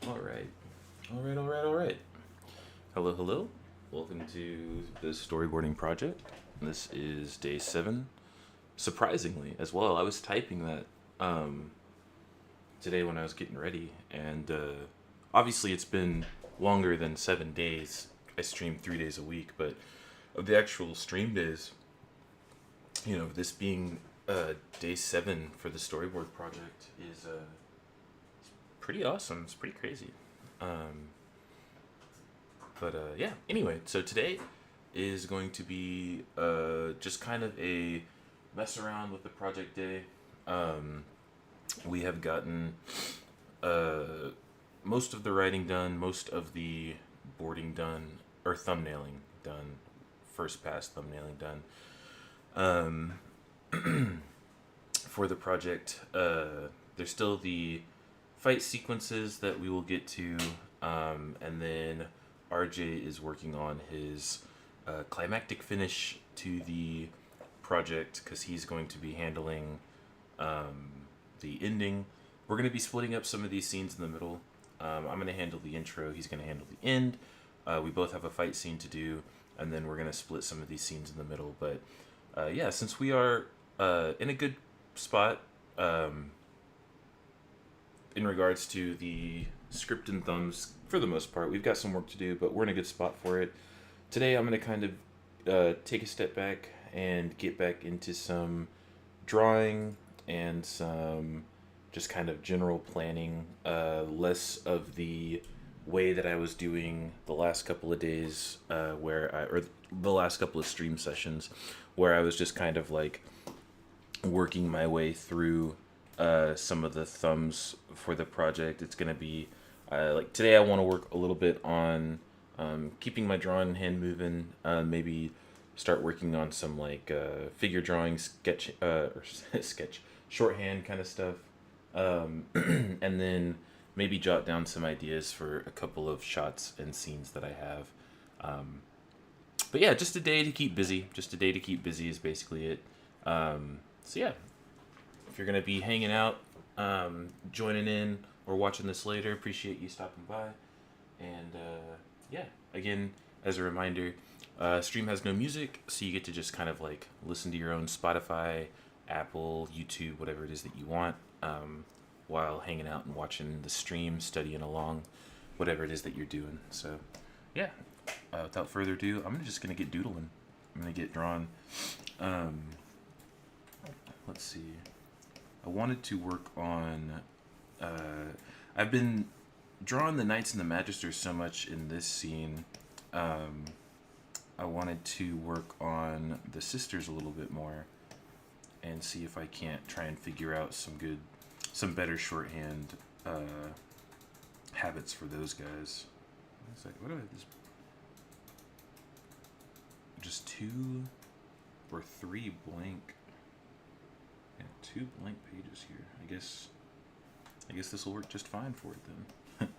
All right. All right. Hello. Welcome to the Storyboarding Project. This is day 7. Surprisingly, as well, I was typing that today when I was getting ready, and obviously it's been longer than 7 days. I stream 3 days a week, but of the actual stream days, this being day 7 for the Storyboard Project is pretty awesome. It's pretty crazy. Um, but yeah, anyway, so today is going to be just kind of a mess around with the project day. Um, we have gotten uh, most of the writing done, most of the boarding done, or thumbnailing done, first pass thumbnailing done. For the project, there's still the fight sequences that we will get to, and then RJ is working on his climactic finish to the project because he's going to be handling the ending. We're going to be splitting up some of these scenes in the middle. I'm going to handle the intro, he's going to handle the end. We both have a fight scene to do, and then we're going to split some of these scenes in the middle. But yeah, since we are in a good spot in regards to the script and thumbs, for the most part, we've got some work to do, but we're in a good spot for it. Today, I'm going to kind of take a step back and get back into some drawing and some just kind of general planning, less of the way that I was doing the last couple of days, or the last couple of stream sessions, where I was just kind of like working my way through some of the thumbs for the project. It's going to be like today I want to work a little bit on keeping my drawing hand moving, maybe start working on some like figure drawing sketch or sketch shorthand kind of stuff, and then maybe jot down some ideas for a couple of shots and scenes that I have. But yeah, just a day to keep busy. Just a day to keep busy is basically it. So yeah, if you're gonna be hanging out, joining in, or watching this later, appreciate you stopping by. And yeah, again, as a reminder, stream has no music, so you get to just kind of like listen to your own Spotify, Apple, YouTube, whatever it is that you want, while hanging out and watching the stream, studying along, whatever it is that you're doing. So yeah, without further ado, I'm just gonna get doodling. I'm gonna get drawn. Um, let's see. I wanted to work on. I've been drawing the Knights and the Magisters so much in this scene. I wanted to work on the sisters a little bit more and see if I can't try and figure out some better shorthand habits for those guys. It's like, what do I have? Just 2 or 3 blank. Yeah, 2 blank pages here. I guess this will work just fine for it then.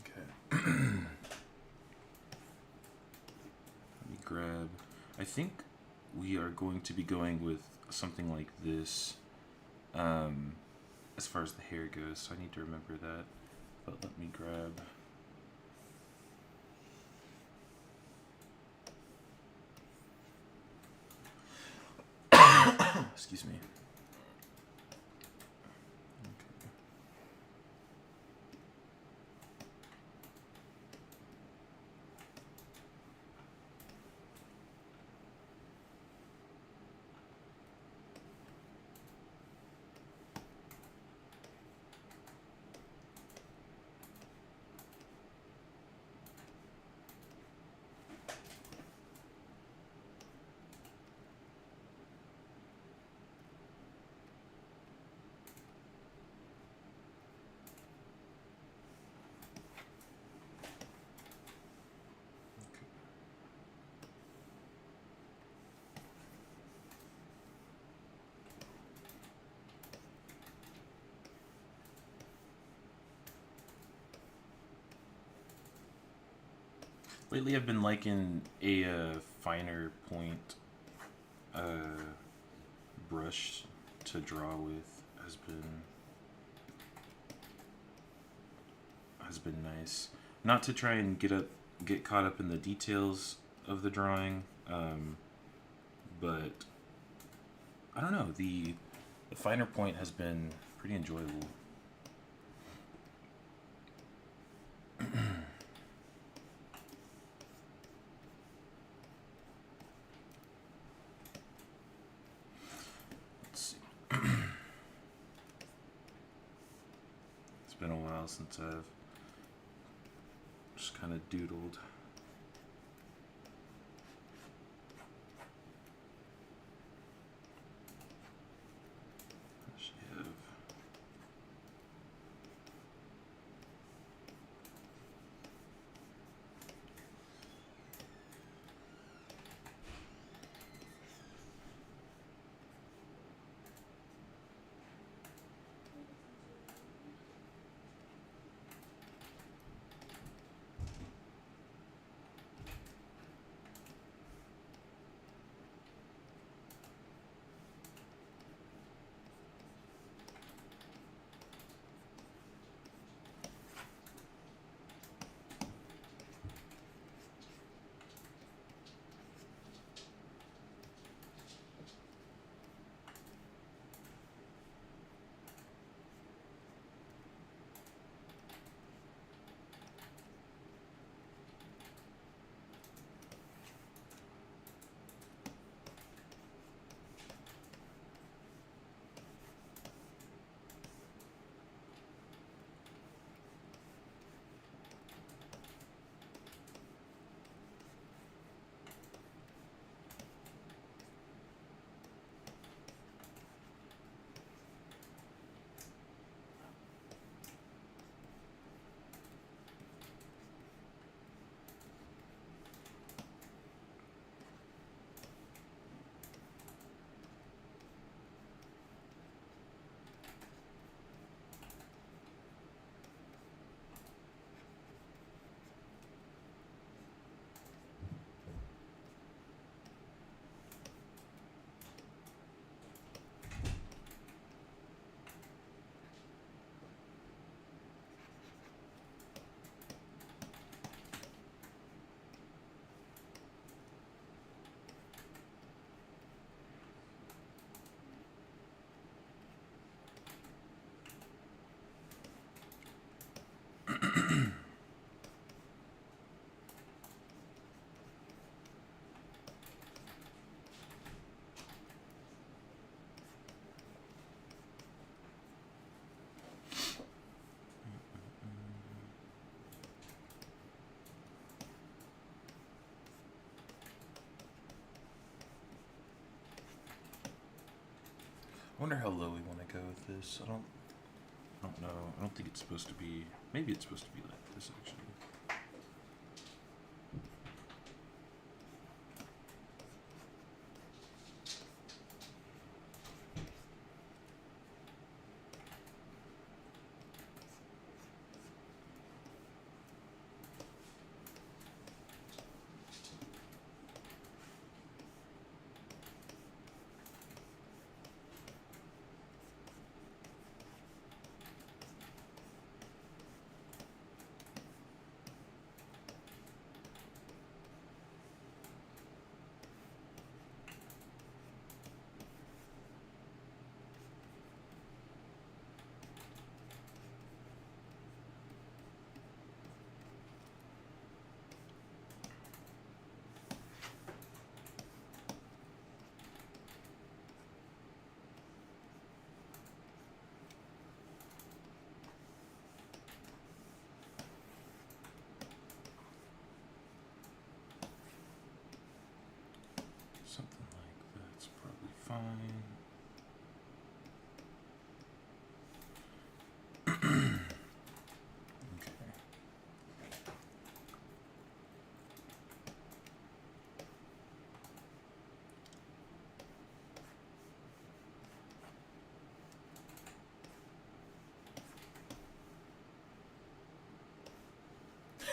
Okay. Let me grab. I think we are going to be going with something like this, as far as the hair goes. So I need to remember that. But let me grab. Excuse me. Okay. Lately, I've been liking a finer point brush to draw with has been nice. Not to try and get caught up in the details of the drawing, but I don't know, the finer point has been pretty enjoyable. Let's see. It's been a while since I've just kind of doodled. I wonder how low we want to go with this. I don't know. I don't think it's supposed to be. Maybe it's supposed to be like this actually. Something like that's probably fine.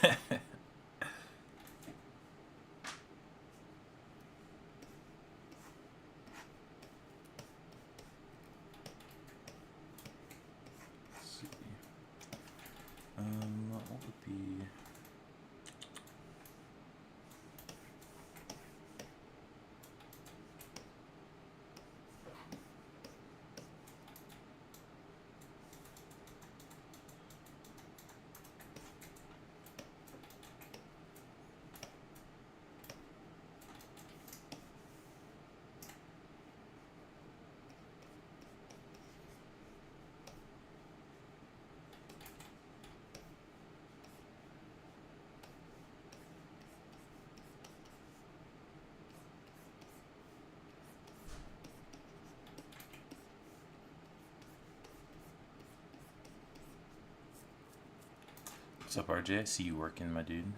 Okay. What's up, RJ? I see you working, my dude.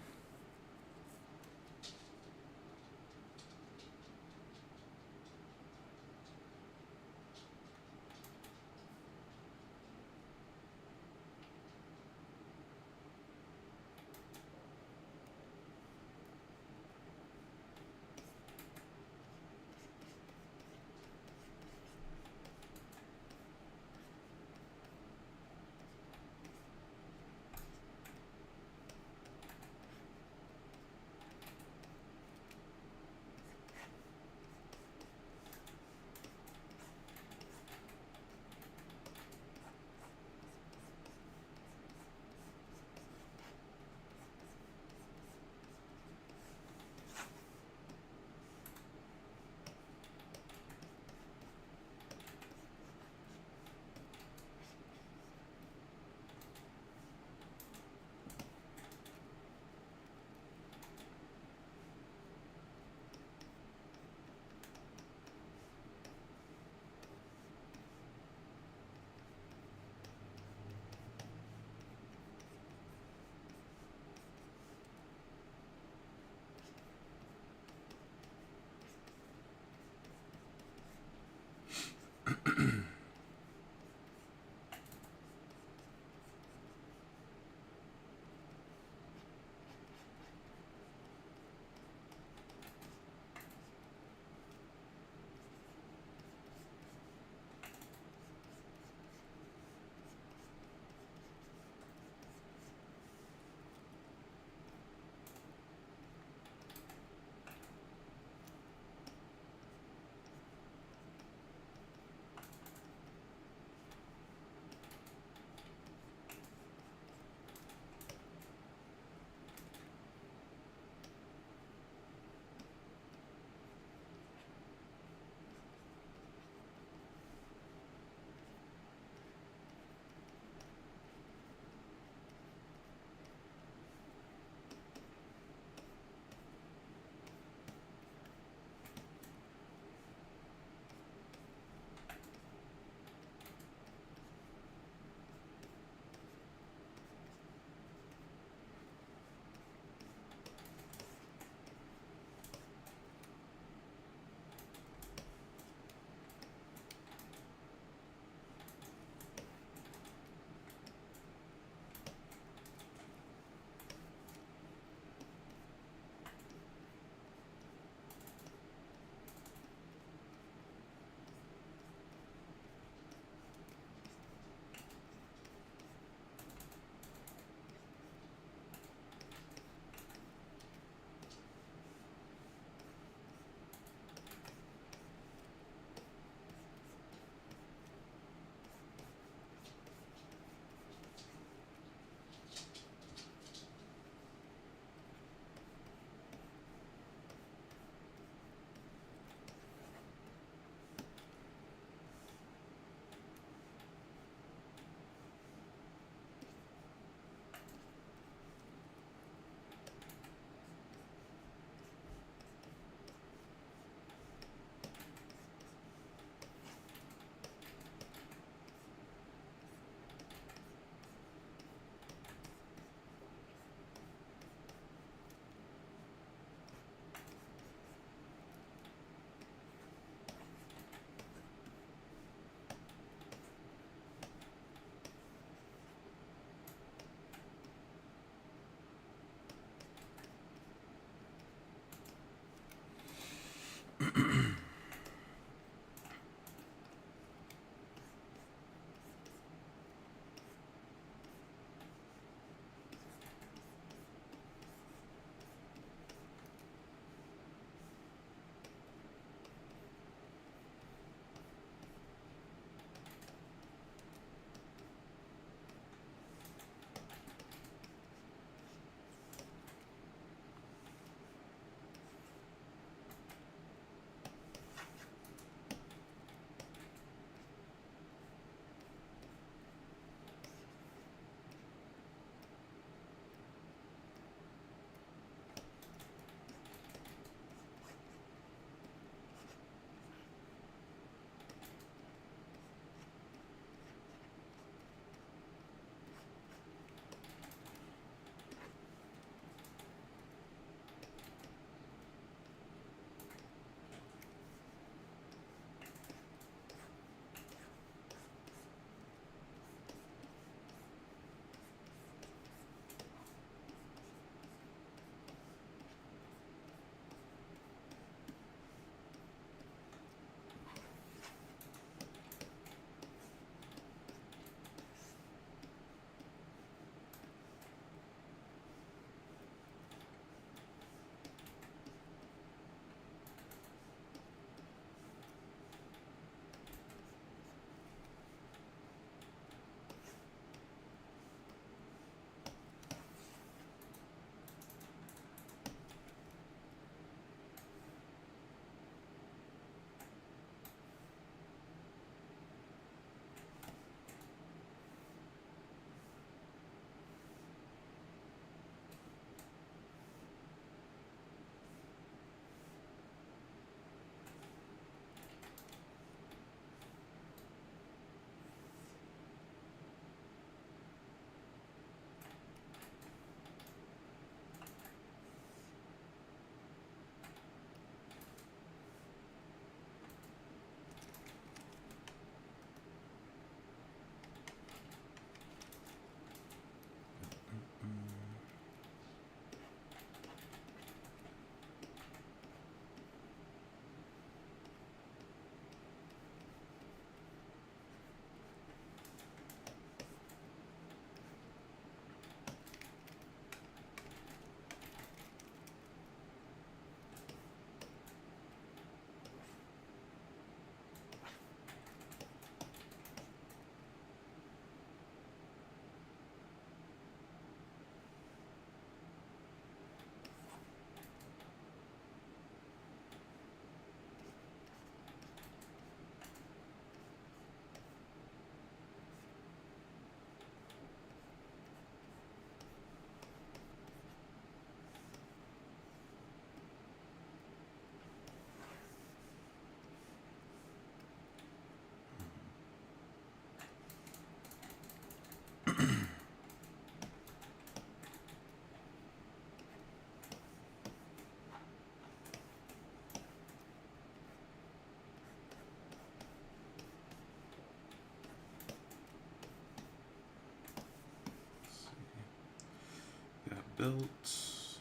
belt,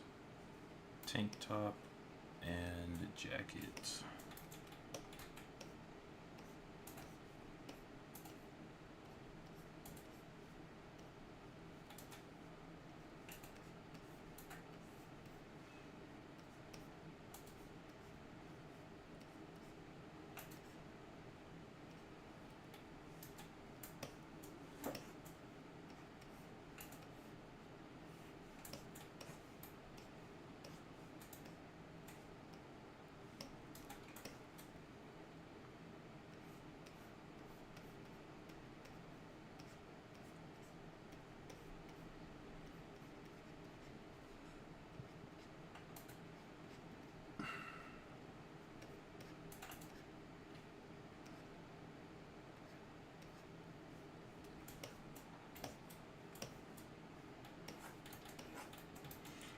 tank top, and jacket.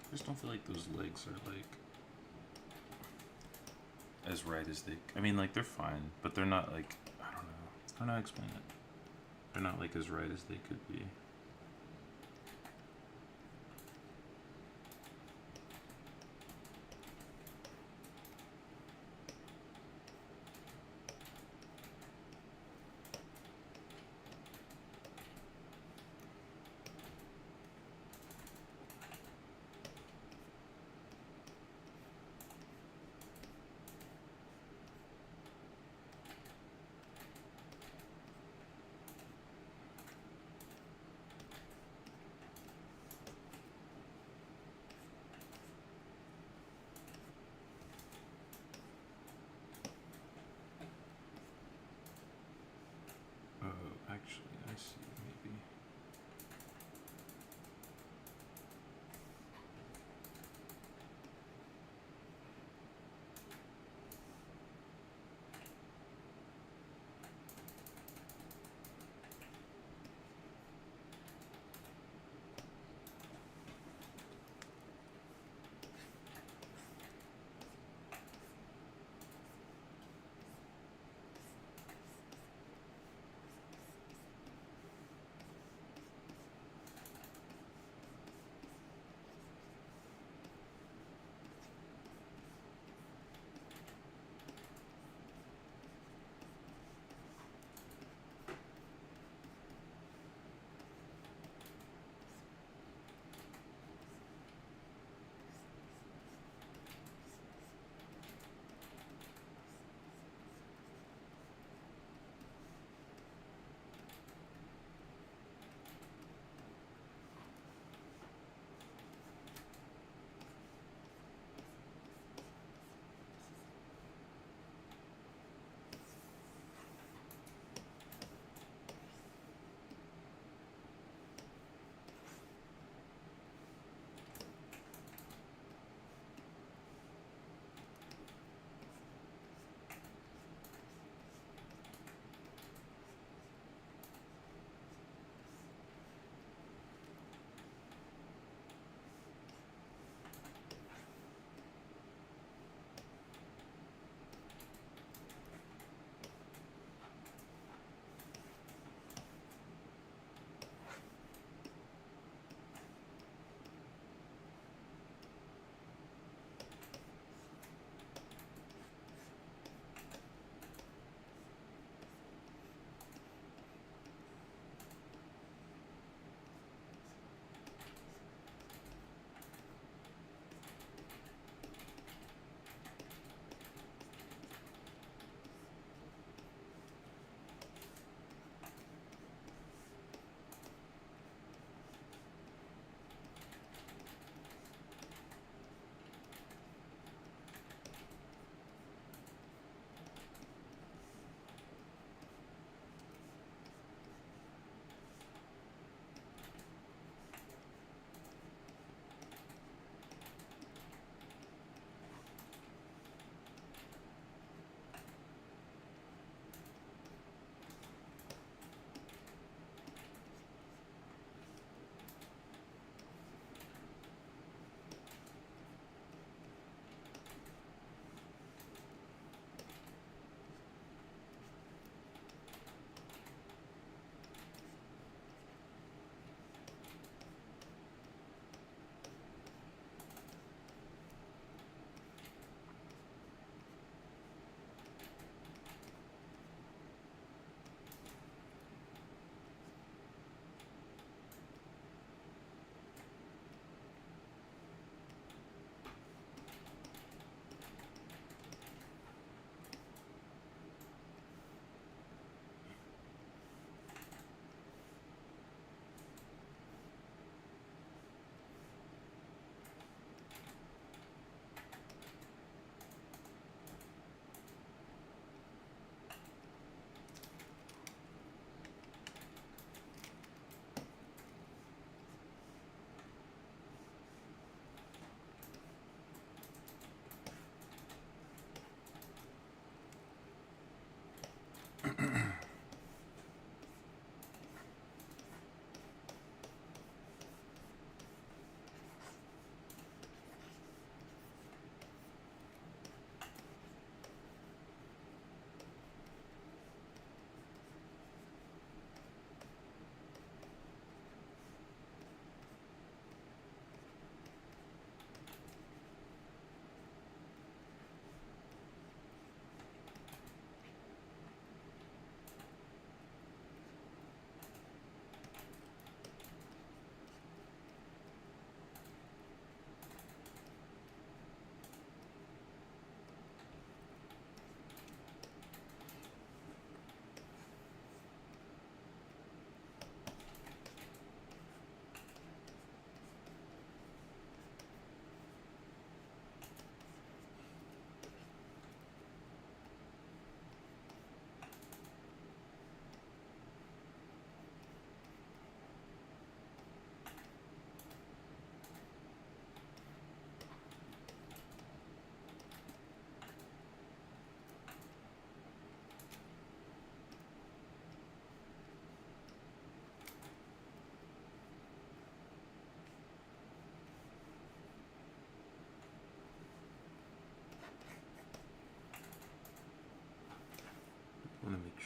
I just don't feel like those legs are like as right as they. I mean, like they're fine, but they're not like I don't know. I don't know how to explain it. They're not like as right as they could be.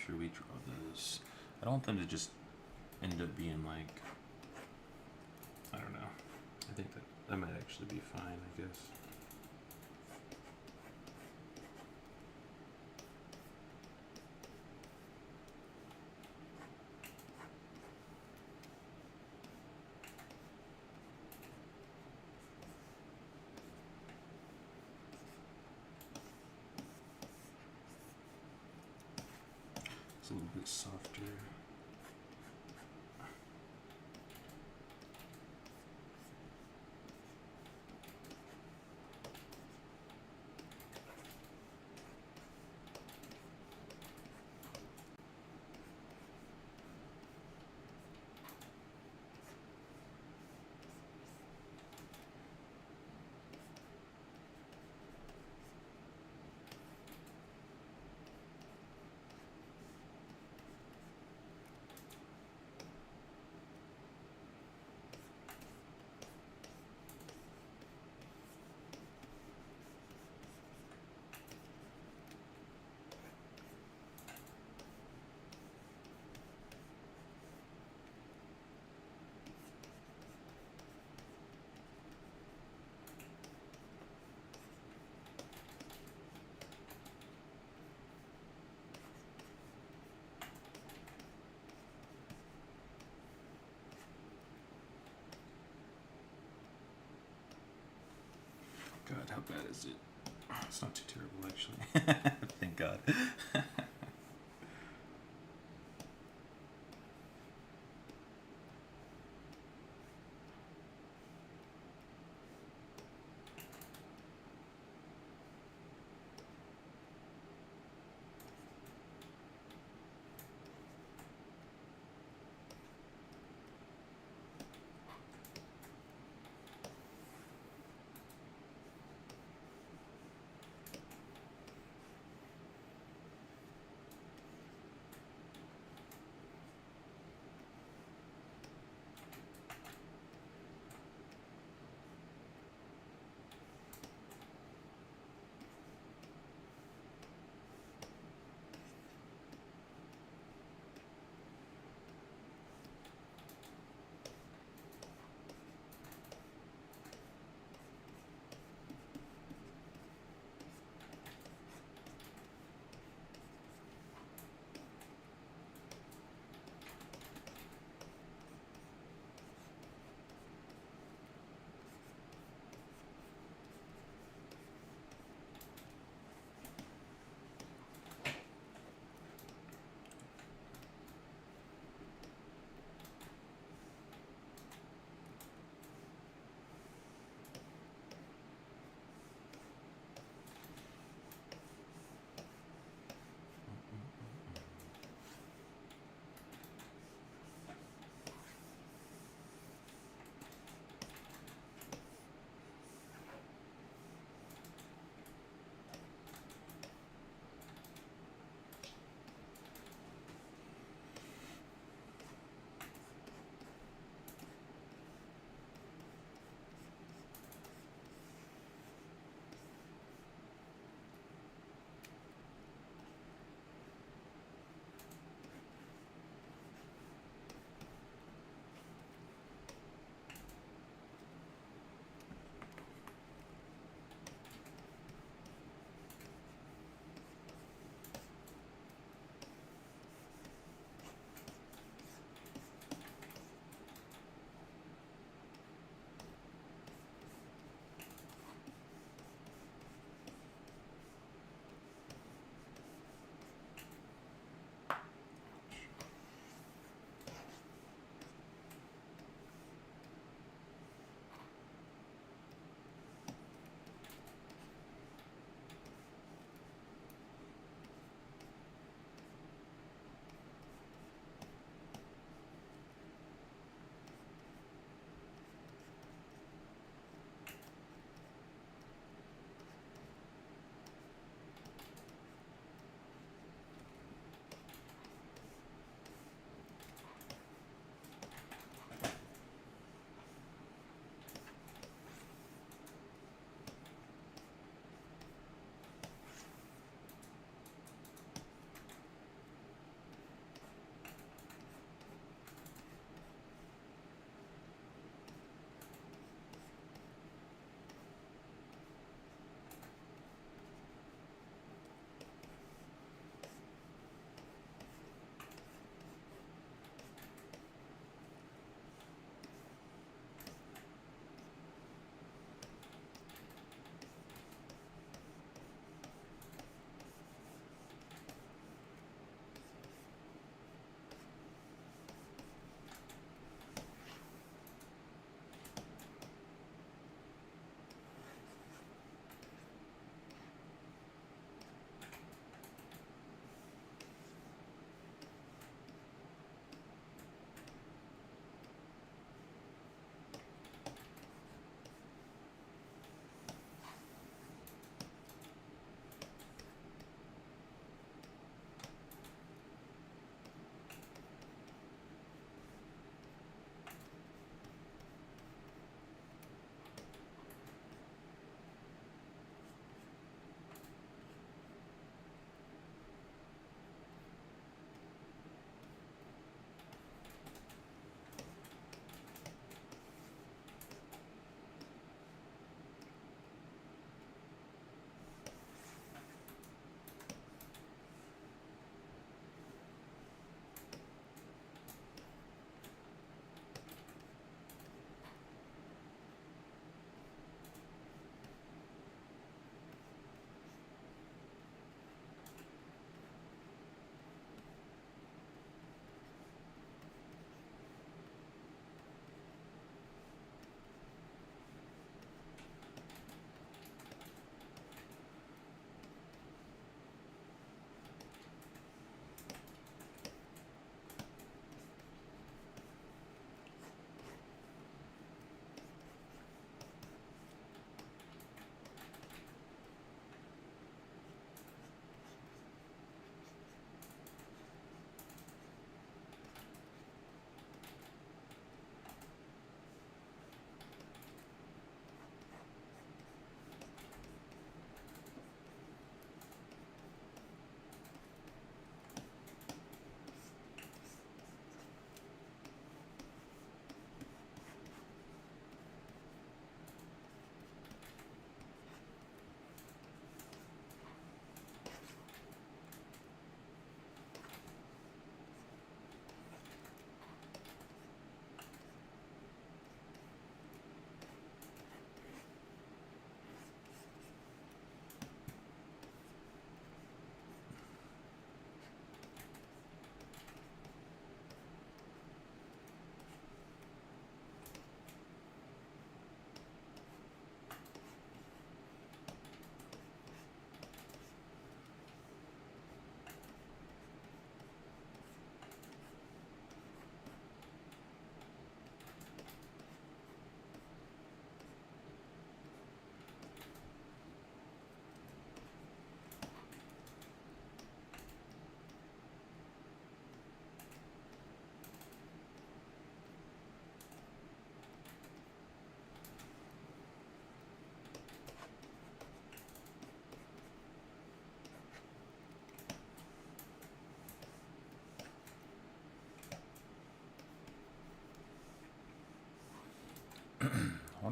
sure we draw this. I don't want them to just end up being like, I don't know. I think that might actually be fine, I guess. It's a little bit softer. God, how bad is it? It's not too terrible, actually. Thank God.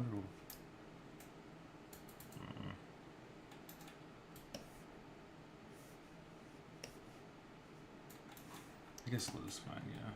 wonderful. I guess low is fine, yeah.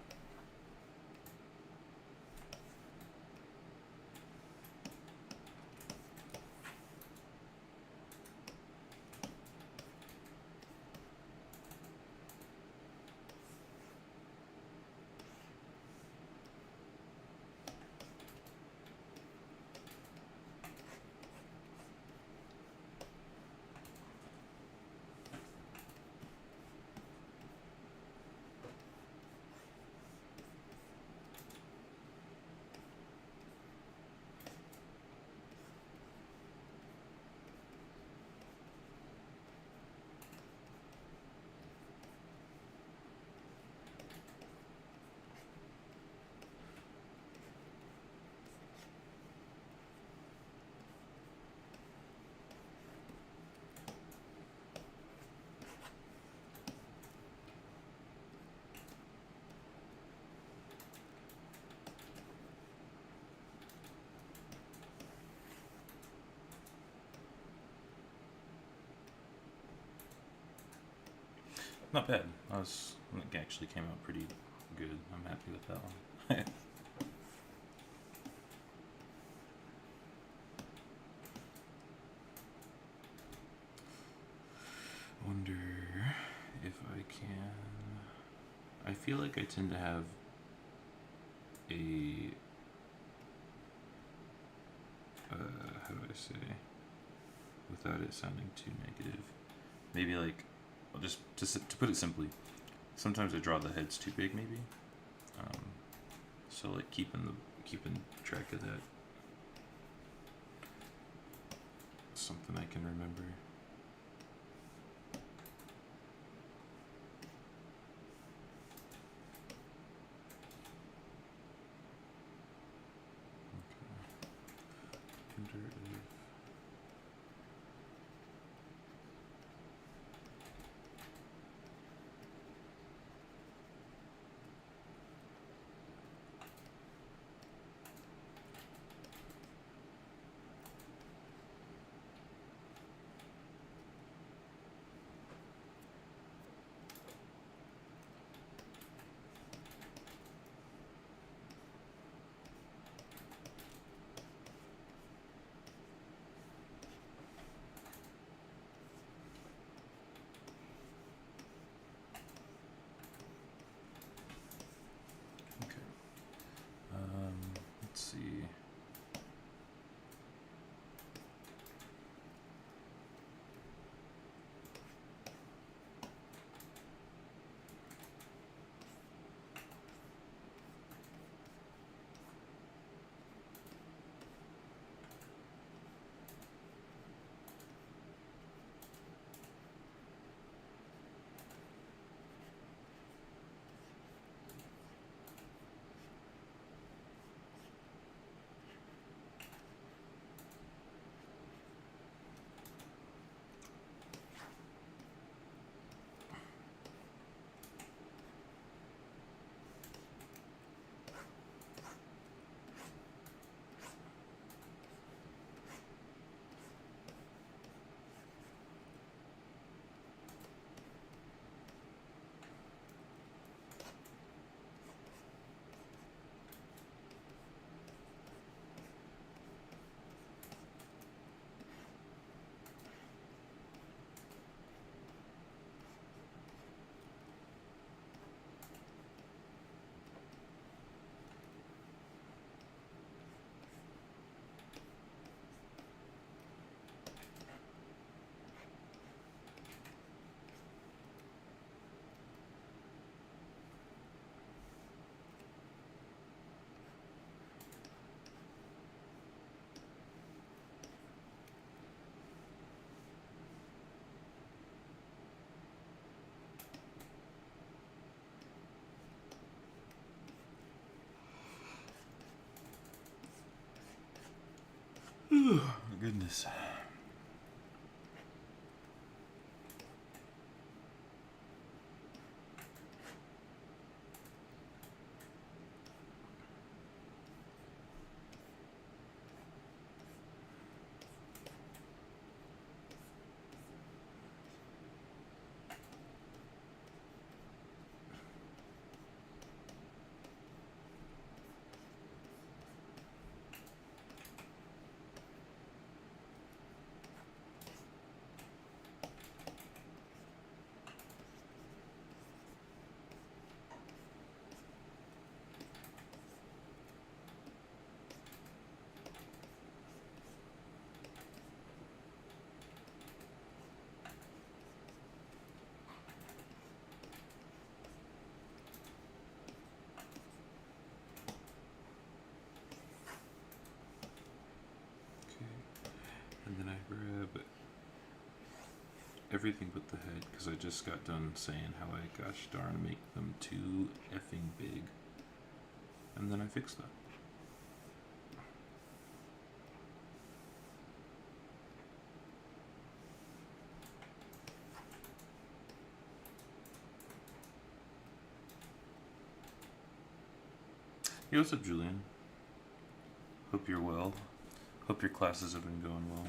Not bad. It actually came out pretty good. I'm happy with that one. Wonder if I can. I feel like I tend to have a how do I say, without it sounding too negative, maybe like, I'll just to put it simply, sometimes I draw the heads too big, maybe. So like keeping track of that, something I can remember. Okay. Let's see. Goodness. everything but the head, because I just got done saying how I gosh darn make them too effing big. And then I fixed that. Hey, what's up, Julian? Hope you're well. Hope your classes have been going well.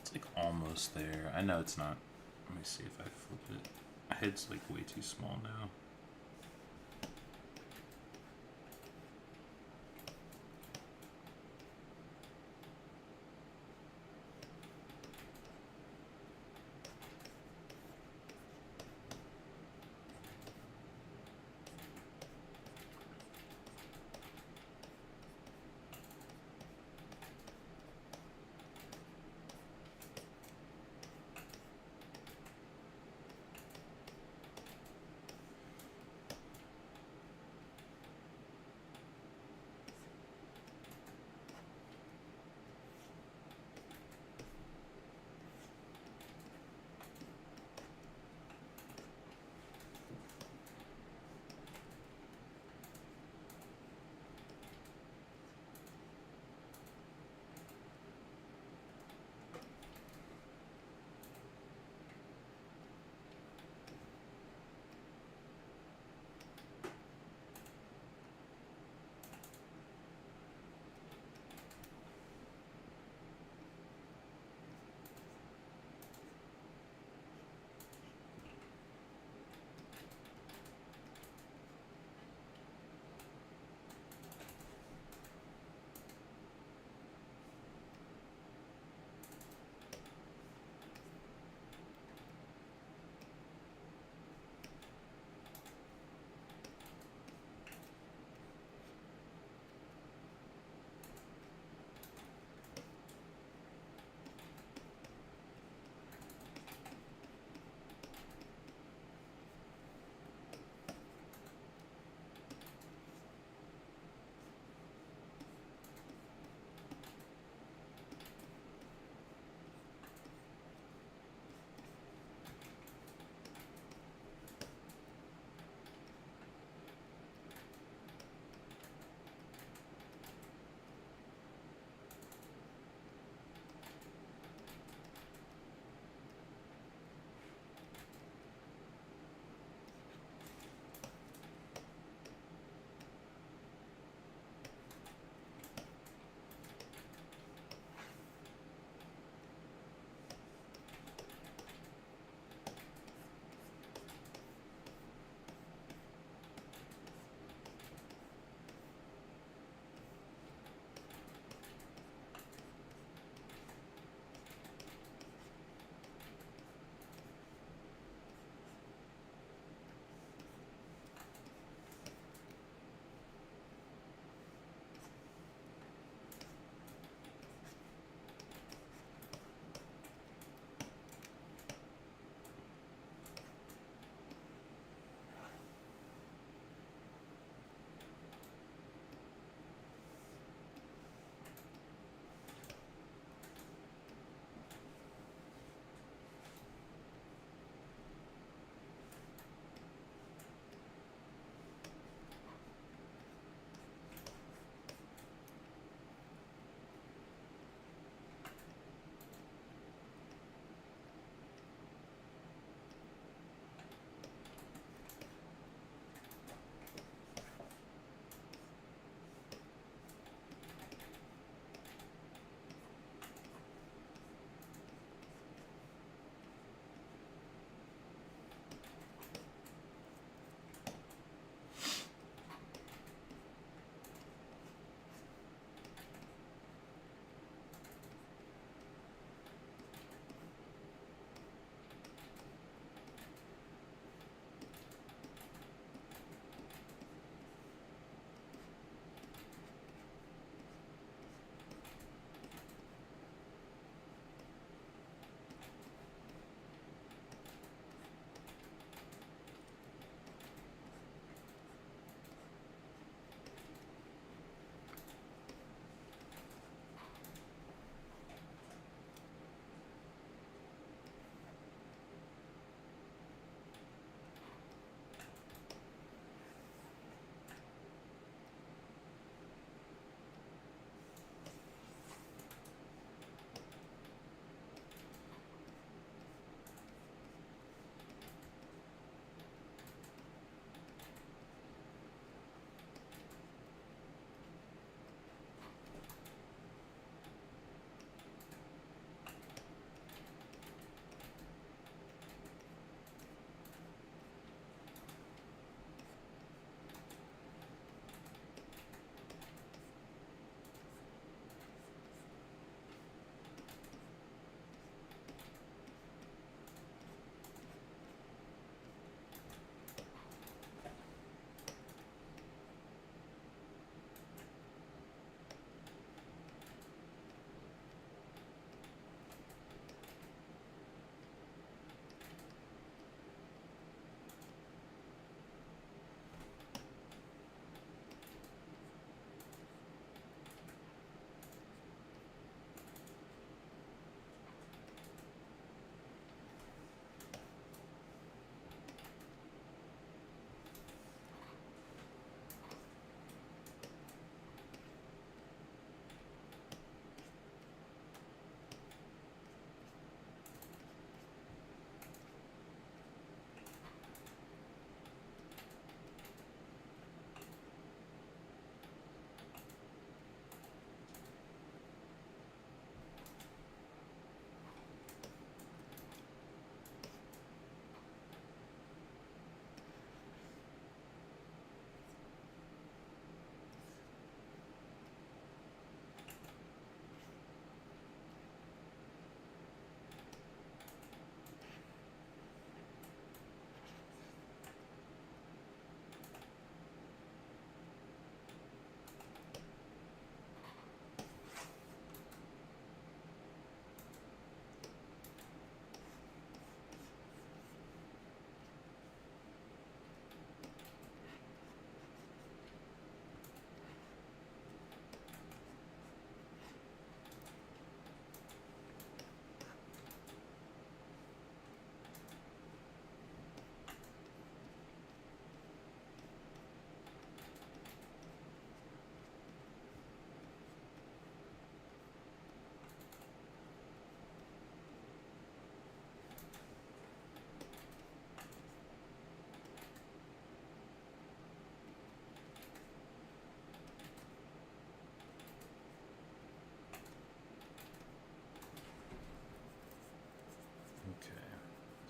It's like almost there. I know it's not. Let me see if I flip it. My head's like way too small now.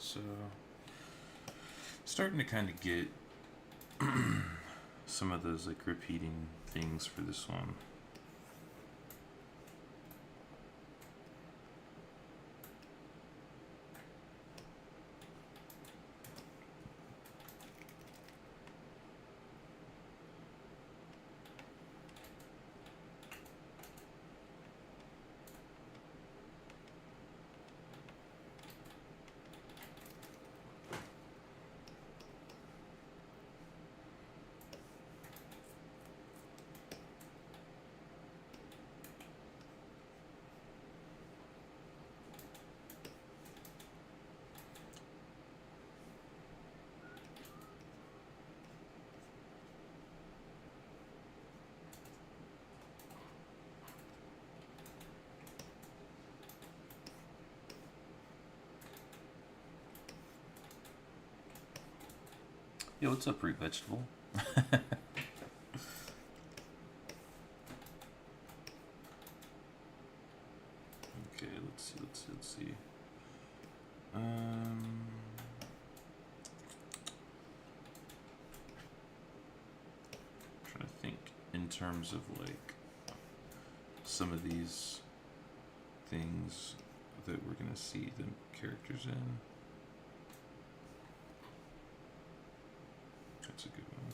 So, starting to kind of get some of those like repeating things for this one. Yo, what's up, root vegetable? Okay, let's see. Trying to think in terms of like some of these things that we're gonna see the characters in. That's a good one.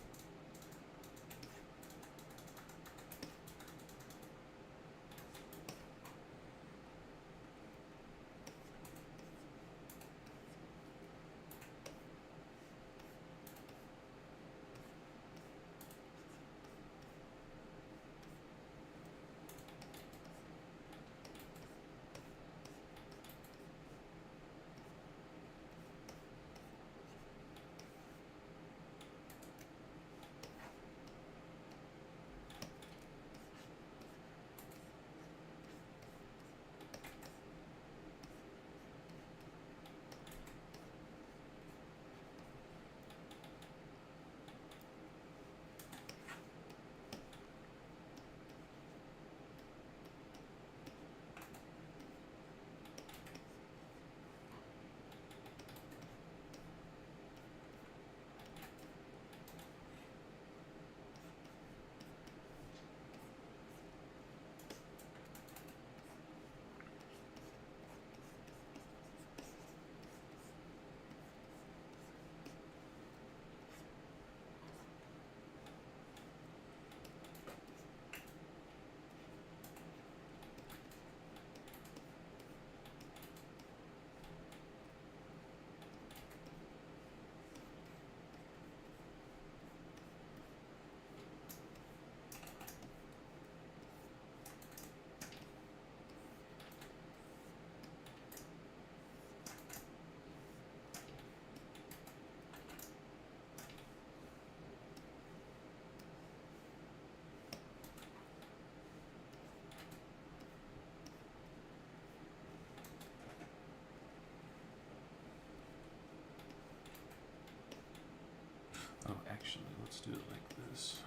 Oh, actually, let's do it like this.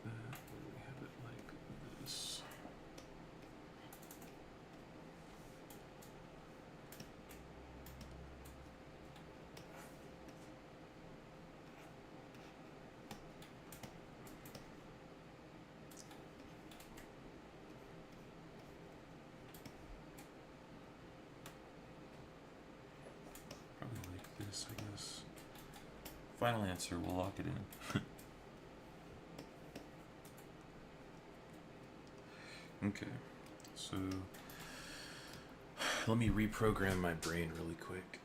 We have it like this. Probably like this, I guess. Final answer, we'll lock it in. Okay, so let me reprogram my brain really quick.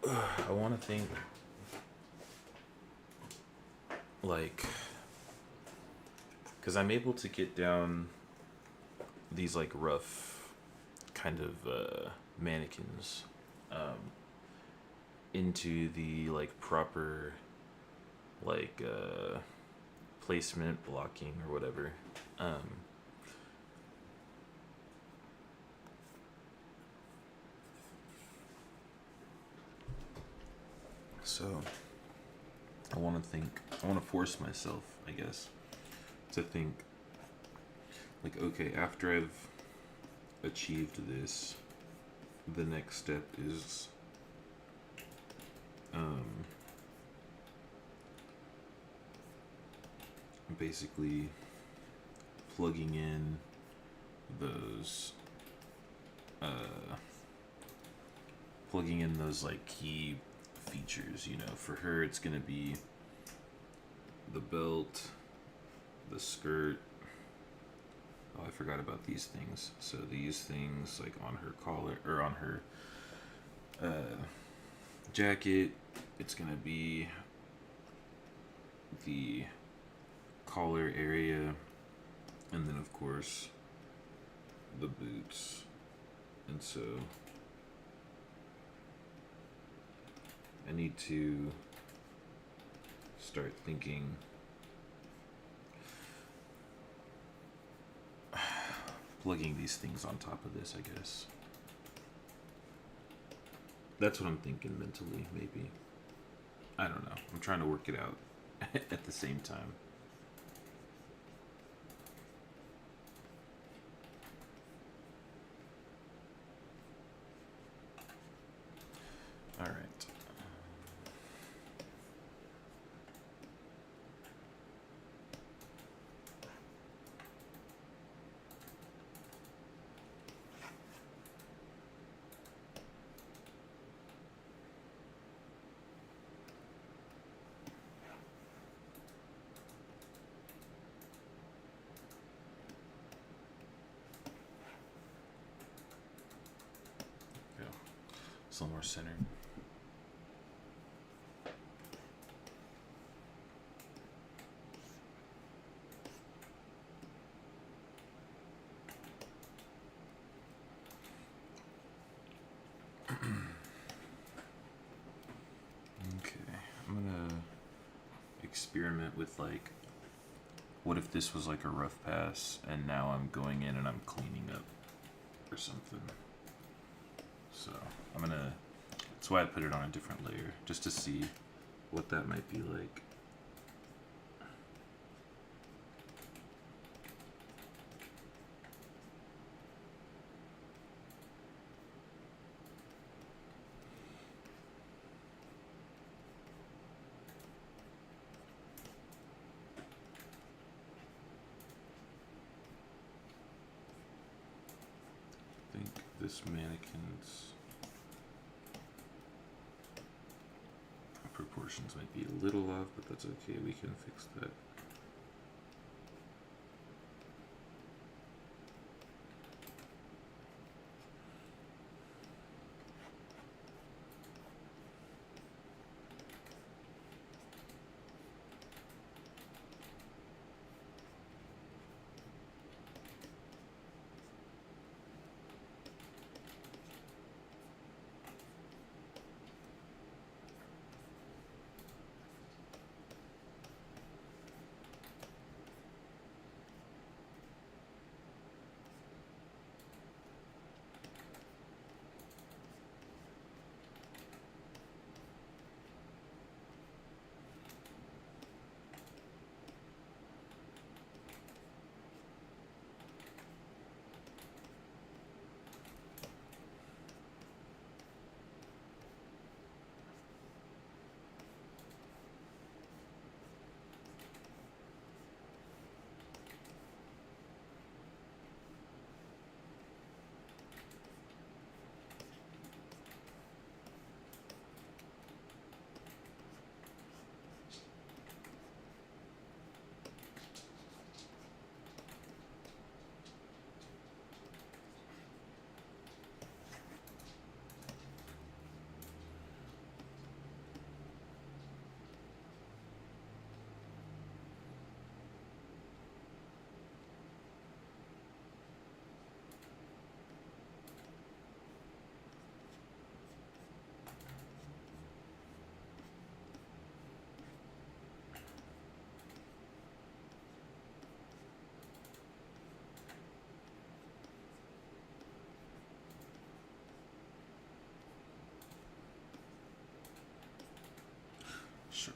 I want to think like, because I'm able to get down these like rough kind of mannequins into the like proper like placement blocking or whatever. So I want to force myself, I guess, to think like, okay, after I've achieved this, the next step is basically plugging in those like key features. You know, for her it's gonna be the belt, the skirt. Oh, I forgot about these things. So these things, like on her collar or on her jacket, it's gonna be the collar area, and then of course the boots. And so I need to start thinking plugging these things on top of this, I guess. That's what I'm thinking mentally, maybe. I don't know. I'm trying to work it out at the same time. All right. Go. It's a little more centered. Experiment with like, what if this was like a rough pass and now I'm going in and I'm cleaning up or something. So that's why I put it on a different layer, just to see what that might be like. This mannequin's proportions might be a little off, but that's okay, we can fix that.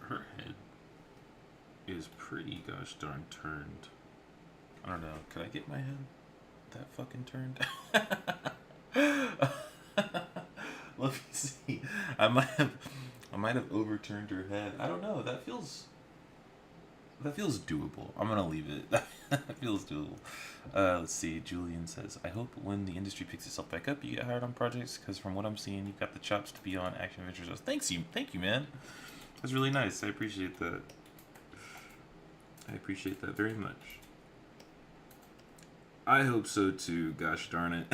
her head is pretty gosh darn turned. I don't know. Could I get my head that fucking turned? Let me see. I might have overturned her head. I don't know. That feels doable. I'm gonna leave it. That feels doable. Let's see. Julian says, I hope when the industry picks itself back up, you get hired on projects, because from what I'm seeing, you've got the chops to be on action adventure shows. Thank you, man. That's really nice. I appreciate that. I appreciate that very much. I hope so too. Gosh darn it.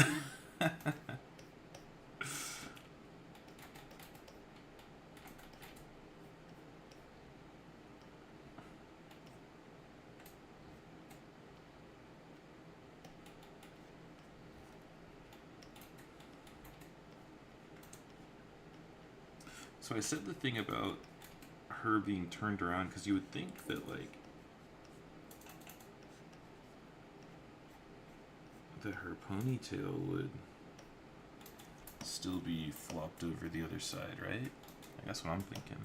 So I said the thing about her being turned around because you would think that that her ponytail would still be flopped over the other side, right? That's what I'm thinking.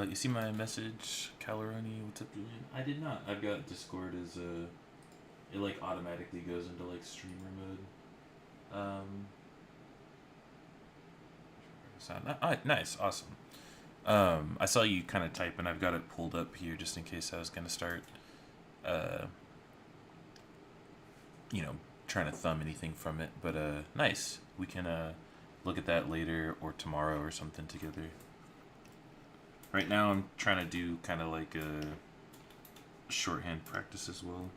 You see my message, Calaroni? What's up, Julian? I did not. I've got Discord as it like automatically goes into like streamer mode. Nice, awesome. I saw you kind of type, and I've got it pulled up here just in case I was gonna start, trying to thumb anything from it. But nice. We can look at that later or tomorrow or something together. Right now, I'm trying to do kind of like a shorthand practice as well.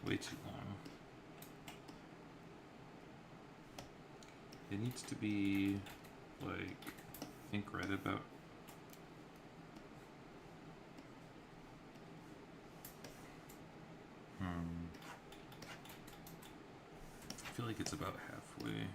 Way too long. It needs to be like, I think right about. I feel like it's about halfway.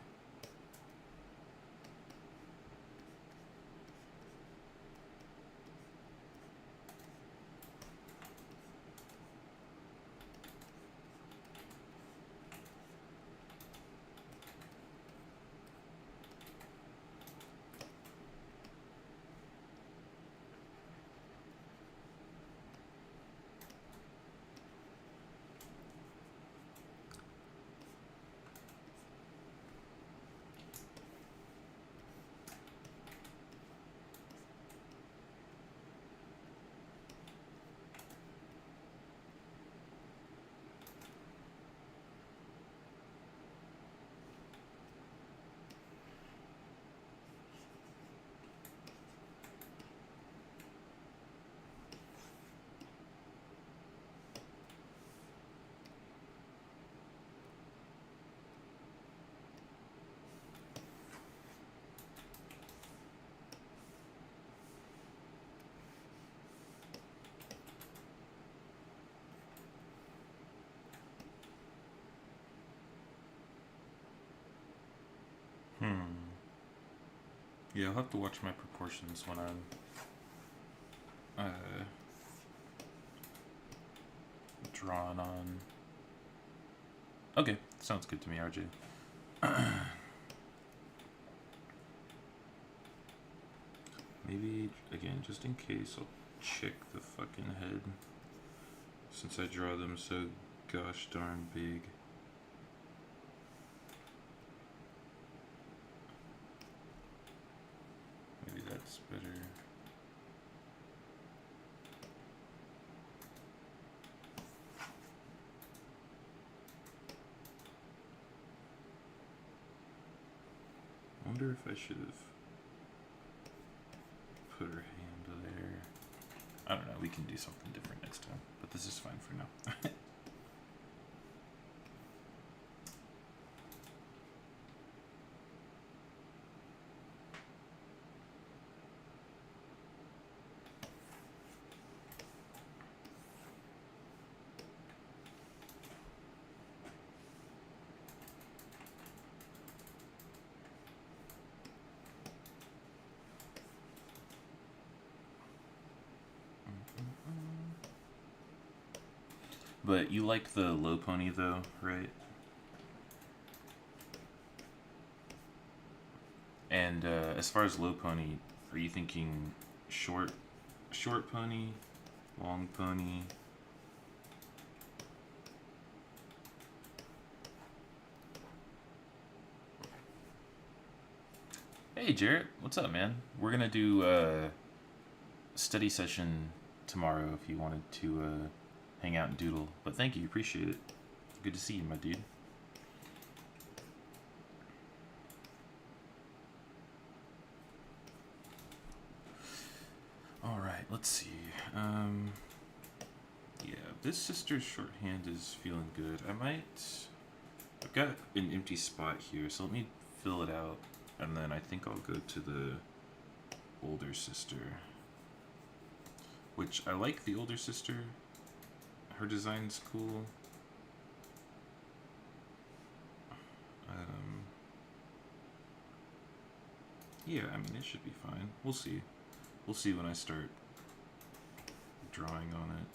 Yeah, I'll have to watch my proportions when I'm drawing on. Okay, sounds good to me, RJ. Maybe, again, just in case, I'll check the fucking head. Since I draw them so gosh darn big. Maybe that's better. I wonder if I should have put her hand there. I don't know, we can do something different next time, but this is fine for now. But you like the low pony though, right? And as far as low pony, are you thinking short pony, long pony? Hey Jarrett, what's up, man? We're gonna do a study session tomorrow if you wanted to hang out and doodle. But thank you, appreciate it. Good to see you, my dude. Alright, let's see. Yeah, this sister's shorthand is feeling good. I've got an empty spot here, so let me fill it out. And then I think I'll go to the older sister. Which, I like the older sister. Her design's cool. Yeah, I mean, it should be fine. We'll see. We'll see when I start drawing on it.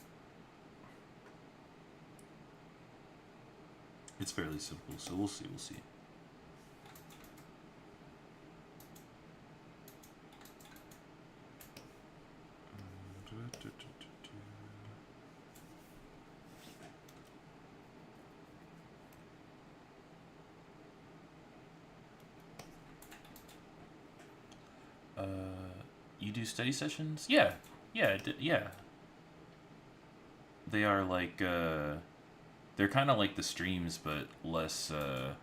It's fairly simple, so we'll see, You do study sessions? Yeah. Yeah. They are like, they're kind of like the streams, but less, how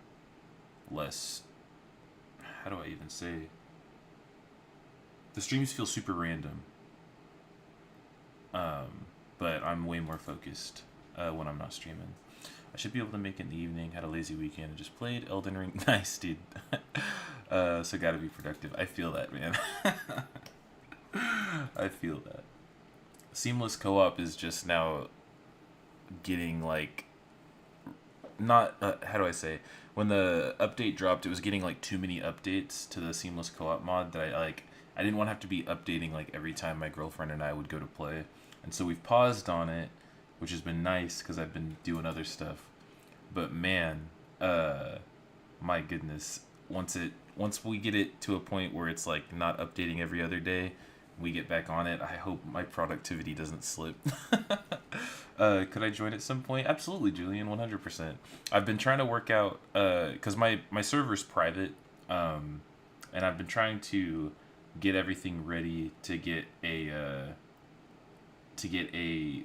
do I even say? The streams feel super random. But I'm way more focused when I'm not streaming. I should be able to make it in the evening. Had a lazy weekend and just played Elden Ring. Nice, dude. So gotta be productive. I feel that, man. I feel that. Seamless co-op is just now getting like, not how do I say? When the update dropped, it was getting like too many updates to the seamless co-op mod that I didn't want to have to be updating like every time my girlfriend and I would go to play. And so we've paused on it, which has been nice because I've been doing other stuff. But man, my goodness, once we get it to a point where it's like not updating every other day, we get back on it, I hope my productivity doesn't slip. Could I join at some point? Absolutely, Julian, 100%. I've been trying to work out, because my server's private, and I've been trying to get everything ready to get a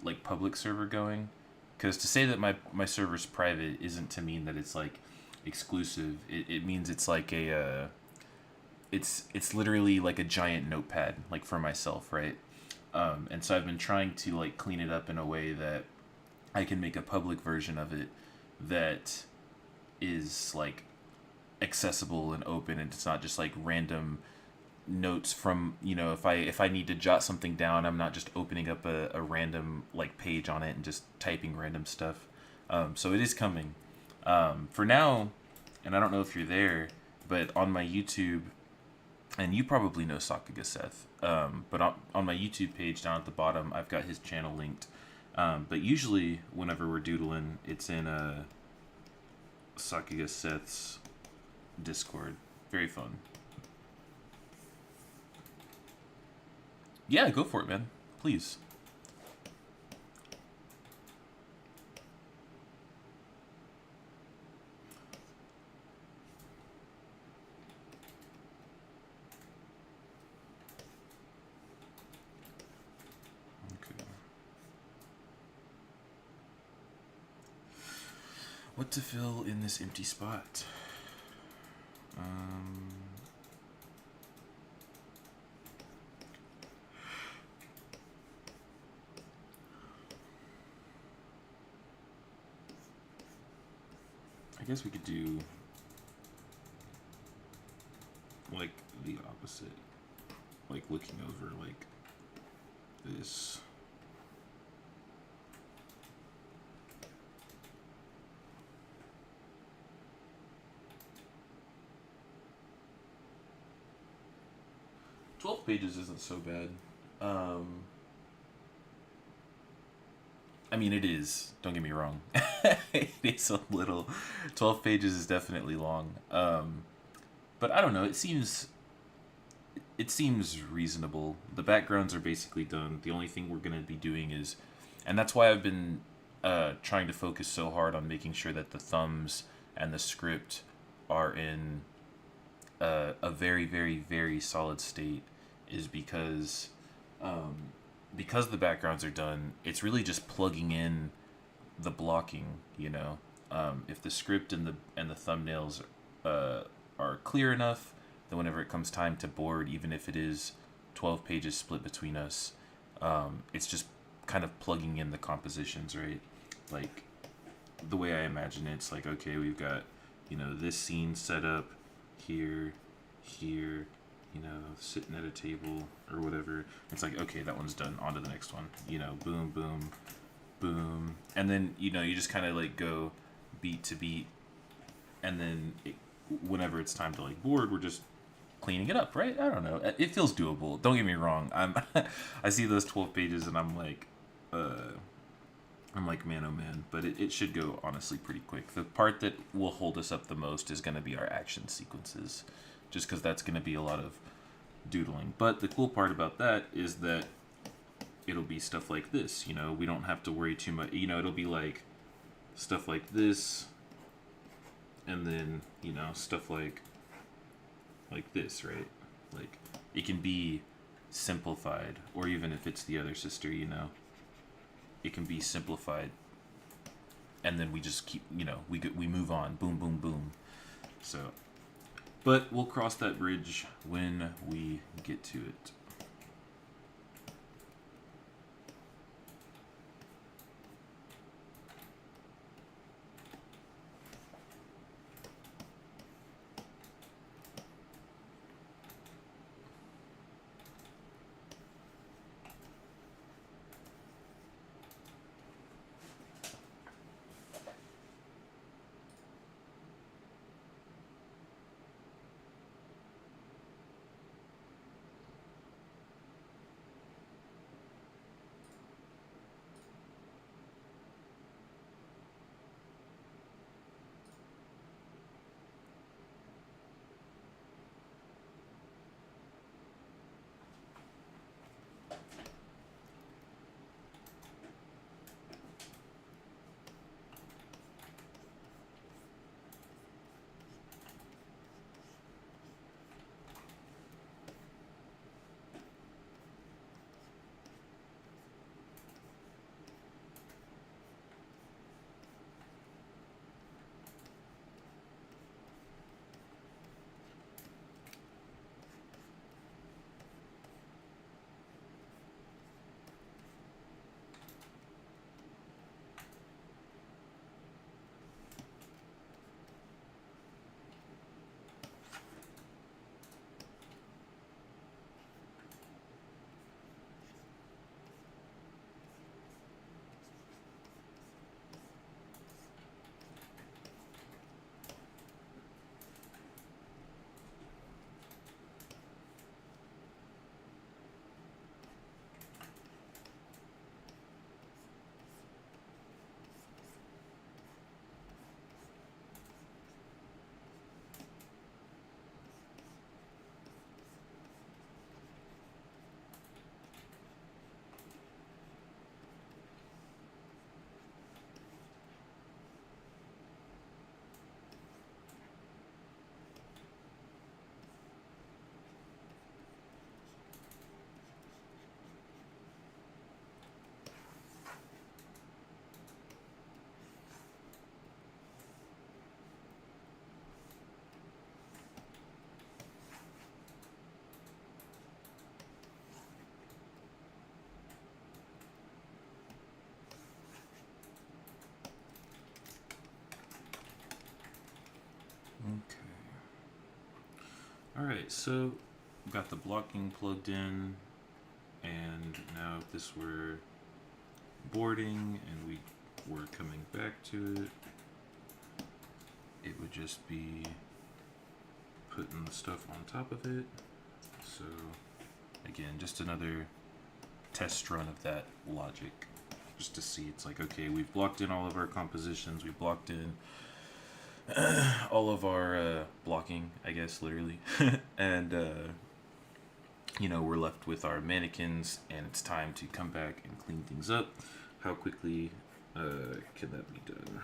like public server going. Because to say that my server's private isn't to mean that it's like exclusive. It means it's like a it's literally like a giant notepad, like for myself, right? And so I've been trying to like clean it up in a way that I can make a public version of it that is like accessible and open, and it's not just like random notes from, if I need to jot something down, I'm not just opening up a random like page on it and just typing random stuff. So it is coming. For now, and I don't know if you're there, But on my YouTube, and you probably know Sakuga Seth, but on my YouTube page down at the bottom, I've got his channel linked. But usually, whenever we're doodling, it's in Sakuga Seth's Discord. Very fun. Yeah, go for it, man. Please. Okay. What to fill in this empty spot? I guess we could do like the opposite, like looking over like this. Pages isn't so bad. I mean, it is. Don't get me wrong. It is a little. 12 pages is definitely long. But I don't know. It seems reasonable. The backgrounds are basically done. The only thing we're gonna be doing is, and that's why I've been trying to focus so hard on making sure that the thumbs and the script are in a very, very, very solid state. Is because the backgrounds are done, it's really just plugging in the blocking, you know. If the script and the thumbnails are clear enough, then whenever it comes time to board, even if it is 12 pages split between us, it's just kind of plugging in the compositions, right? Like the way I imagine it, it's like, okay, we've got, you know, this scene set up here, you know, sitting at a table or whatever. It's like, okay, that one's done. On to the next one. You know, boom, boom, boom. And then, you know, you just kind of like go beat to beat. And then whenever it's time to like board, we're just cleaning it up, right? I don't know. It feels doable. Don't get me wrong. I see those 12 pages and I'm like, man, oh man. But it should go honestly pretty quick. The part that will hold us up the most is going to be our action sequences. Just because that's going to be a lot of doodling. But the cool part about that is that it'll be stuff like this, you know, we don't have to worry too much, you know, it'll be like stuff like this, and then, you know, stuff like this, right? Like, it can be simplified, or even if it's the other sister, you know, it can be simplified, and then we just keep, you know, we move on, boom, boom, boom. So, but we'll cross that bridge when we get to it. Okay. Alright, so we've got the blocking plugged in, and now if this were boarding and we were coming back to it, it would just be putting the stuff on top of it. So again, just another test run of that logic, just to see. It's like, okay, we've blocked in all of our compositions, we've blocked in all of our blocking, I guess, literally, and we're left with our mannequins, and it's time to come back and clean things up. How quickly can that be done?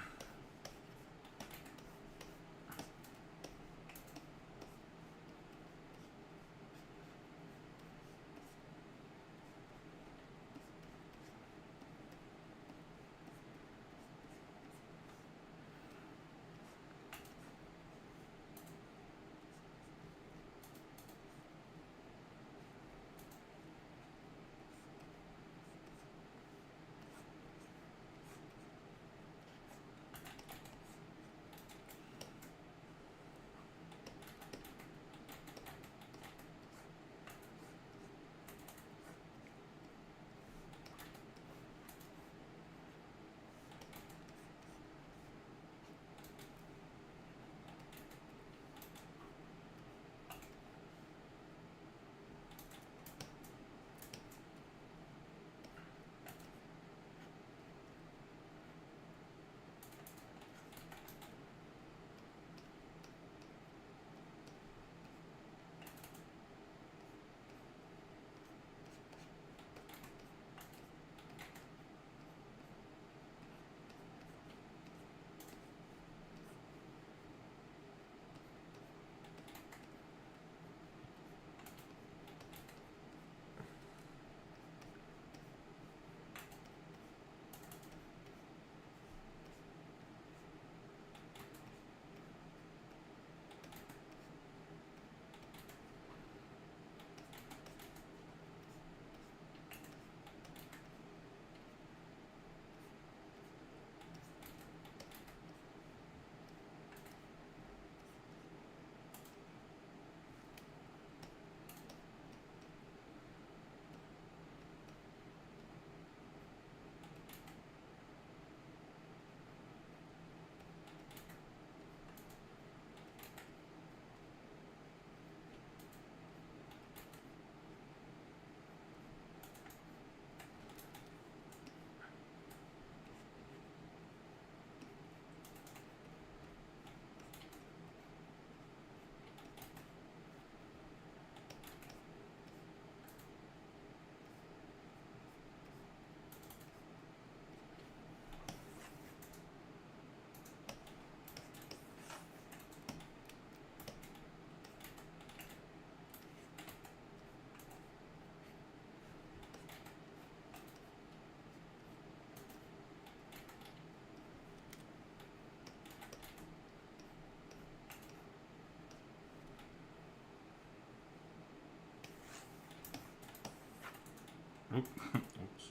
Oop. Oops.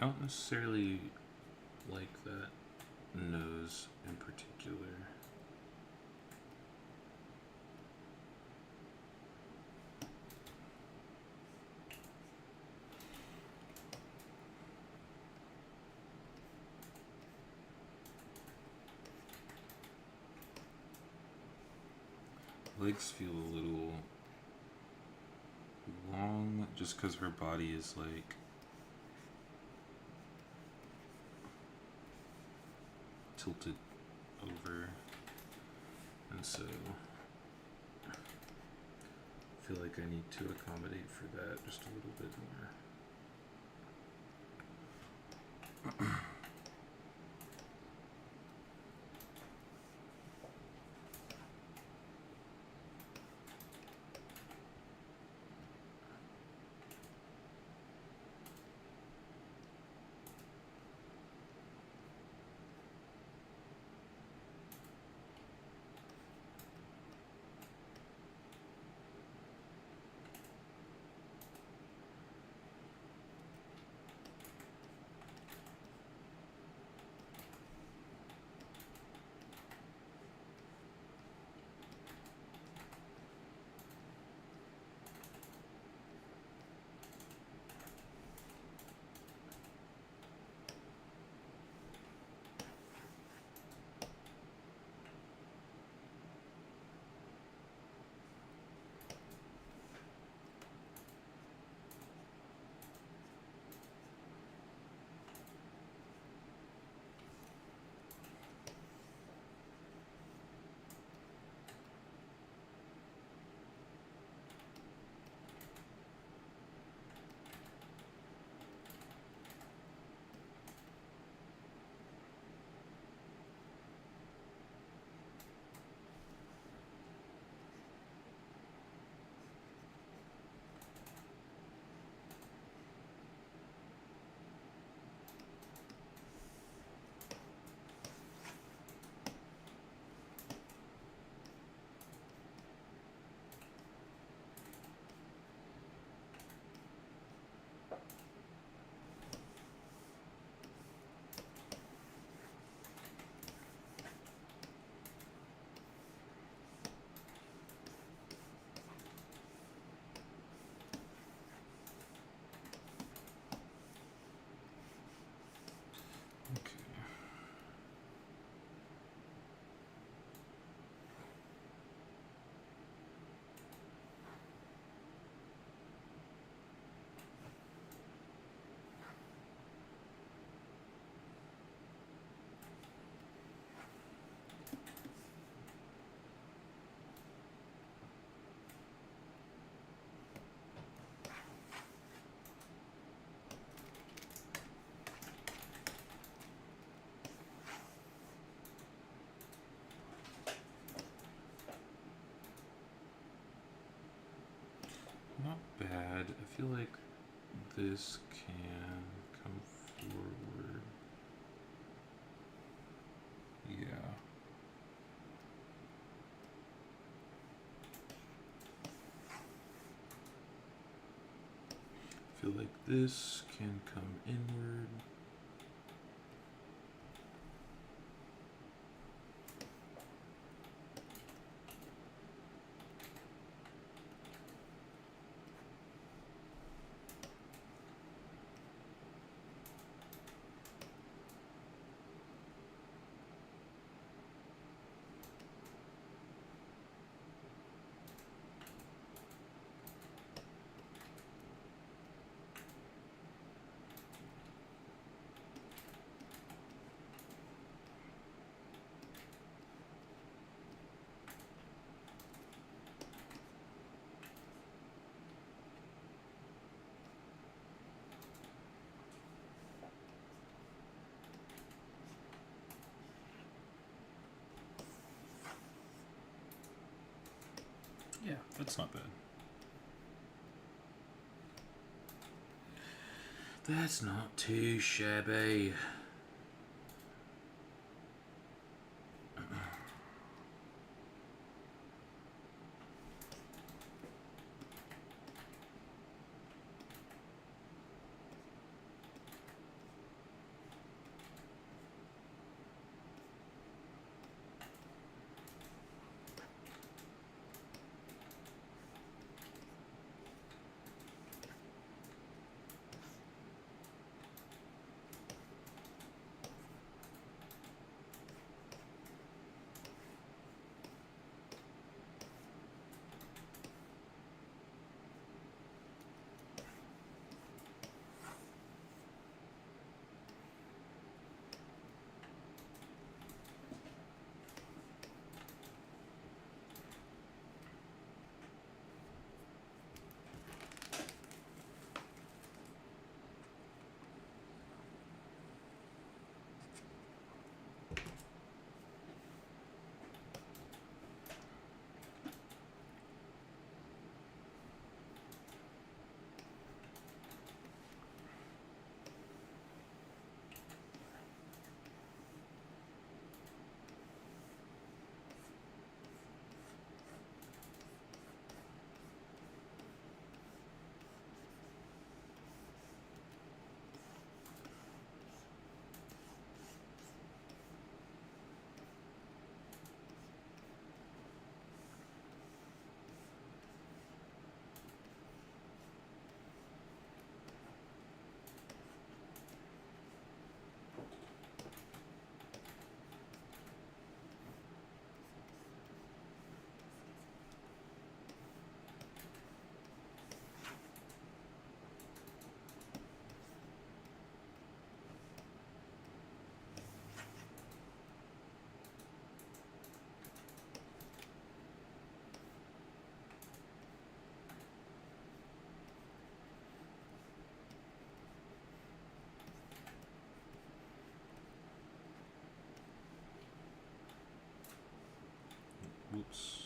don't necessarily like that nose in particular. Legs feel a little long just because her body is like tilted over, and so I feel like I need to accommodate for that just a little bit more. Not bad. I feel like this can come forward. Yeah. I feel like this can come inward. Yeah, that's not bad. That's not too shabby. Oops.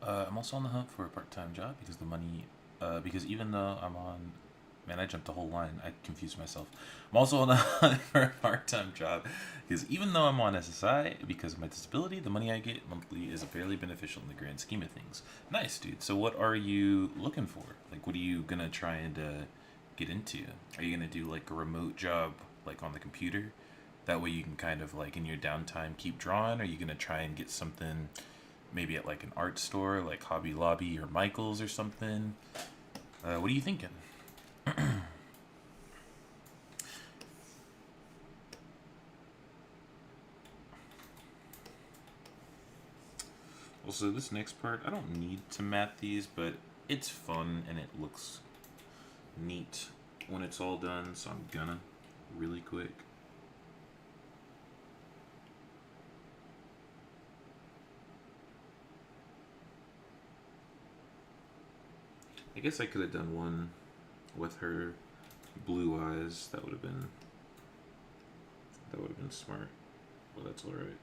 I'm also on the hunt for a part-time job because the money, because even though I'm on, man, I jumped a whole line. I confused myself. I'm also on the hunt for a part-time job because even though I'm on SSI, because of my disability, the money I get monthly is fairly beneficial in the grand scheme of things. Nice, dude. So what are you looking for? Like, what are you gonna try and get into? Are you gonna do like a remote job, like on the computer? That way you can kind of like in your downtime keep drawing. Or are you gonna try and get something maybe at like an art store like Hobby Lobby or Michael's or something? What are you thinking? Also, this next part, I don't need to mat these, but it's fun and it looks neat when it's all done, so I'm gonna really quick. I guess I could have done one with her blue eyes. That would have been smart. Well, that's all right.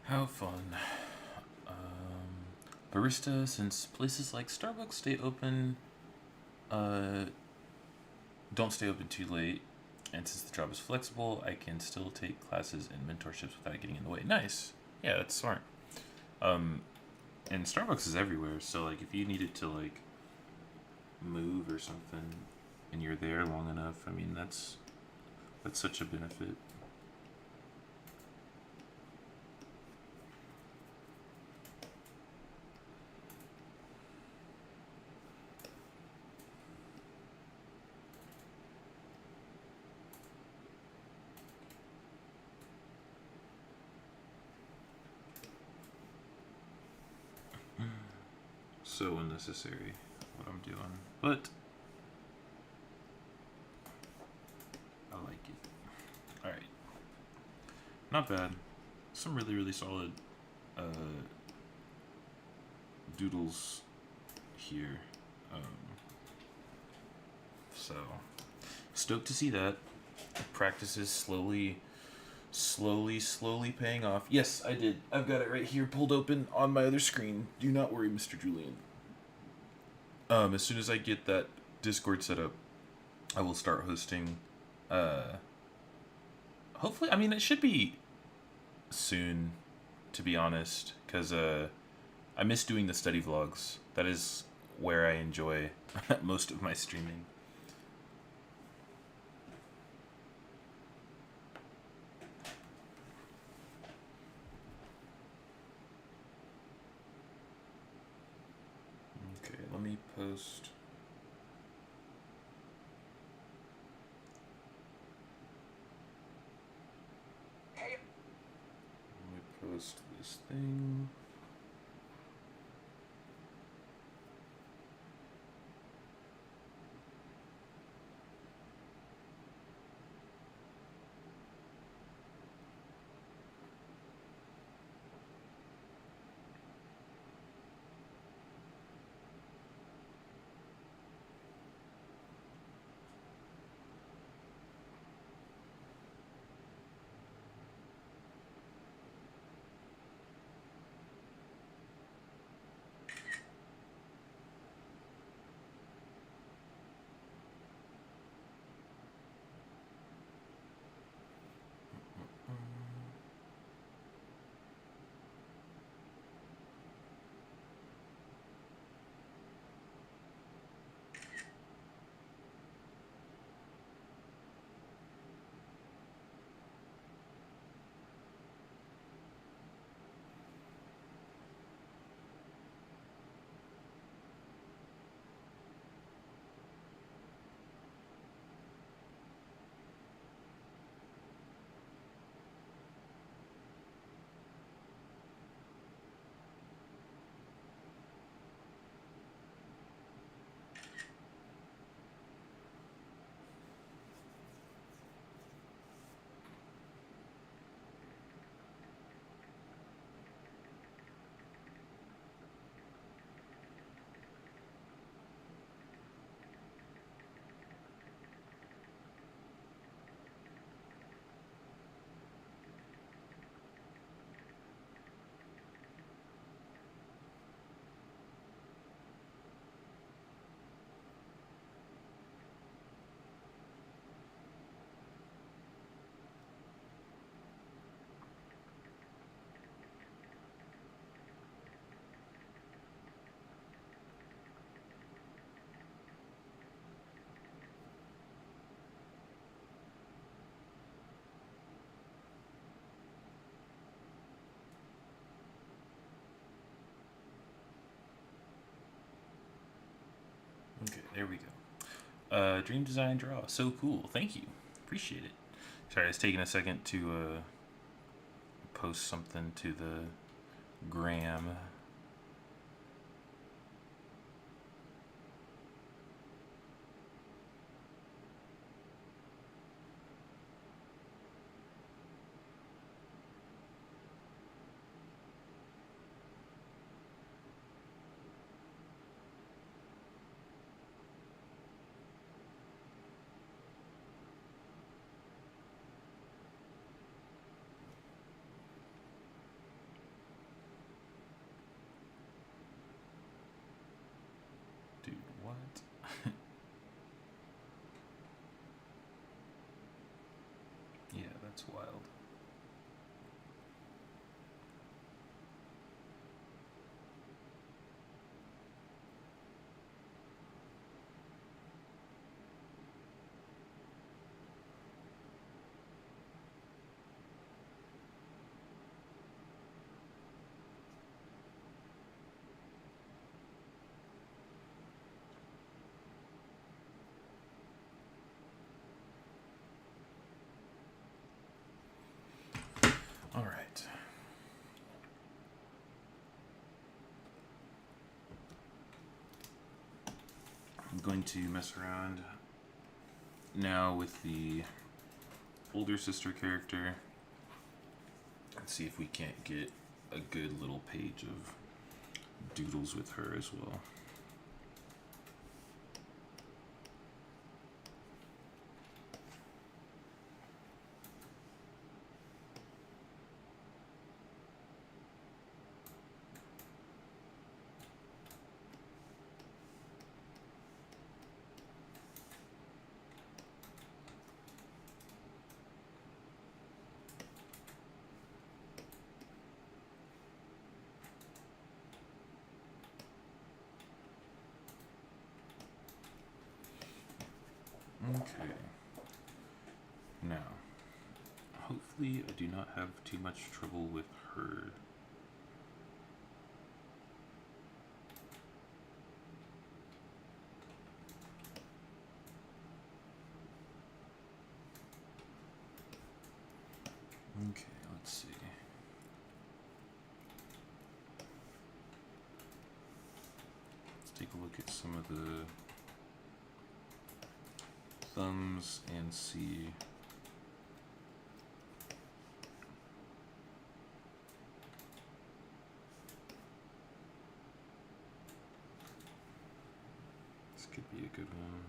How fun. Barista, since places like Starbucks stay open, uh, don't stay open too late, and since the job is flexible, I can still take classes and mentorships without getting in the way. Nice. Yeah, that's smart. Um, and Starbucks is everywhere, so like if you needed to like move or something, and you're there long enough, I mean that's such a benefit. So unnecessary what I'm doing, but I like it. All right, not bad. Some really solid uh, doodles here. Um, so stoked to see that. Practice is slowly paying off. Yes, I did. I've got it right here pulled open on my other screen. Do not worry, Mr. Julian. As soon as I get that Discord set up, I will start hosting. Uh, Hopefully, I mean, it should be soon, to be honest, because I miss doing the study vlogs. That is where I enjoy most of my streaming. post. Let me post this thing. Okay, there we go. Dream design draw. So cool. Thank you. Appreciate it. Sorry, it's taking a second to post something to the gram. Dude, what? Yeah, that's wild. All right. I'm going to mess around now with the older sister character. Let's see if we can't get a good little page of doodles with her as well. Okay. Now, hopefully I do not have too much trouble with her. Okay, let's see. Let's take a look at some of the thumbs and see. This could be a good one.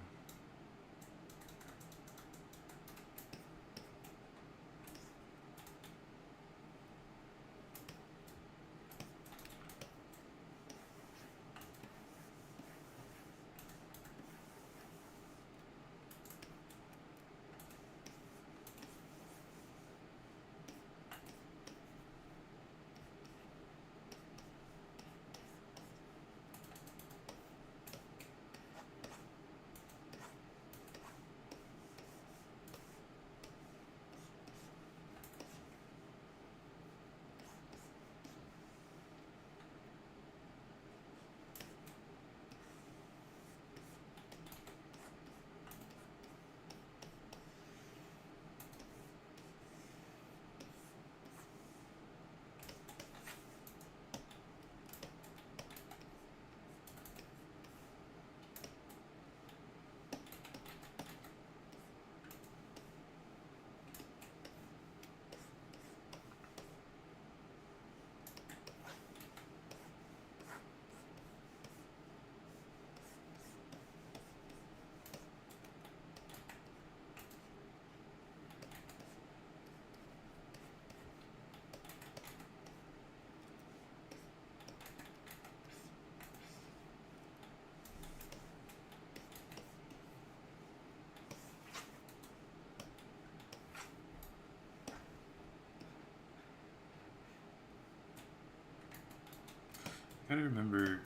I gotta remember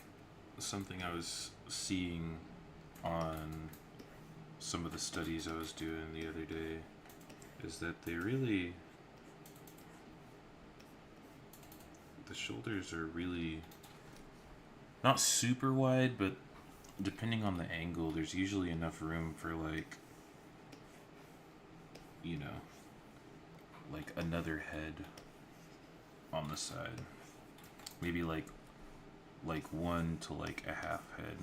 something I was seeing on some of the studies I was doing the other day is that the shoulders are really not super wide, but depending on the angle, there's usually enough room for like, you know, like another head on the side. Maybe like one to like a half head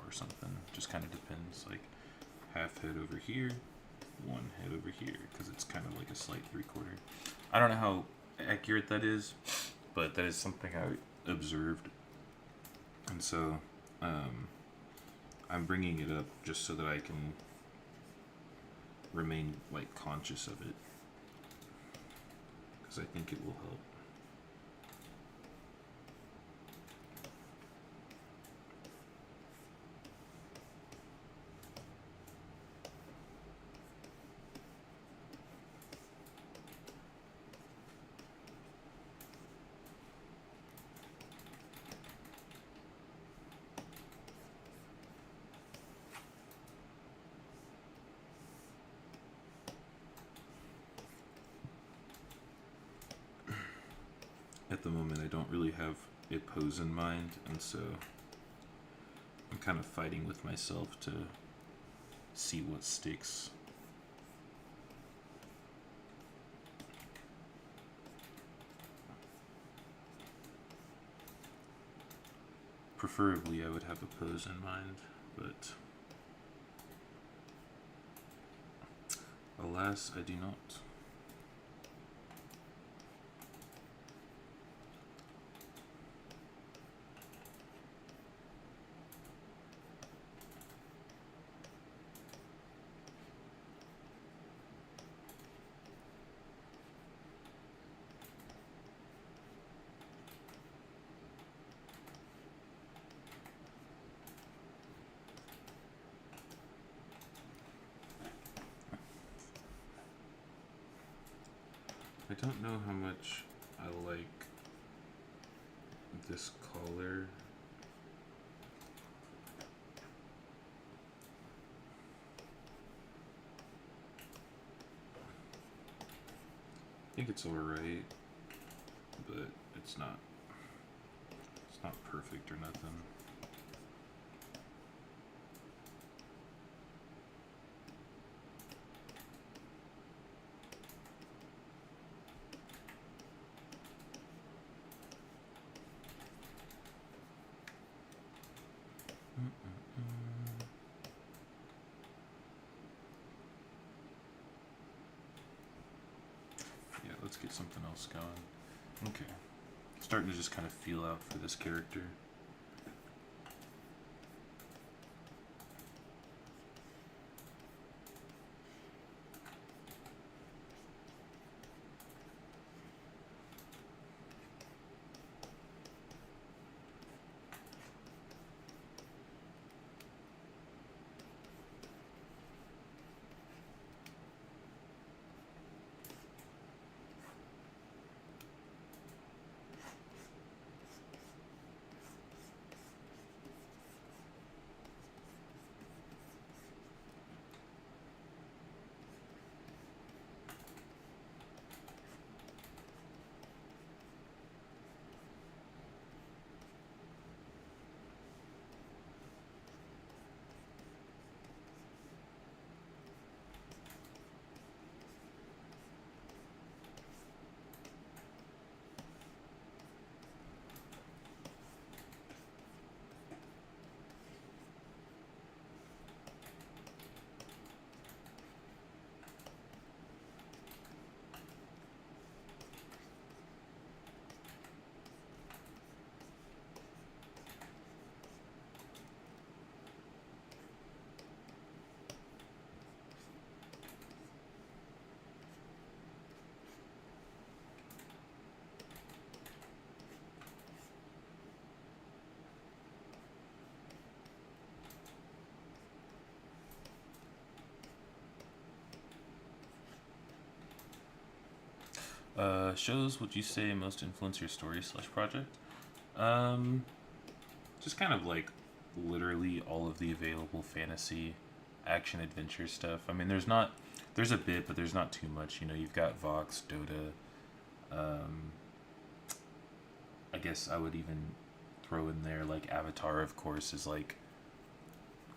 or something. Just kind of depends. Like half head over here, one head over here, because it's kind of like a slight 3/4. I don't know how accurate that is, but that is something I observed, and so I'm bringing it up just so that I can remain like conscious of it, because I think it will help. At the moment, I don't really have a pose in mind, and so I'm kind of fighting with myself to see what sticks. Preferably, I would have a pose in mind, but alas, I do not. I don't know how much I like this collar. I think it's alright, but it's not perfect or nothing. get something else going. Okay. Starting to just kind of feel out for this character. Shows would you say most influence your story / project? Just kind of like literally all of the available fantasy, action, adventure stuff. I mean, there's a bit, but there's not too much. You know, you've got Vox, Dota. I guess I would even throw in there like Avatar, of course, is like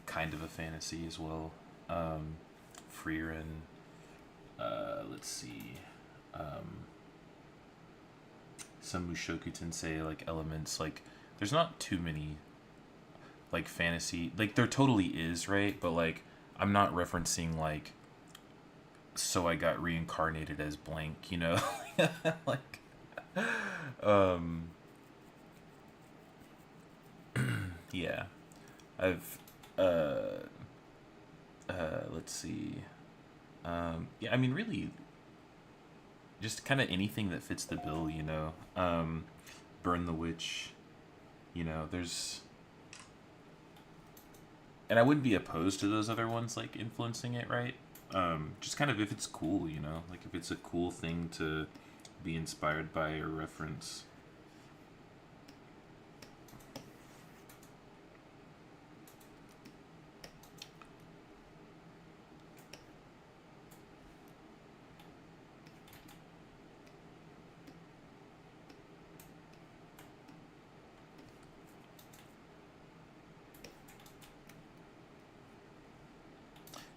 kind of a fantasy as well. Freerin. Let's see. Some Mushoku Tensei like elements, like there's not too many like fantasy, like there totally is, right? But like I'm not referencing like so I got reincarnated as blank, you know. Like yeah, I've let's see. Yeah, I mean really just kind of anything that fits the bill, you know. Burn the Witch, you know, there's, and I wouldn't be opposed to those other ones like influencing it, right? Just kind of if it's cool, you know, like if it's a cool thing to be inspired by or reference.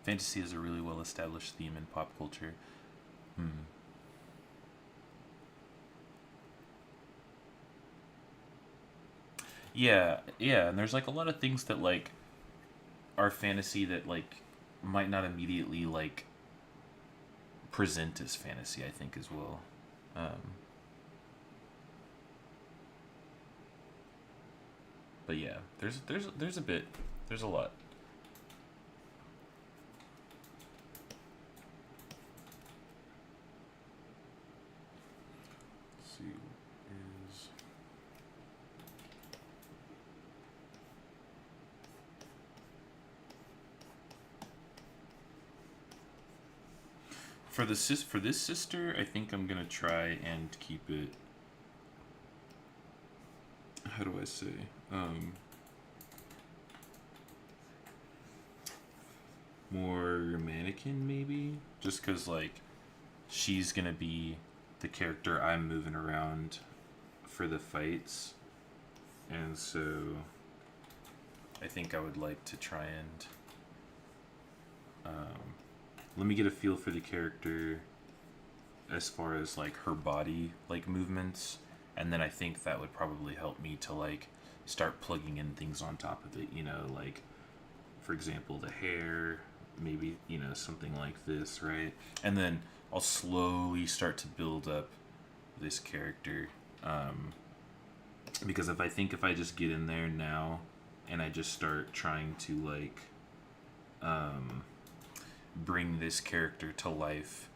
Fantasy is a really well established theme in pop culture. Yeah, yeah, and there's like a lot of things that like are fantasy that like might not immediately like present as fantasy, I think, as well. But yeah, there's a bit, there's a lot. Let's see, is for this sister, I think I'm gonna try and keep it. How do I say? More mannequin, maybe. Just because like she's gonna be the character I'm moving around for the fights, and so I think I would like to try and let me get a feel for the character as far as like her body like movements, and then I think that would probably help me to like start plugging in things on top of it, you know, like for example the hair, maybe, you know, something like this, right? And then I'll slowly start to build up this character, because if I just get in there now and I just start trying to like bring this character to life,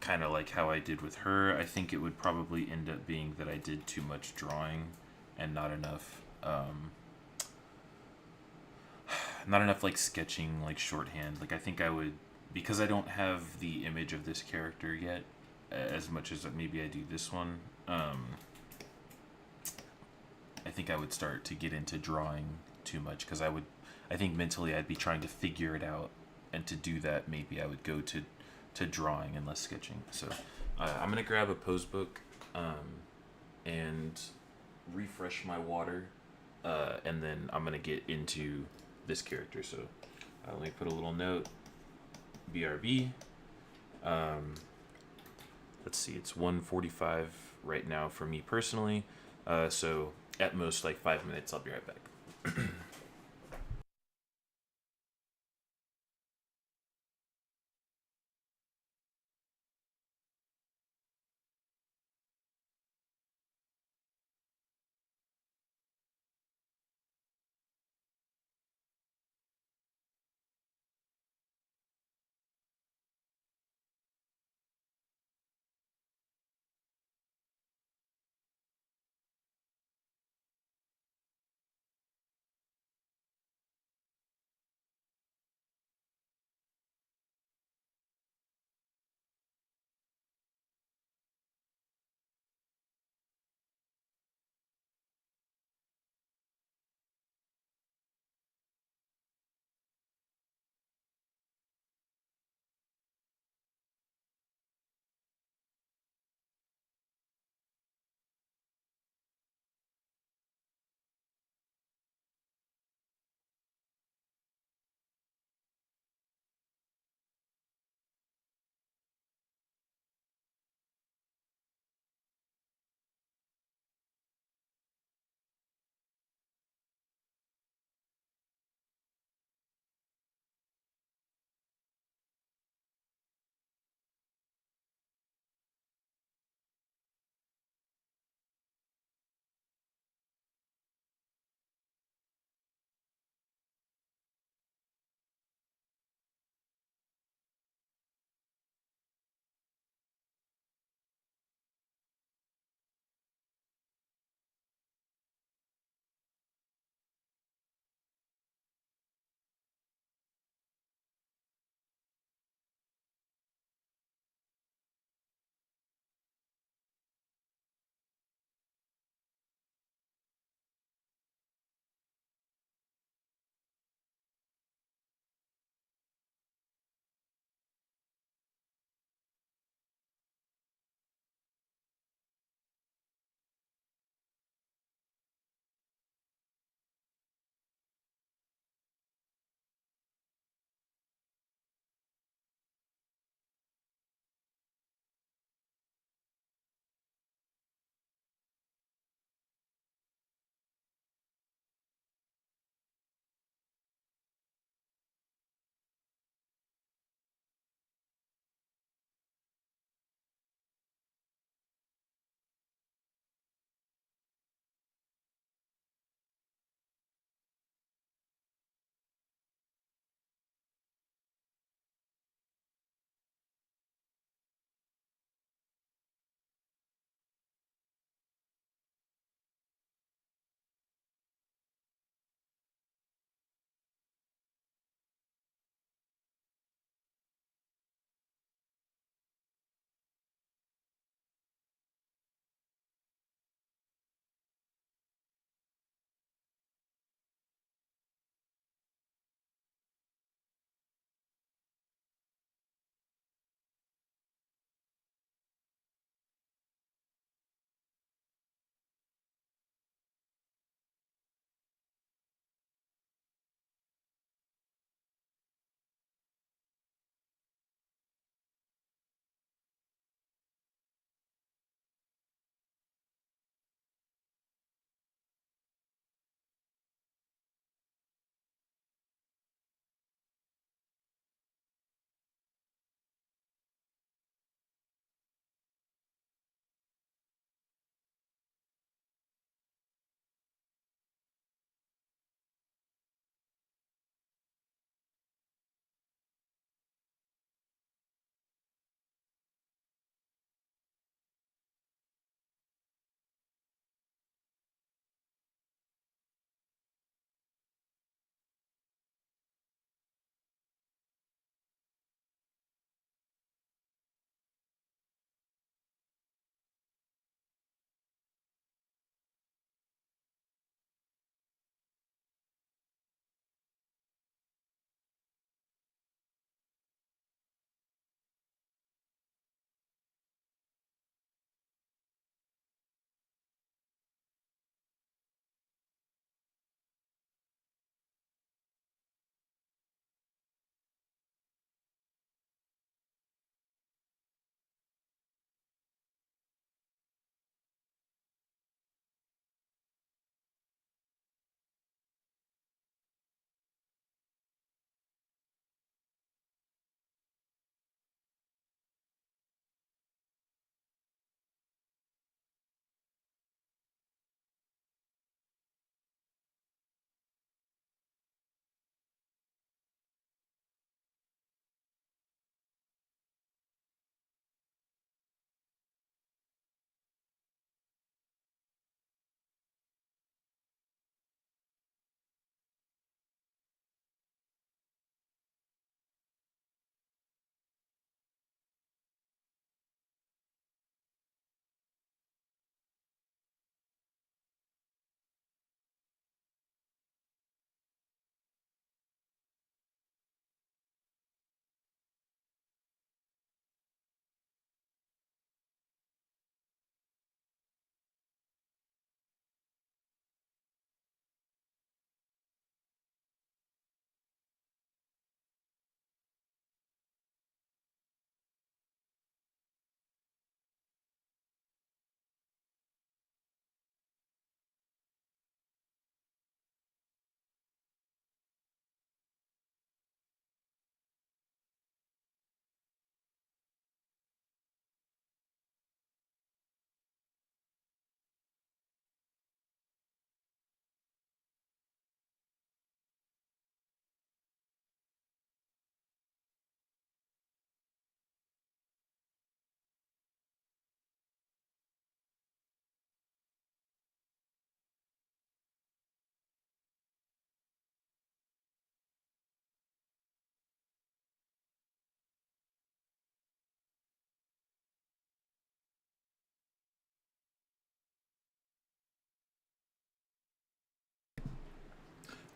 kind of like how I did with her, I think it would probably end up being that I did too much drawing and not enough like sketching, like shorthand. Like I think I would, because I don't have the image of this character yet as much as maybe I do this one. I think I would start to get into drawing too much, because I think mentally I'd be trying to figure it out, and to do that maybe I would go to drawing and less sketching. So I'm gonna grab a pose book and refresh my water, and then I'm gonna get into this character. So let me put a little note. BRB. Let's see, it's 1:45 right now for me personally. So at most like 5 minutes. I'll be right back.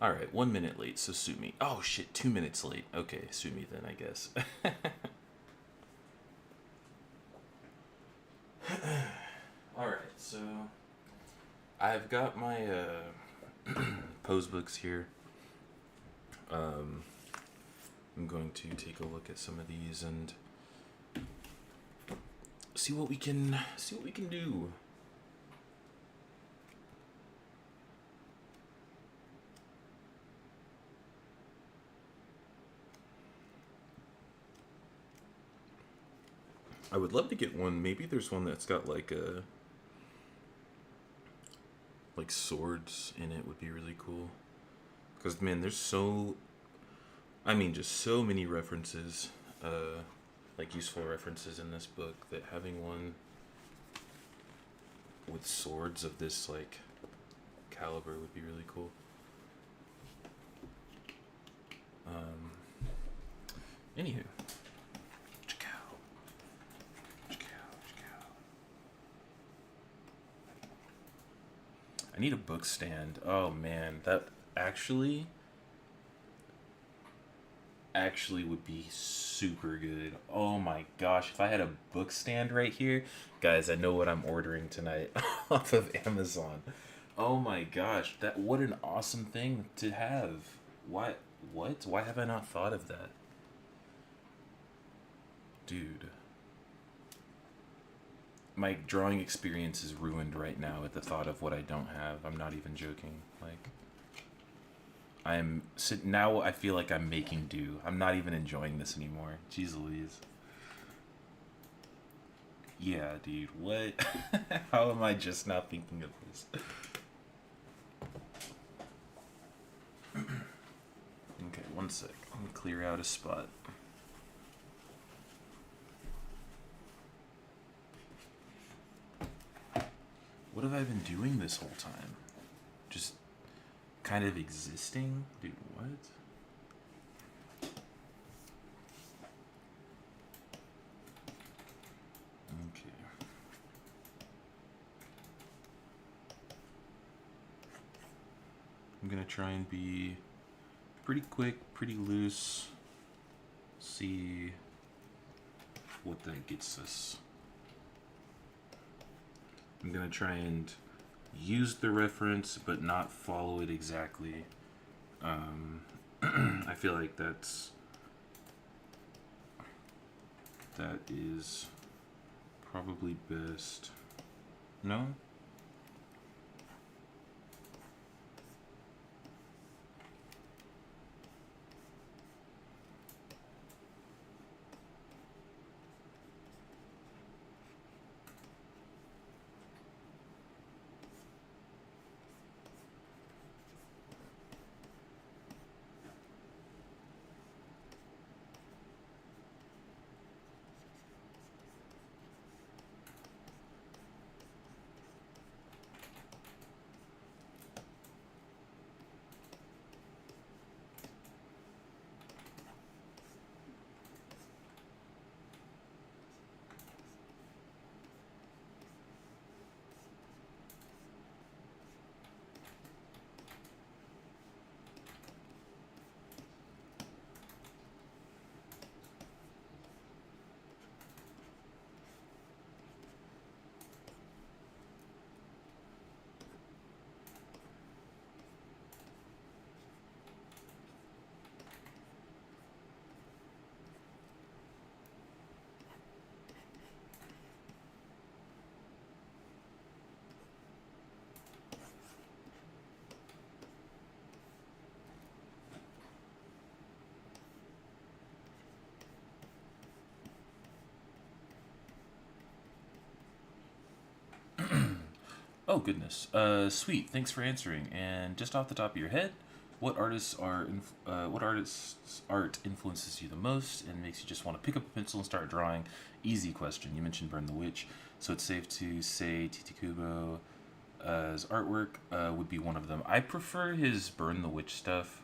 All right, 1 minute late, so sue me. Oh shit, 2 minutes late. Okay, sue me then, I guess. All right, so I've got my pose books here. I'm going to take a look at some of these and see what we can do. I would love to get one. Maybe there's one that's got like swords in it would be really cool. Because man, there's just so many references, like useful references in this book, that having one with swords of this like caliber would be really cool. Anywho. I need a book stand. Oh man, that actually would be super good. Oh my gosh, if I had a book stand right here, guys, I know what I'm ordering tonight off of Amazon. Oh my gosh, what an awesome thing to have. Why have I not thought of that? Dude. My drawing experience is ruined right now at the thought of what I don't have. I'm not even joking. Like, now I feel like I'm making do. I'm not even enjoying this anymore. Jeez Louise. Yeah, dude, what? How am I just not thinking of this? Okay, one sec. Let me clear out a spot. What have I been doing this whole time? Just kind of existing? Dude, what? Okay. I'm gonna try and be pretty quick, pretty loose. See what that gets us. I'm gonna try and use the reference but not follow it exactly. I feel like that is probably best. No? Oh goodness. Sweet. Thanks for answering. And just off the top of your head, what artists art influences you the most and makes you just want to pick up a pencil and start drawing? Easy question. You mentioned Burn the Witch, so it's safe to say Titi Kubo as artwork would be one of them. I prefer his Burn the Witch stuff.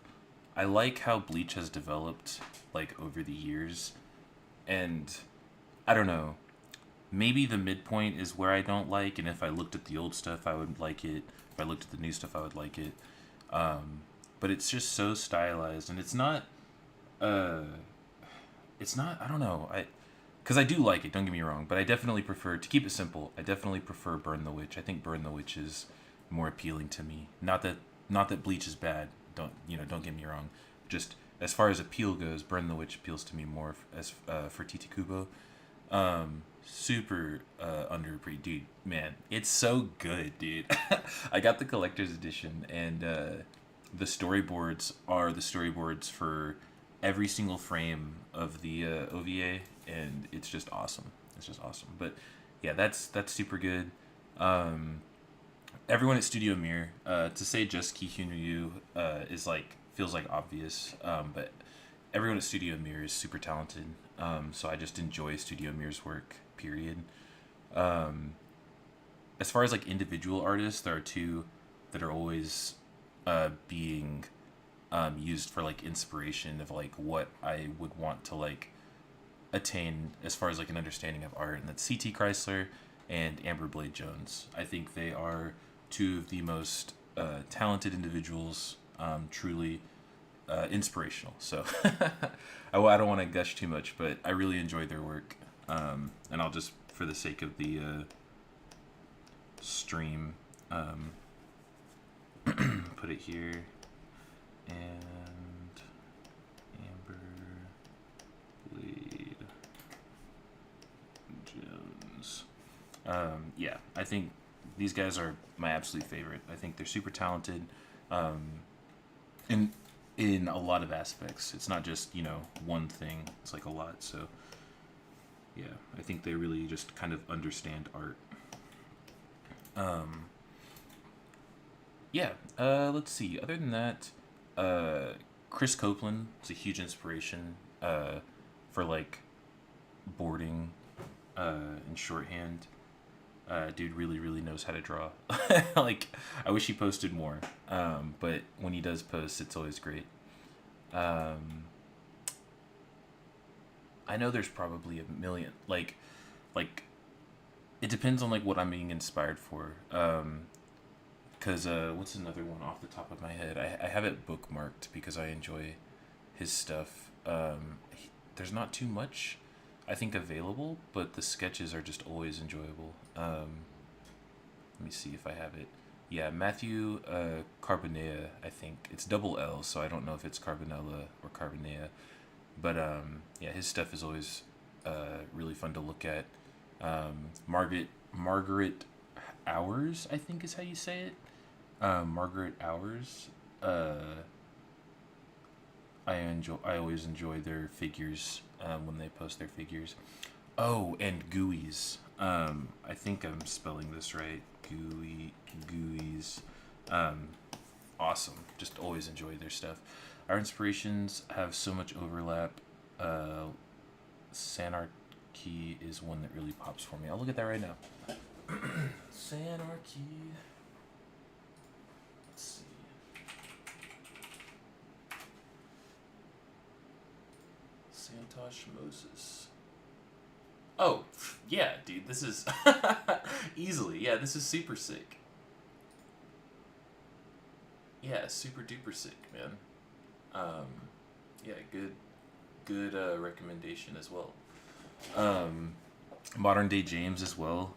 I like how Bleach has developed like over the years, and I don't know. Maybe the midpoint is where I don't like, and if I looked at the old stuff, I would like it. If I looked at the new stuff, I would like it. but it's just so stylized, and uh, it's not. I don't know. Because I do like it. Don't get me wrong, but I definitely prefer to keep it simple. I definitely prefer Burn the Witch. I think Burn the Witch is more appealing to me. Not that Bleach is bad. Don't get me wrong. Just as far as appeal goes, Burn the Witch appeals to me more as for Tite Kubo. Super underappreciated, dude. Man, it's so good, dude. I got the collector's edition, and the storyboards are the storyboards for every single frame of the OVA, and it's just awesome. It's just awesome. But yeah, that's super good. Everyone at Studio Mir, to say just Kihyun Ryu is like feels like obvious, but everyone at Studio Mir is super talented. So I just enjoy Studio Mir's work. Period. As far as like individual artists, there are two that are always being used for like inspiration of like what I would want to like attain as far as like an understanding of art, and that's CT Chrysler and Amber Blade Jones. I think they are two of the most talented individuals, truly inspirational. So I don't want to gush too much, but I really enjoyed their work. And I'll just, for the sake of the stream, put it here. And Amber Blade Jones. Yeah, I think these guys are my absolute favorite. I think they're super talented, in a lot of aspects. It's not just one thing. It's like a lot. So yeah, I think they really just kind of understand art. Yeah. Let's see. Other than that, Chris Copeland is a huge inspiration for like boarding and shorthand. Dude really knows how to draw. Like, I wish he posted more, but when he does post, it's always great. I know there's probably a million, like it depends on like what I'm being inspired for. Cause what's another one off the top of my head? I have it bookmarked because I enjoy his stuff. There's not too much, I think, available, but the sketches are just always enjoyable. Let me see if I have it. Yeah, Matthew Carbonea, I think. It's double L, so I don't know if it's Carbonella or Carbonea. But yeah, his stuff is always really fun to look at. Margaret Hours, I think is how you say it. Margaret Hours. I always enjoy their figures when they post their figures. Oh, and Gooey's. I think I'm spelling this right. Gooey's. Awesome. Just always enjoy their stuff. Our inspirations have so much overlap. Sanarchy is one that really pops for me. I'll look at that right now. Sanarchy. Let's see. Santosh Moses. Oh, yeah, dude, this is easily. Yeah, this is super sick. Yeah, super duper sick, man. Yeah, good recommendation as well. Modern day James as well.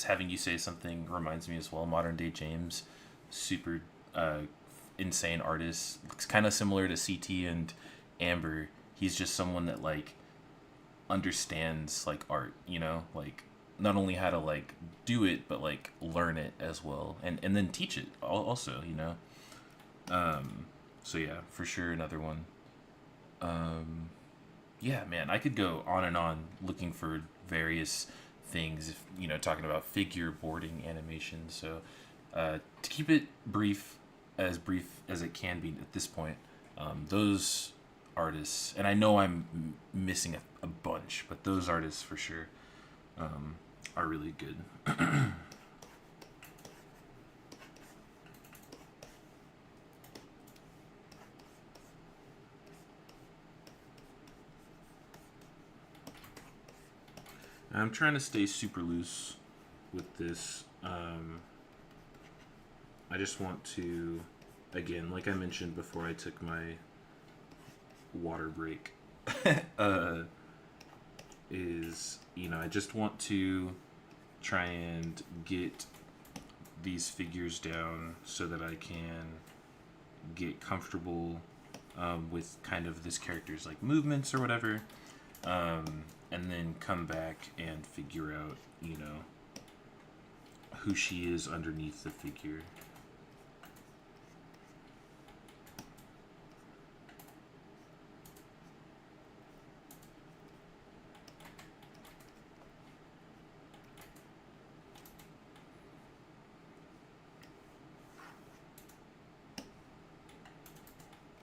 Having you say something reminds me as well. Modern day James, super insane artist. Looks kind of similar to CT and Amber. He's just someone that like understands like art. Like not only how to like do it, but like learn it as well, and then teach it also. So yeah, for sure another one. Yeah, man, I could go on and on looking for various things, if talking about figure boarding animation. So to keep it brief as it can be at this point, those artists, and I know I'm missing a bunch, but those artists for sure are really good. I'm trying to stay super loose with this. I just want to again, like I mentioned before I took my water break, is, I just want to try and get these figures down so that I can get comfortable with kind of this character's like movements or whatever, and then come back and figure out, who she is underneath the figure.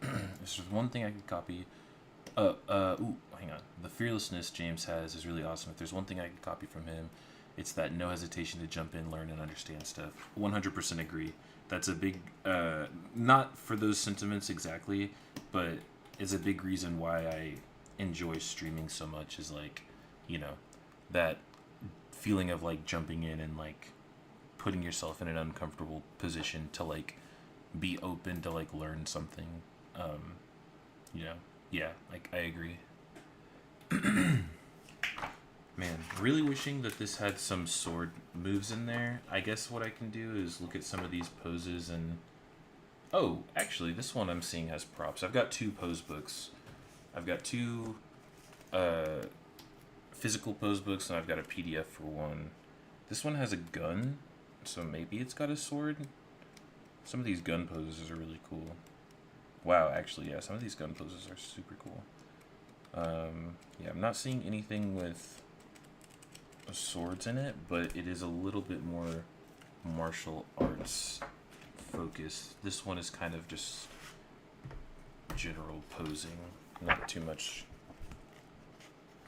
There's one thing I could copy. Hang on. The fearlessness James has is really awesome. If there's one thing I could copy from him, it's that no hesitation to jump in, learn, and understand stuff. 100% agree. That's a big, not for those sentiments exactly, but it's a big reason why I enjoy streaming so much, is like, that feeling of like jumping in and like putting yourself in an uncomfortable position to like be open to like learn something. Yeah, like I agree. Man, really wishing that this had some sword moves in there. I guess what I can do is look at some of these poses and... Oh, actually, this one I'm seeing has props. I've got 2 pose books. I've got 2 physical pose books, and I've got a PDF for one. This one has a gun, so maybe it's got a sword. Some of these gun poses are really cool. Wow, actually, yeah, some of these gun poses are super cool. Yeah, I'm not seeing anything with swords in it, but it is a little bit more martial arts focused. This one is kind of just general posing, not too much.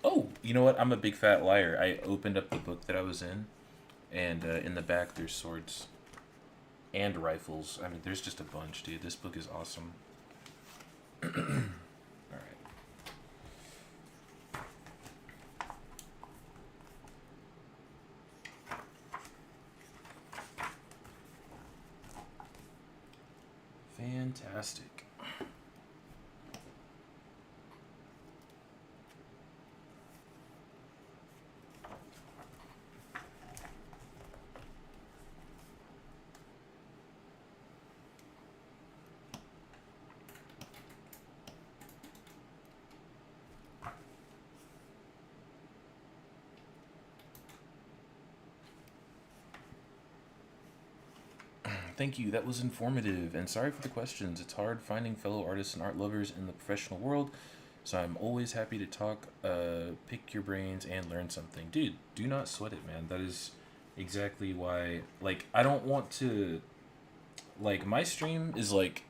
Oh, you know what? I'm a big fat liar. I opened up the book that I was in, and in the back there's swords and rifles. I mean, there's just a bunch, dude. This book is awesome. Alright. Fantastic. Thank you, that was informative, and sorry for the questions. It's hard finding fellow artists and art lovers in the professional world, so I'm always happy to talk, pick your brains, and learn something. Dude, do not sweat it, man. That is exactly why, like, I don't want to, like, my stream is like,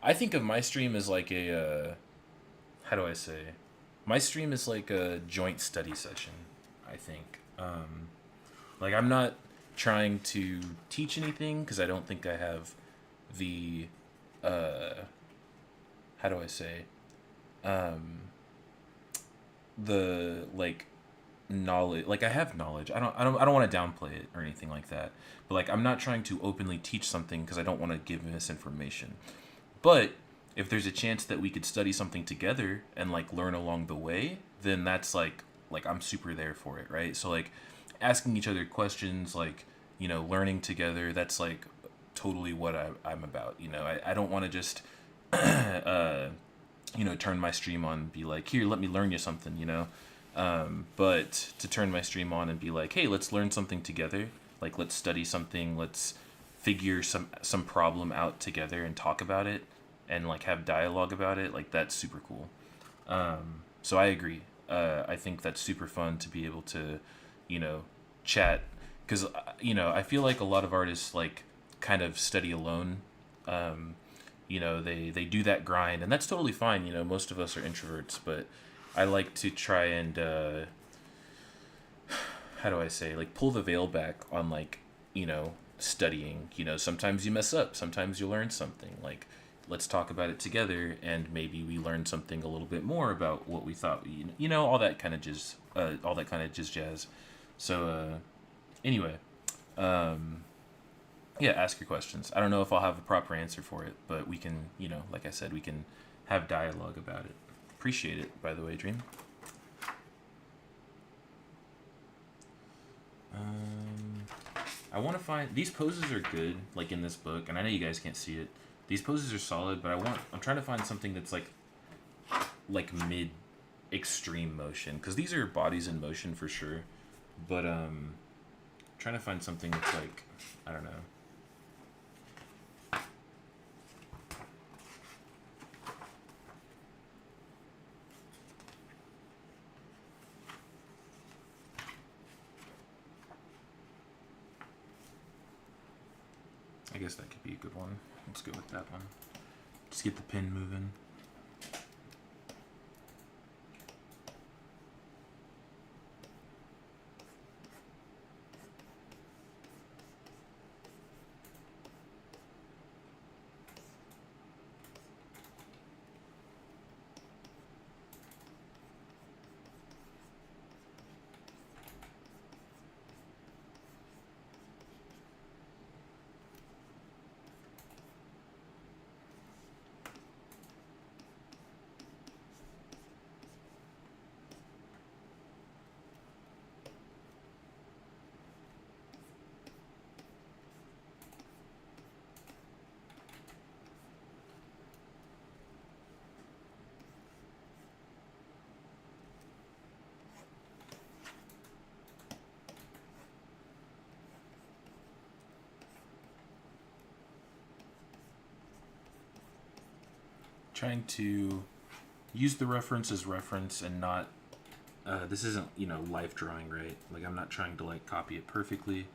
I think of my stream as like a, how do I say? My stream is like a joint study session, I think. Like, I'm not trying to teach anything because I don't think I have the how do I say the like knowledge. Like, I have knowledge. I don't want to downplay it or anything like that, but like, I'm not trying to openly teach something because I don't want to give misinformation. But if there's a chance that we could study something together and like learn along the way, then that's like I'm super there for it, right? So like, asking each other questions, like, learning together, that's like totally what I'm about. I don't want to just turn my stream on and be like, here, let me learn you something, but to turn my stream on and be like, hey, let's learn something together, like, let's study something, let's figure some problem out together and talk about it and like have dialogue about it, like, that's super cool. So I agree. I think that's super fun to be able to chat, because I feel like a lot of artists like kind of study alone. They do that grind, and that's totally fine. Most of us are introverts, but I like to try and how do I say, like, pull the veil back on, like, studying. Sometimes you mess up, sometimes you learn something, like, let's talk about it together, and maybe we learn something a little bit more about what we thought, all that kind of jazz, jazz. So anyway, Yeah, ask your questions. I don't know if I'll have a proper answer for it, but we can, you know, like I said, we can have dialogue about it. Appreciate it, by the way, Dream. I want to find these poses are good, like in this book, and I know you guys can't see it. These poses are solid, but I'm trying to find something that's like mid extreme motion, because these are bodies in motion for sure, but trying to find something that's like, I don't know. I guess that could be a good one. Let's go with that one. Just get the pin moving. Trying to use the reference as reference and not this isn't, you know, life drawing, right? Like, I'm not trying to like copy it perfectly,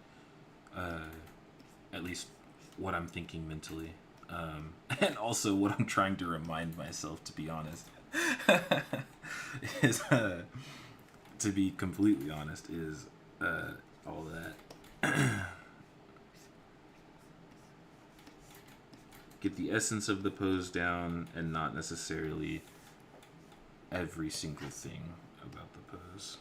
at least what I'm thinking mentally, and also what I'm trying to remind myself, to be honest, is to be completely honest, is all that. Get the essence of the pose down and not necessarily every single thing about the pose.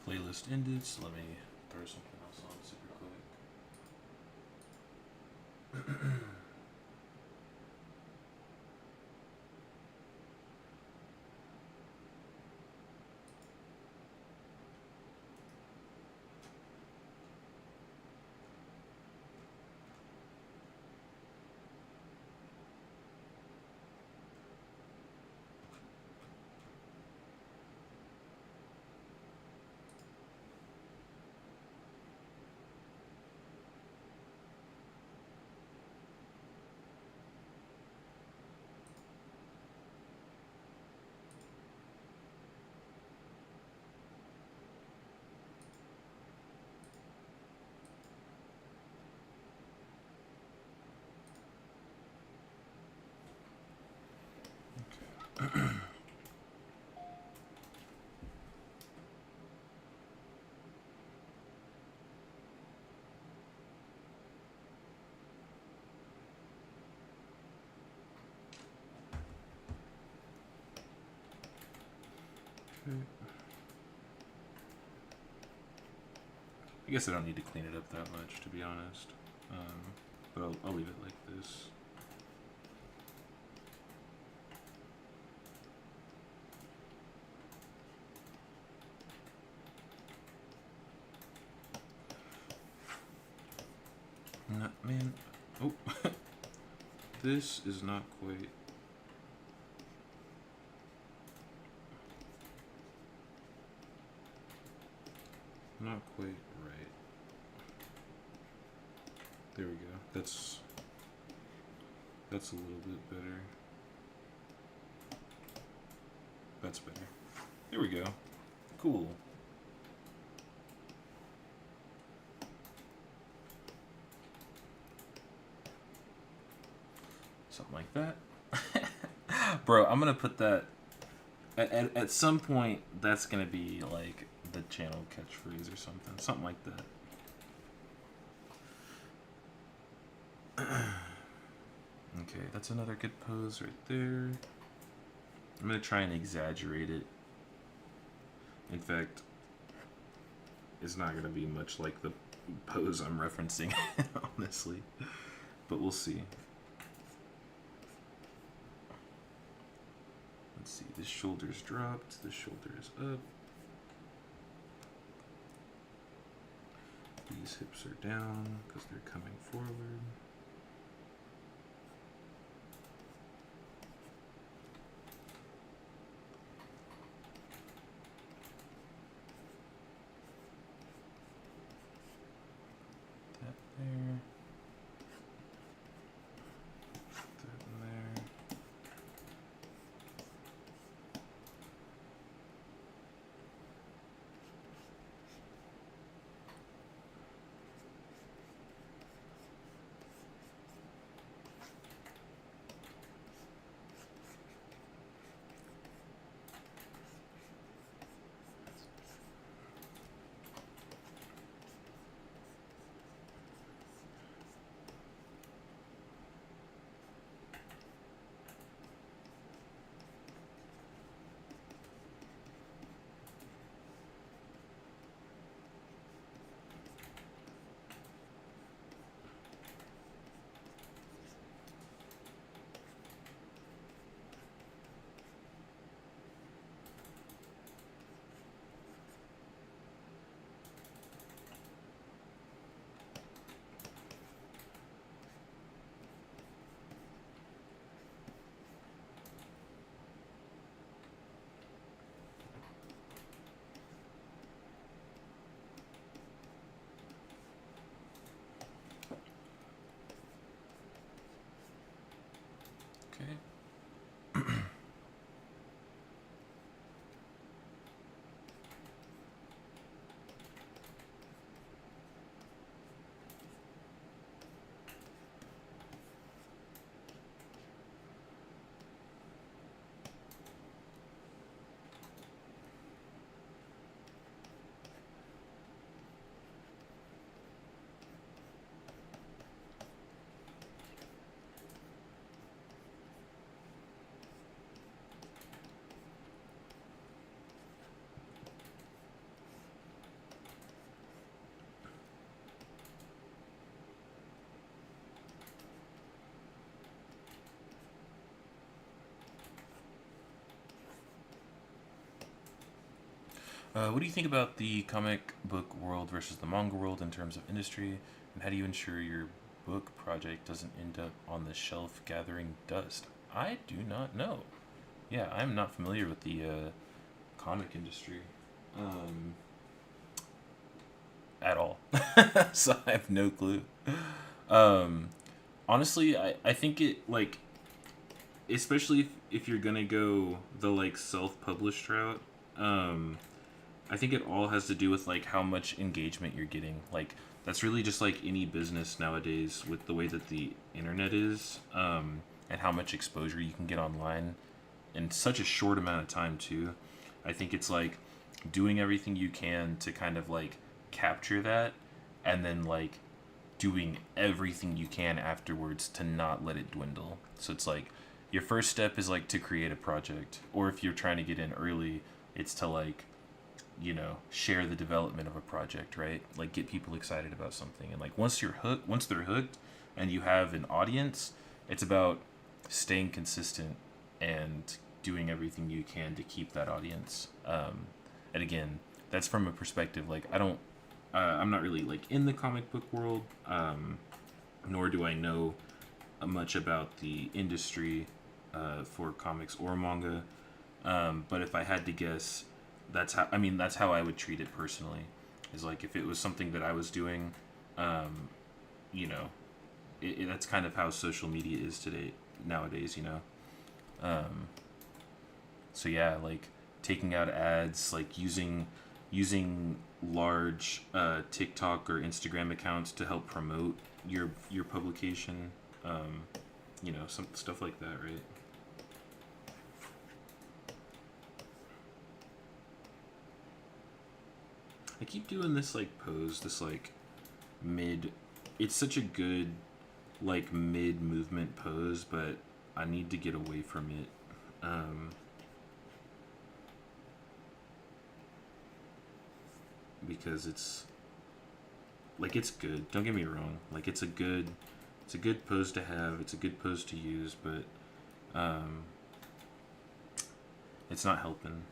playlist ended, so let me throw something else on super quick. I guess I don't need to clean it up that much, to be honest. But I'll leave it like this. No, man. Oh. This is not quite. Not quite right. There we go. That's a little bit better. That's better. There we go. Cool. Something like that. Bro, I'm gonna put that at some point. That's gonna be like the channel catchphrase or something like that. Okay, that's another good pose right there. I'm gonna try and exaggerate it. In fact, it's not gonna be much like the pose I'm referencing, honestly, but we'll see. Let's see, this shoulder's dropped, this shoulder is up. These hips are down because they're coming forward. That there. That there. What do you think about the comic book world versus the manga world in terms of industry, and how do you ensure your book project doesn't end up on the shelf gathering dust? I do not know. Yeah, I'm not familiar with the comic industry at all, so I have no clue. Um, Honestly, I think it like, especially if you're gonna go the like self-published route. I think it all has to do with like how much engagement you're getting. Like that's really just like any business nowadays with the way that the internet is, and how much exposure you can get online in such a short amount of time too. I think it's like doing everything you can to kind of like capture that, and then like doing everything you can afterwards to not let it dwindle. So it's like your first step is like to create a project, or if you're trying to get in early, it's to like, share the development of a project, right? Like get people excited about something. And like once they're hooked and you have an audience, it's about staying consistent and doing everything you can to keep that audience. And again, that's from a perspective like I'm not really like in the comic book world, nor do I know much about the industry for comics or manga. But if I had to guess, that's how I would treat it personally. Is like if it was something that I was doing, um, you know, that's kind of how social media is nowadays. Um, so yeah, like taking out ads, like using large TikTok or Instagram accounts to help promote your publication. Some stuff like that, right? I keep doing this like pose, this like mid. It's such a good like mid movement pose, but I need to get away from it. Um, because it's good. Don't get me wrong. Like it's a good pose to have. It's a good pose to use, but um, it's not helping.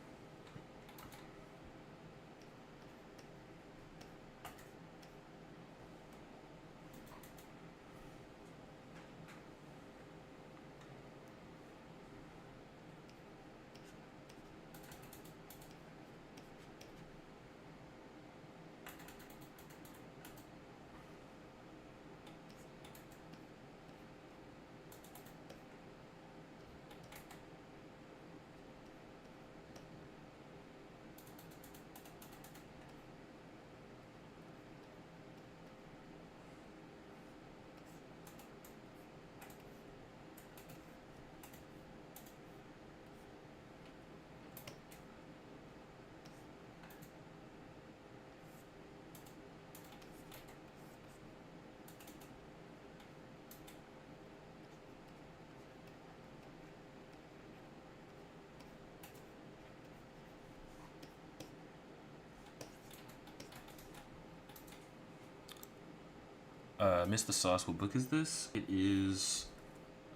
Miss the Sauce. What book is this? It is.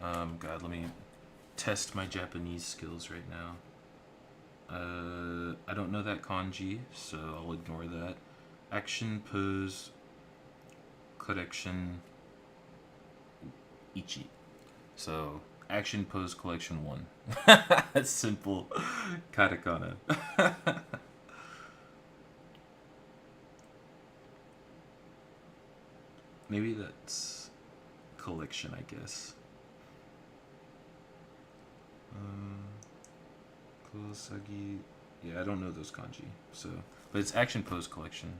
God, let me test my Japanese skills right now. I don't know that kanji, so I'll ignore that. Action Pose Collection Ichi. So, Action Pose Collection 1. That's simple. Katakana. Maybe that's collection, I guess. Um, Kurosagi. Yeah, I don't know those kanji. So, but it's Action Pose Collection.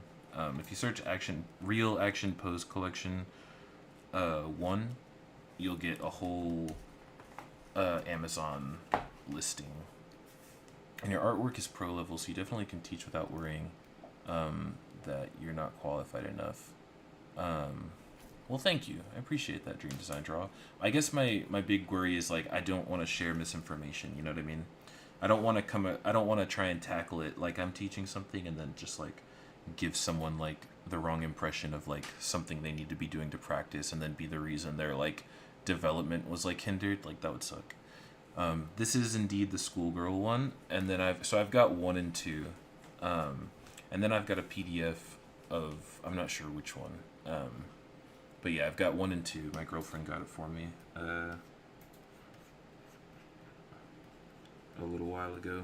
If you search real Action Pose Collection, 1, you'll get a whole Amazon listing. And your artwork is pro level, so you definitely can teach without worrying that you're not qualified enough. Well, thank you. I appreciate that, Dream Design Draw. I guess my big worry is like I don't want to share misinformation. You know what I mean? I don't want to I don't want to try and tackle it like I'm teaching something and then just like give someone like the wrong impression of like something they need to be doing to practice and then be the reason their like development was like hindered. Like that would suck. This is indeed the schoolgirl one, and then I've got 1 and 2. And then I've got a PDF of, I'm not sure which one. But yeah, I've got 1 and 2. My girlfriend got it for me a little while ago.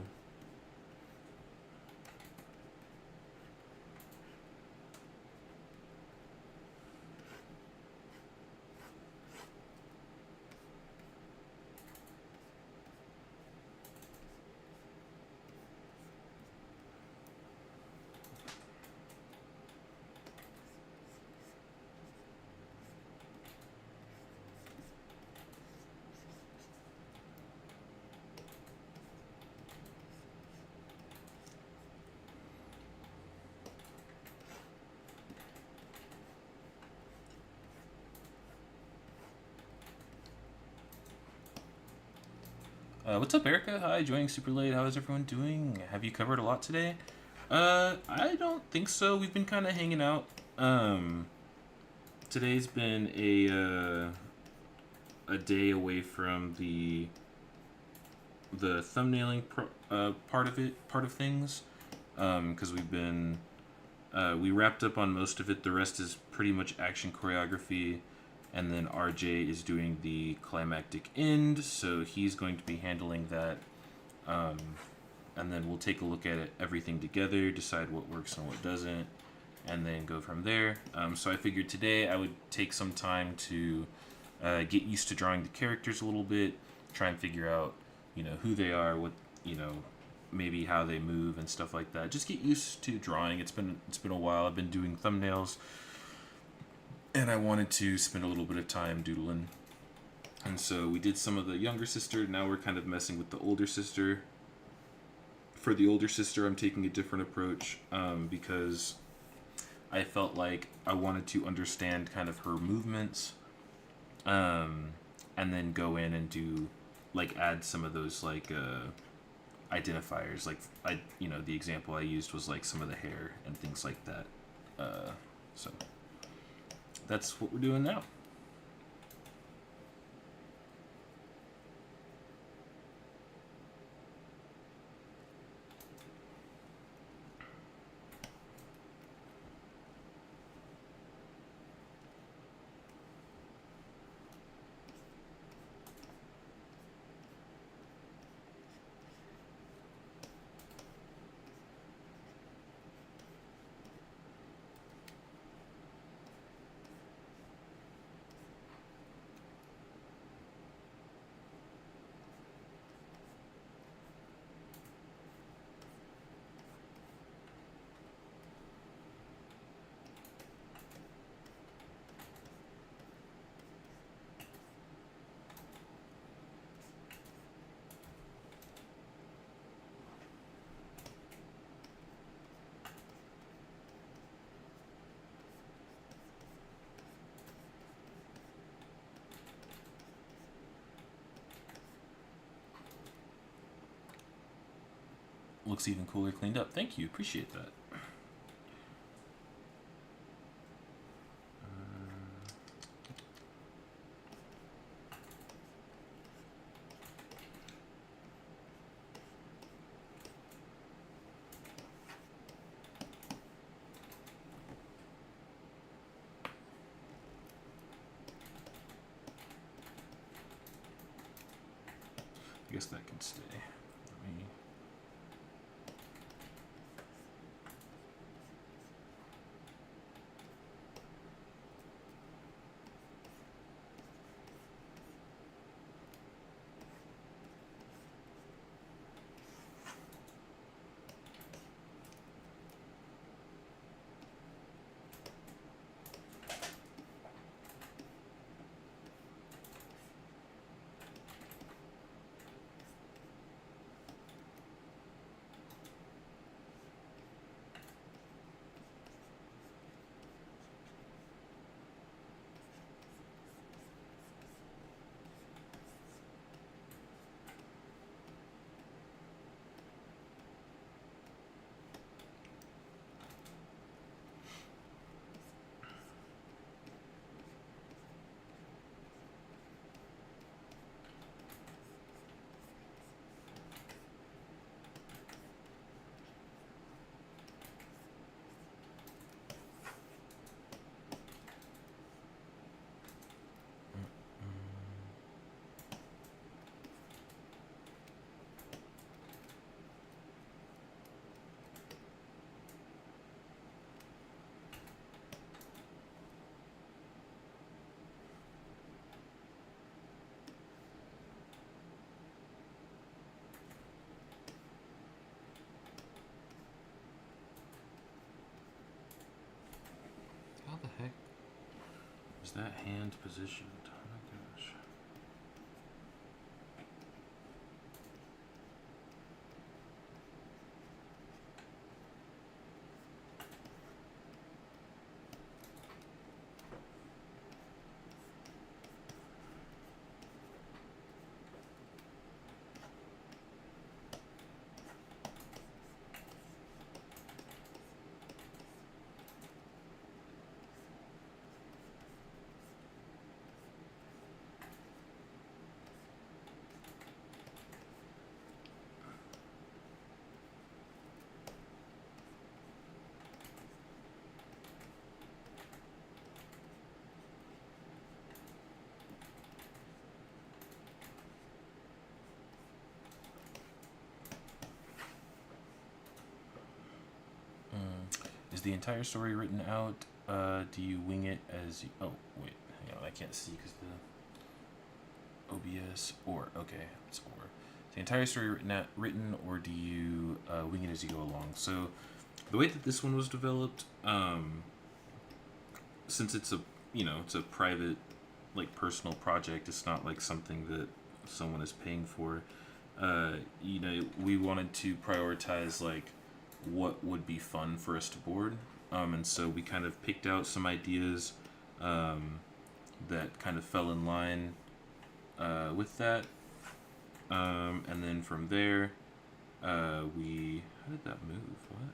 What's up, Erica? Hi, joining super late. How is everyone doing? Have you covered a lot today? I don't think so. We've been kind of hanging out. Today's been a day away from the thumbnailing part of things, because we wrapped up on most of it. The rest is pretty much action choreography. And then RJ is doing the climactic end, so he's going to be handling that. And then we'll take a look at everything together, decide what works and what doesn't, and then go from there. So I figured today I would take some time to get used to drawing the characters a little bit, try and figure out, who they are, what, maybe how they move and stuff like that. Just get used to drawing. It's been a while. I've been doing thumbnails. And I wanted to spend a little bit of time doodling. And so we did some of the younger sister. Now we're kind of messing with the older sister. For the older sister, I'm taking a different approach because I felt like I wanted to understand kind of her movements, and then go in and do, add some of those, identifiers. The example I used was, some of the hair and things like that. So that's what we're doing now. Looks even cooler cleaned up. Thank you. Appreciate that. I guess that can stay. Let me... Is that hand positioned? Oh my gosh. Is the entire story written out? Do you wing it as you... Oh, wait. Hang on, I can't see because the OBS... Or, okay, it's or. Is the entire story written, or do you wing it as you go along? So, the way that this one was developed, since it's a, it's a private, like, personal project, it's not like something that someone is paying for, we wanted to prioritize, like, what would be fun for us to board, and so we kind of picked out some ideas that kind of fell in line with that, and then from there we how did that move? What?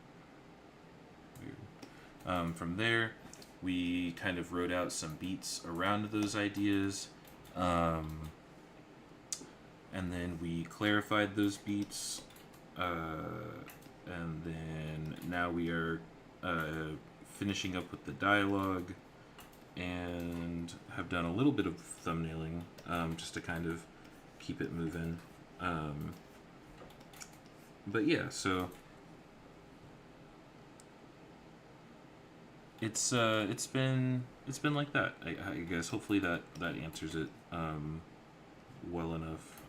Weird. From there we kind of wrote out some beats around those ideas, and then we clarified those beats, and then now we are finishing up with the dialogue, and have done a little bit of thumbnailing, just to kind of keep it moving. But yeah, so it's been like that. I guess hopefully that answers it well enough.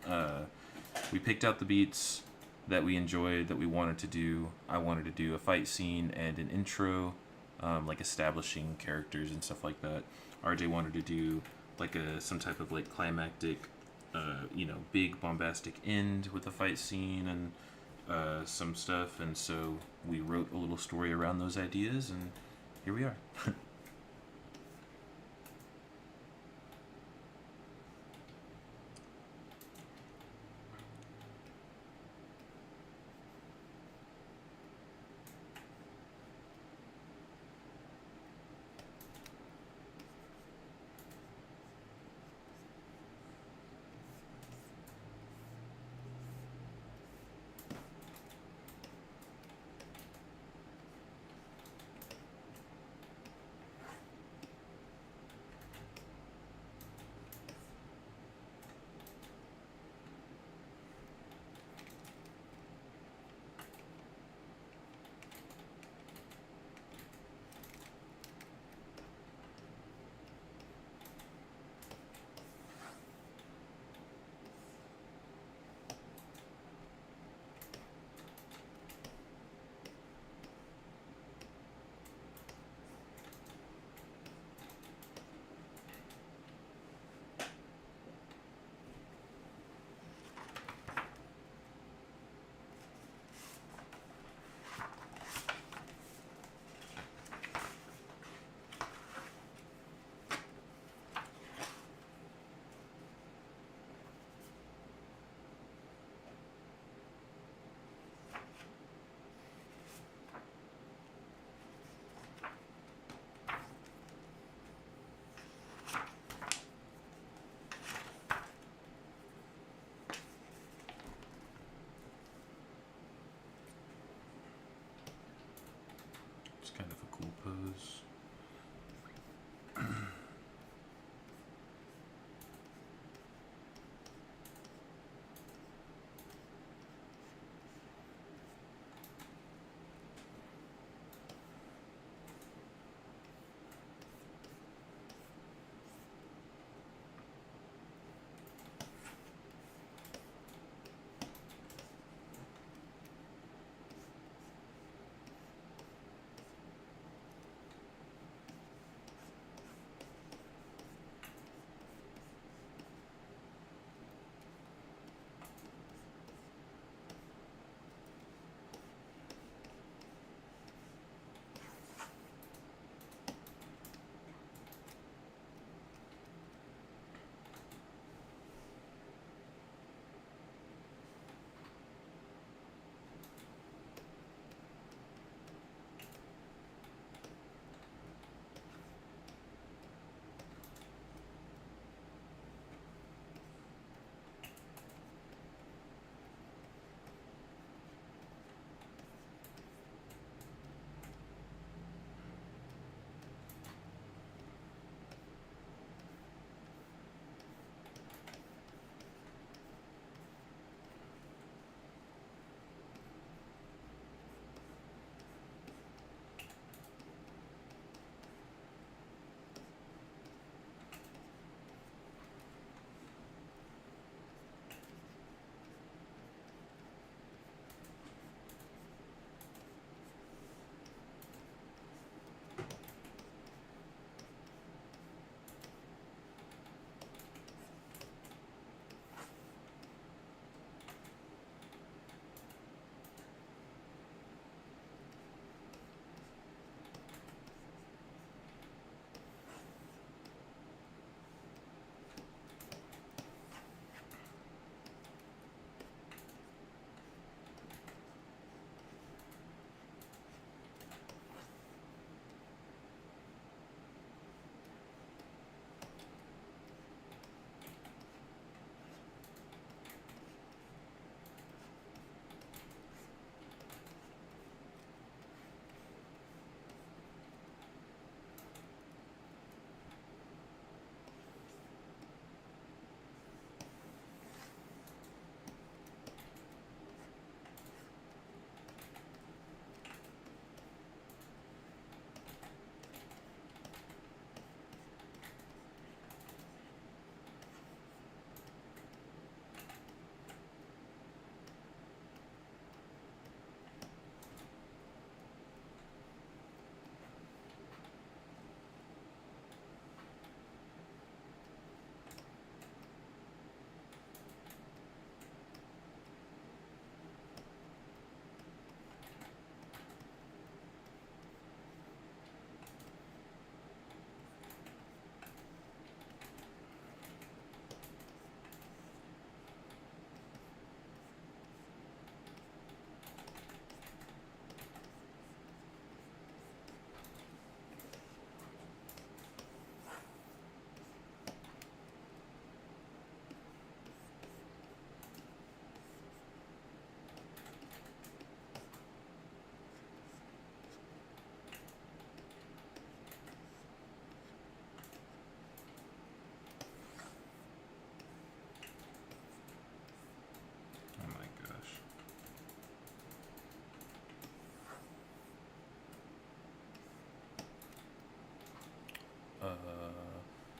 We picked out the beats that we enjoyed, that we wanted to do. I wanted to do a fight scene and an intro, like establishing characters and stuff like that. RJ wanted to do like some type of like climactic, big bombastic end with a fight scene and some stuff. And so we wrote a little story around those ideas, and here we are.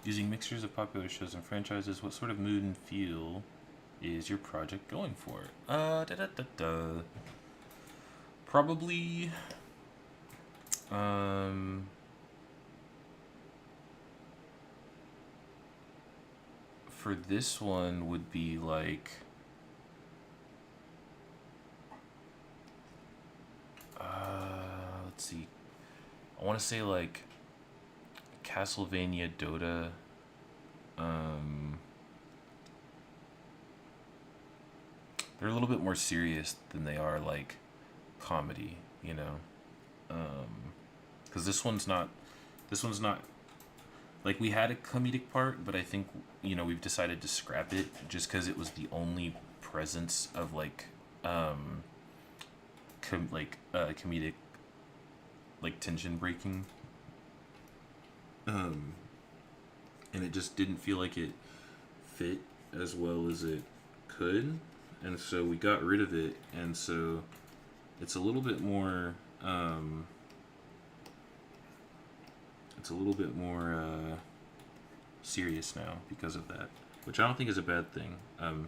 Using mixtures of popular shows and franchises, what sort of mood and feel is your project going for? Probably. For this one would be like. Let's see. I want to say like Castlevania Dota. They're a little bit more serious than they are like comedy, you know. Because this one's not. This one's not. Like we had a comedic part, but I think we've decided to scrap it just because it was the only presence of like comedic like tension breaking. And it just didn't feel like it fit as well as it could, and so we got rid of it, and so it's a little bit more serious now because of that, which I don't think is a bad thing,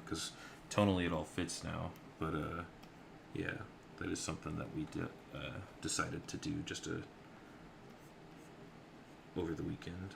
because tonally it all fits now, but yeah, that is something that we decided to do just over the weekend.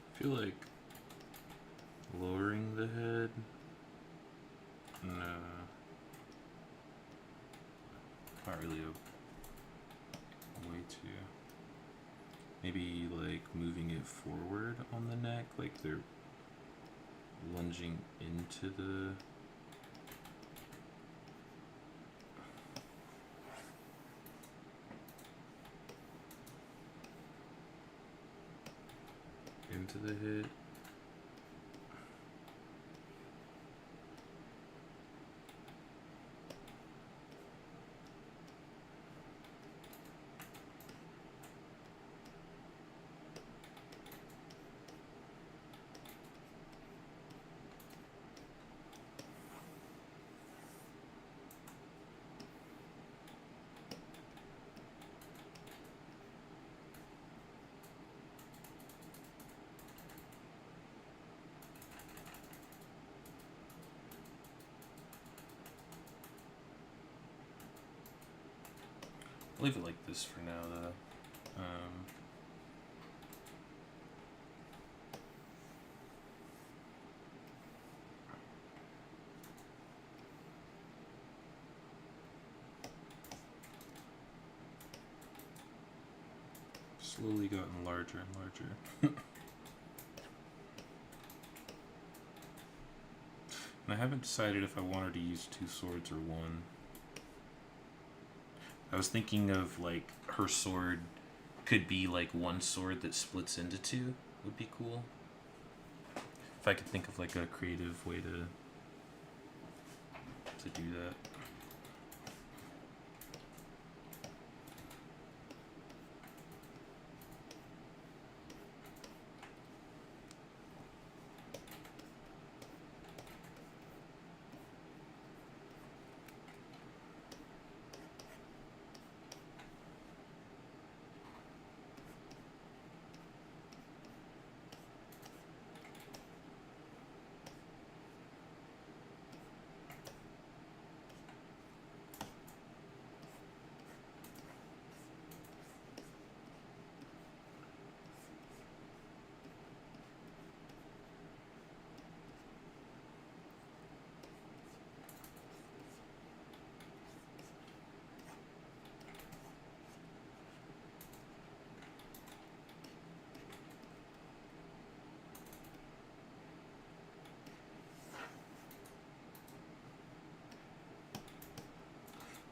I feel like lowering the head. No. Not really a way to. Maybe like moving it forward on the neck, like they're lunging into the. Into the hit. I'll leave it like this for now, though. Slowly gotten larger and larger. And I haven't decided if I wanted to use two swords or one. I was thinking of like her sword could be like one sword that splits into two would be cool. If I could think of like a creative way to do that.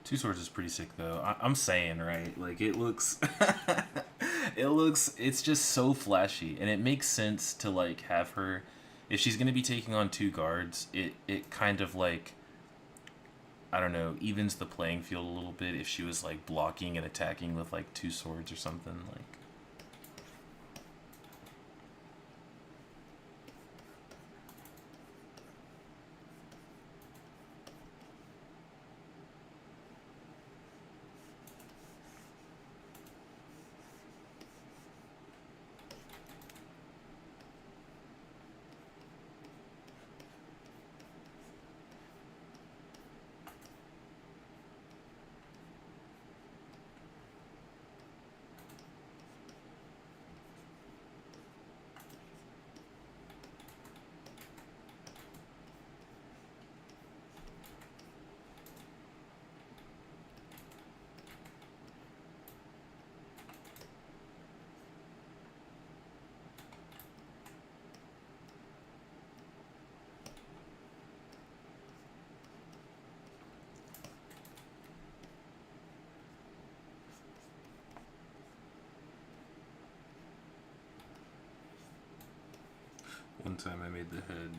Two Swords is pretty sick though. I'm saying, right? Like it looks, it's just so flashy, and it makes sense to like have her, if she's gonna be taking on two guards. It kind of like, I don't know, evens the playing field a little bit if she was like blocking and attacking with like two swords or something like. One time I made the head.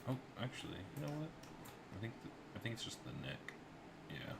Oh, actually, you know what? I think it's just the neck. Yeah.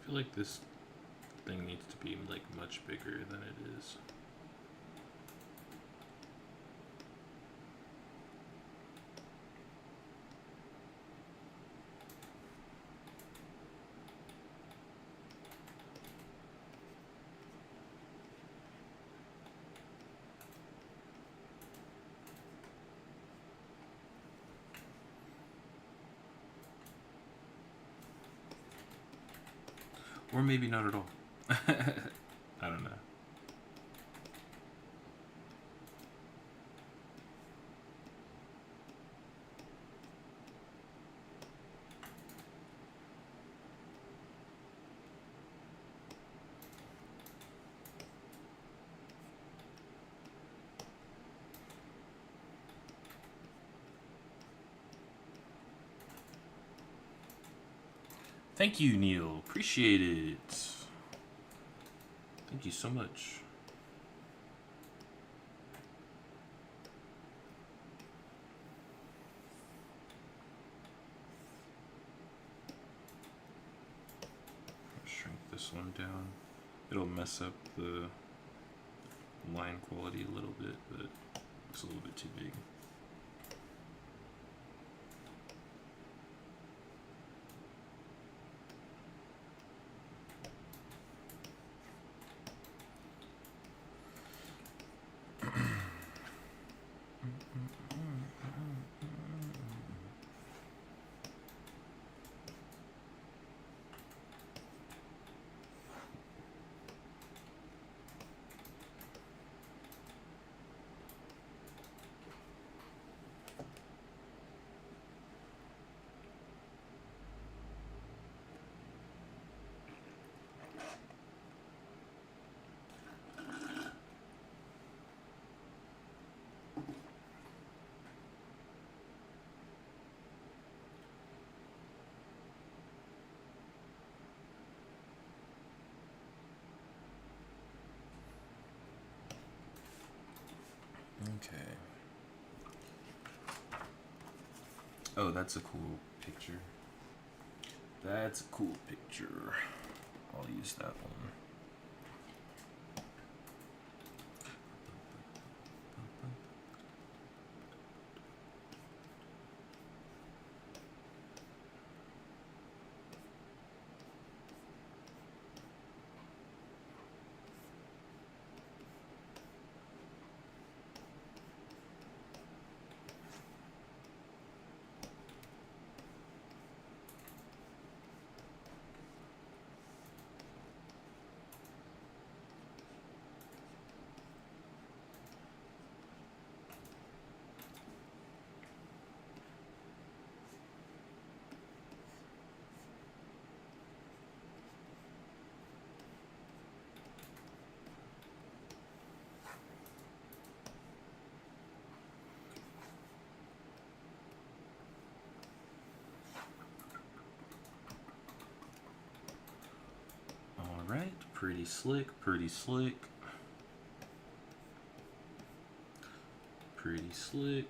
feel like this thing needs to be like much bigger than it is. Or maybe not at all. I don't know. Thank you, Neil. Appreciate it. Thank you so much. Shrink this one down. It'll mess up the line quality a little bit, but it's a little bit too big. Okay. Oh, that's a cool picture. That's a cool picture. I'll use that one. Alright, pretty slick, pretty slick. Pretty slick.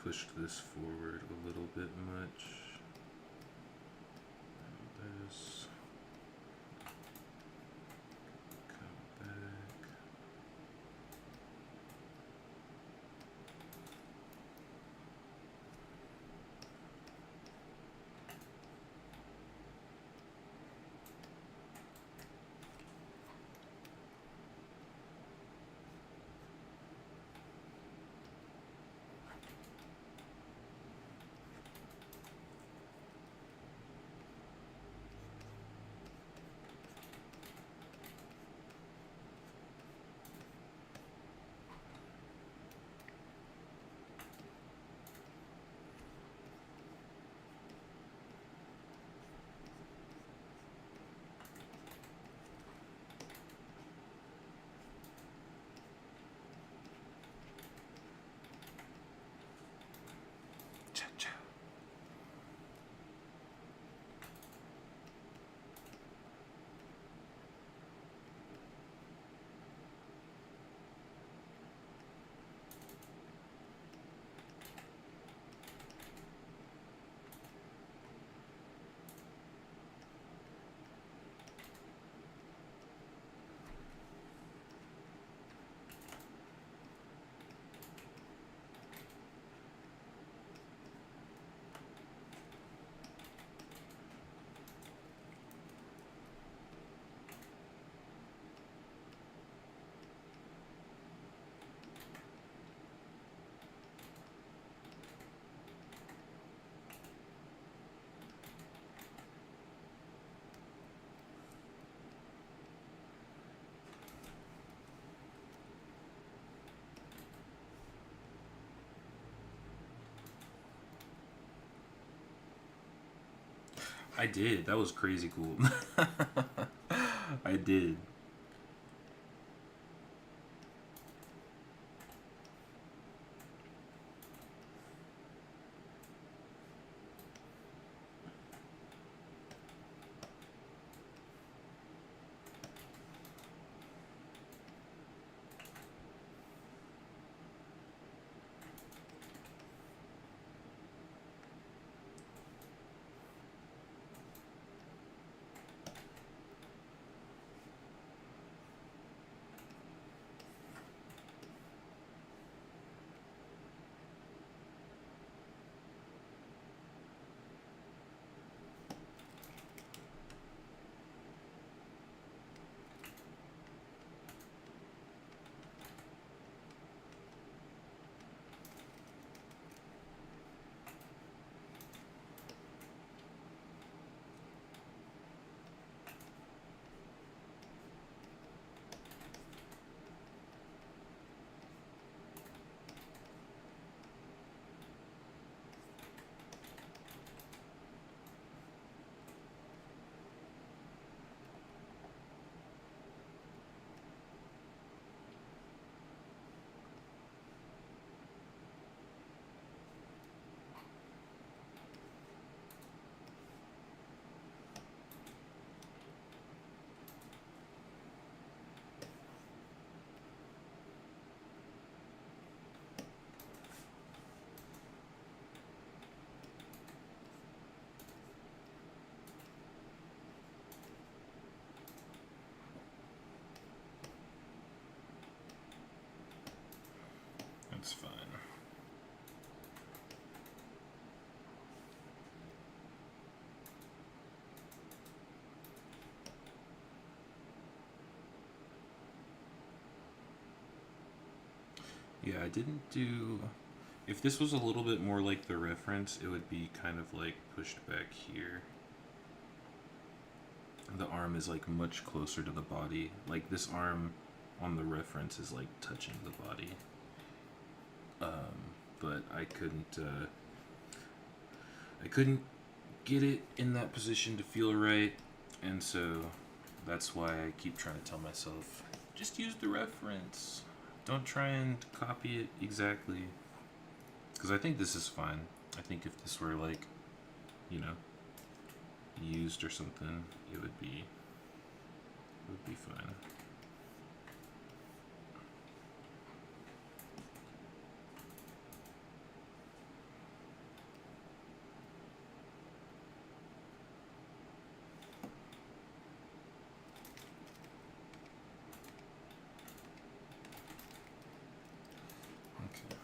Pushed this forward a little bit much. And this. Come back. I did. That was crazy cool. I did. That's fine. Yeah, I didn't do... If this was a little bit more like the reference, it would be kind of like pushed back here. The arm is like much closer to the body. Like this arm on the reference is like touching the body. But I couldn't get it in that position to feel right, and so that's why I keep trying to tell myself, just use the reference. Don't try and copy it exactly. Because I think this is fine. I think if this were like, you know, used or something, it would be fine. Okay.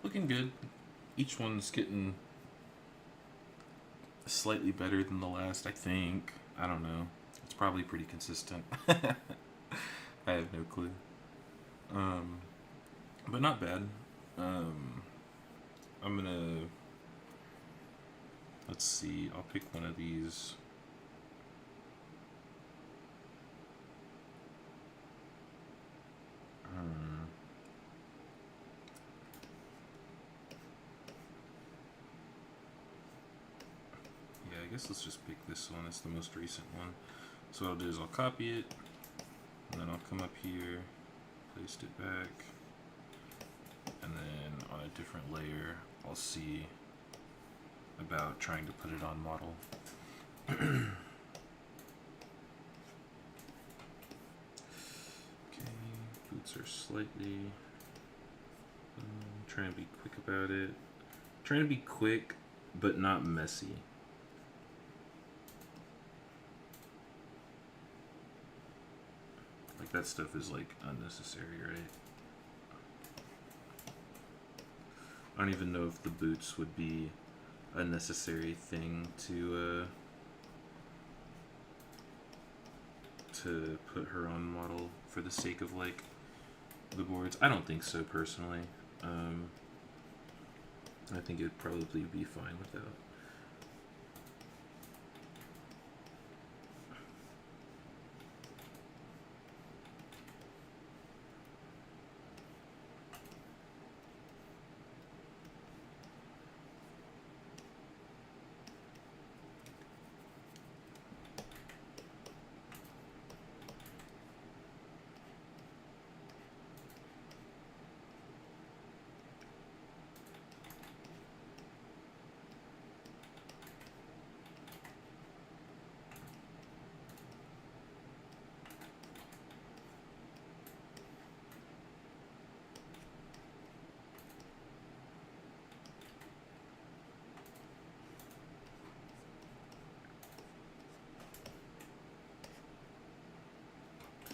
Looking good. Each one's getting slightly better than the last, I think. I don't know. It's probably pretty consistent. I have no clue. But not bad. I'm gonna... Let's see. I'll pick one of these. I guess let's just pick this one. It's the most recent one. So what I'll do is I'll copy it, and then I'll come up here, paste it back, and then on a different layer, I'll see about trying to put it on model. Okay, boots are slightly... trying to be quick about it. Trying to be quick, but not messy. Like that stuff is like unnecessary, right? I don't even know if the boots would be a necessary thing to put her on model for the sake of like the boards? I don't think so personally. I think it'd probably be fine without.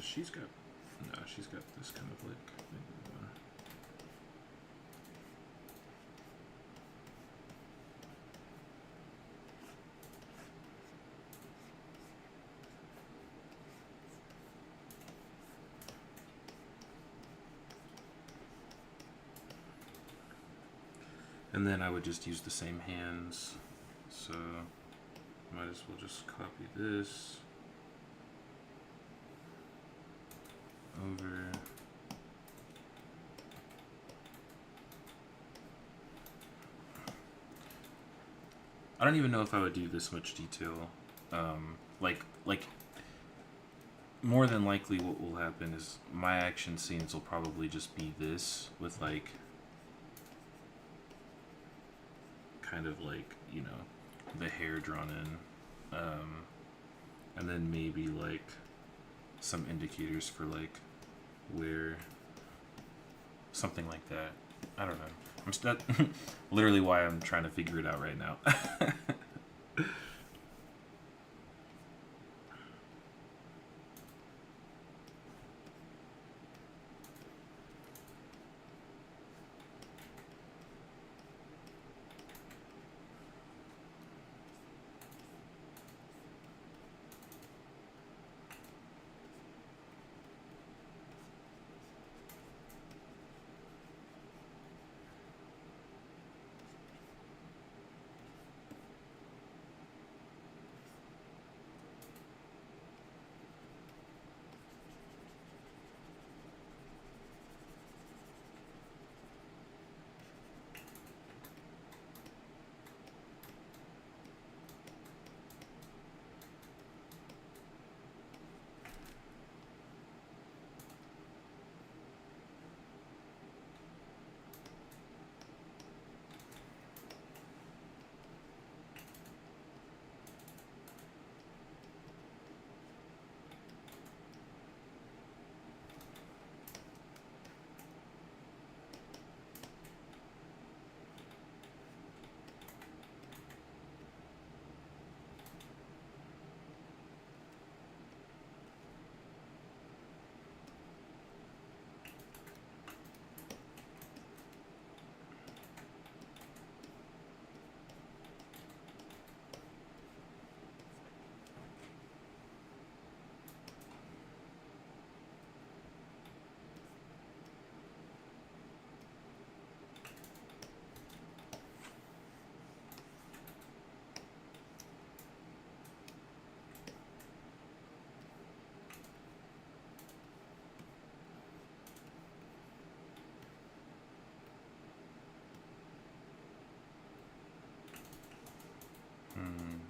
She's got, no, she's got this kind of like one. And then I would just use the same hands, so might as well just copy this over. I don't even know if I would do this much detail. Like more than likely what will happen is my action scenes will probably just be this with like kind of like, you know, the hair drawn in, and then maybe like some indicators for like where, something like that. I don't know. That literally why I'm trying to figure it out right now.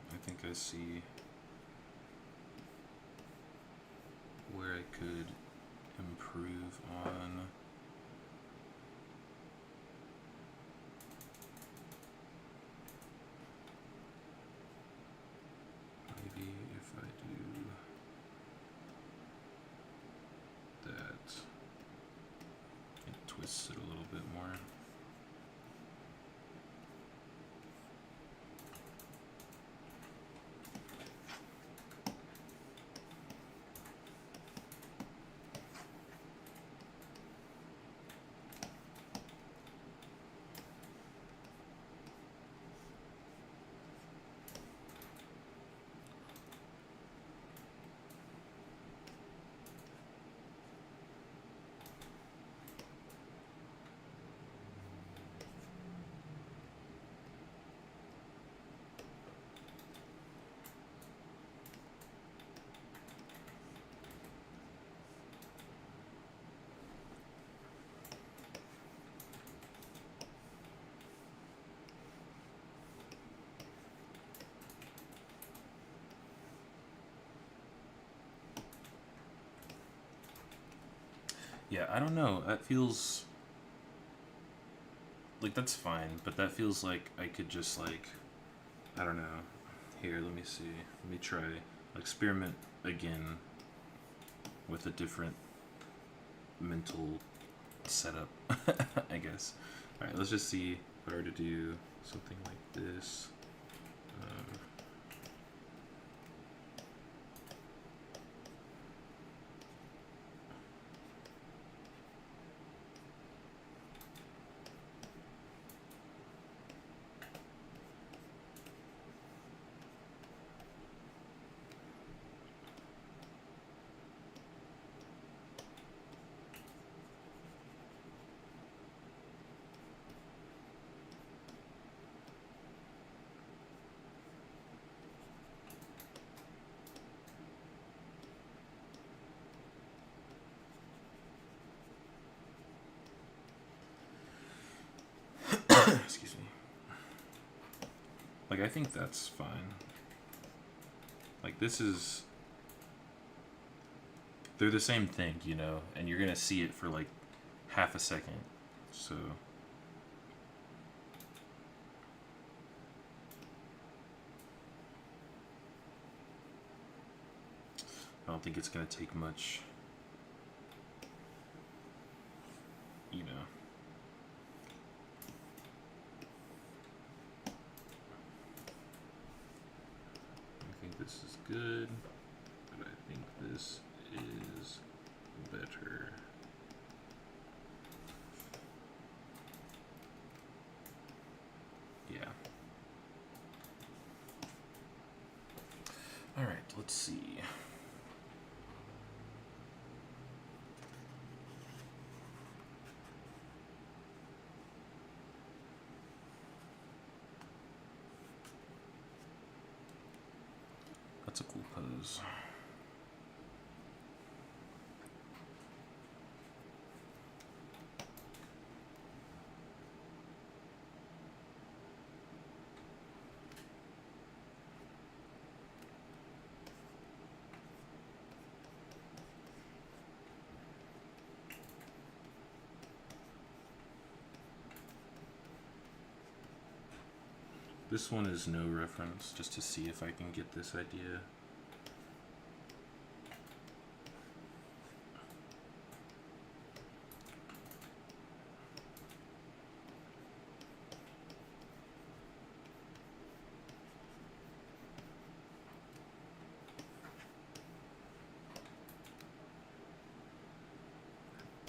I think I see where I could improve on. Maybe if I do that, it twists it a little bit more. Yeah, I don't know. That feels like that's fine, but that feels like I could just like I don't know. Here, let me see. Let me try experiment again with a different mental setup, I guess. All right, let's just see if I were to do something like this. Um, excuse me. Like, I think that's fine. Like, this is. They're the same thing, you know, and you're gonna see it for like half a second. So. I don't think it's gonna take much, you know. I think this is good, but I think this is better. Yeah. All right, let's see. That's a cool pose. This one is no reference, just to see if I can get this idea.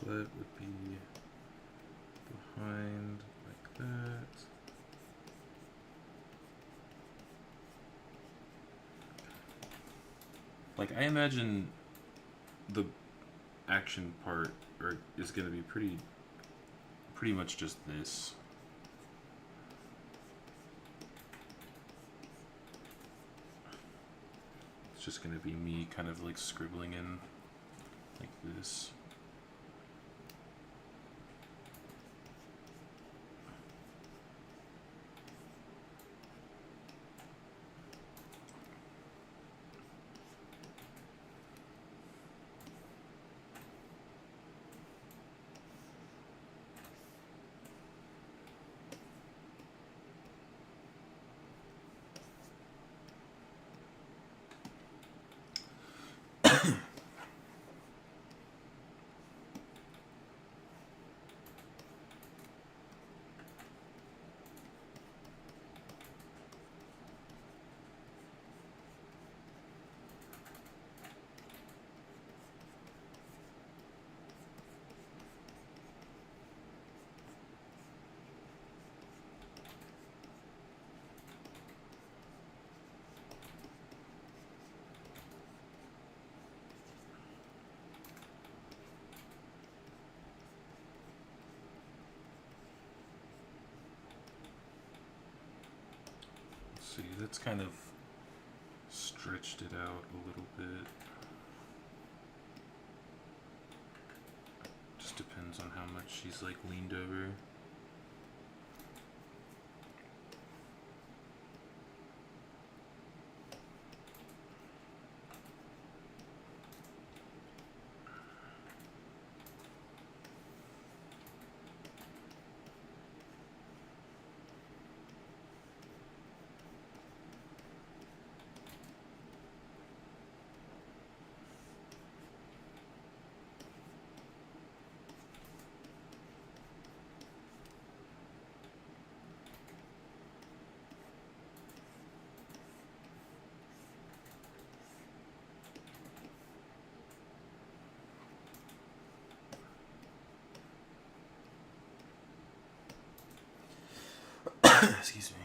What would be behind like that? Like, I imagine the action part is going to be pretty much just this. It's just going to be me kind of like scribbling in like this. See, that's kind of stretched it out a little bit. Just depends on how much she's like leaned over. Excuse me.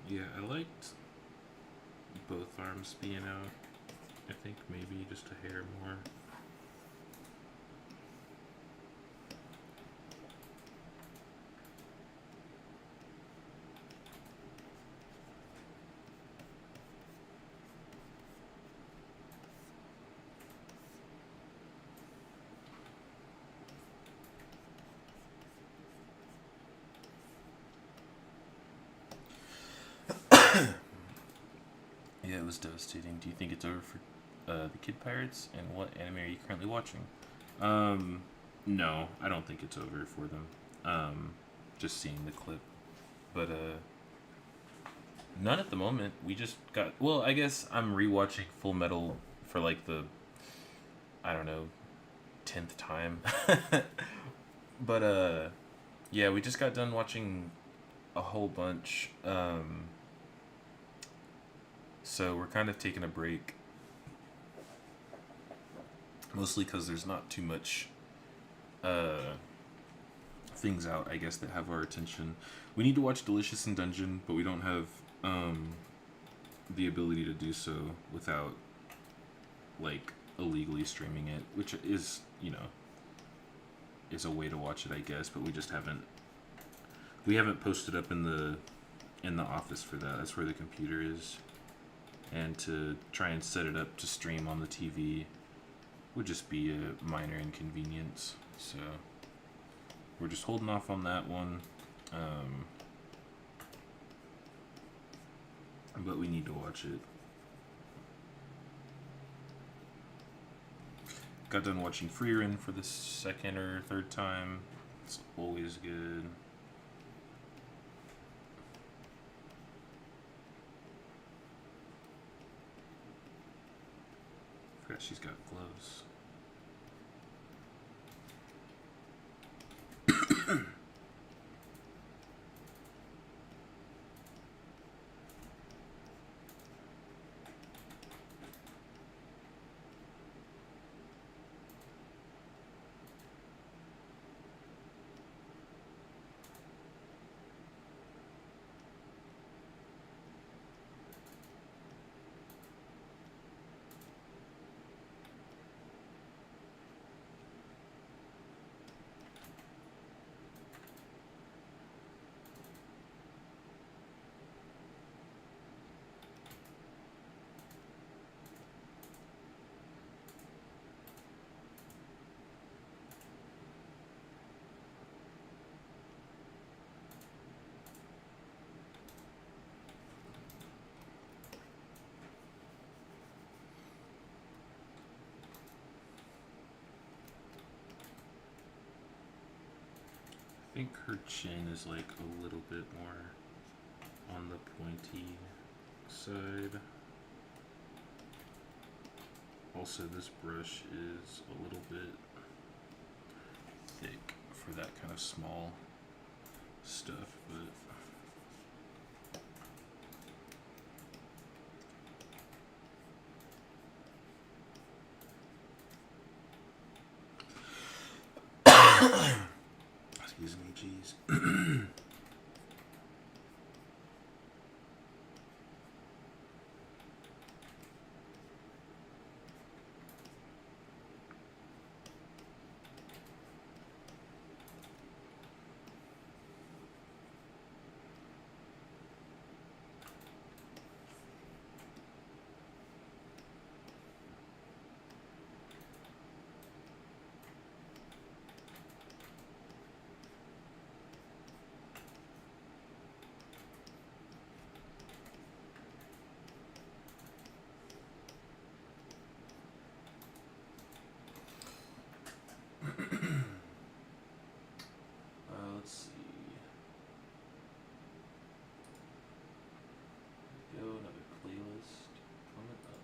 Yeah, I liked both arms being out. I think maybe just a hair more. Yeah, it was devastating. Do you think it's over for the Kid Pirates? And what anime are you currently watching? No, I don't think it's over for them. Just seeing the clip. But, None at the moment. We just got. Well, I guess I'm rewatching Full Metal for like the, I don't know, 10th time. But, yeah, we just got done watching a whole bunch. So we're kind of taking a break. Mostly because there's not too much things out, I guess, that have our attention. We need to watch Delicious in Dungeon, but we don't have the ability to do so without, like, illegally streaming it, which is, you know, is a way to watch it, I guess, but we just haven't. We haven't posted up in the office for that. That's where the computer is. And to try and set it up to stream on the TV would just be a minor inconvenience. So we're just holding off on that one. But we need to watch it. Got done watching Freerin for the second or third time. It's always good. Forgot she's got gloves. I think her chin is like a little bit more on the pointy side. Also, this brush is a little bit thick for that kind of small stuff, but excuse me, jeez. Let's see. Go another playlist coming up.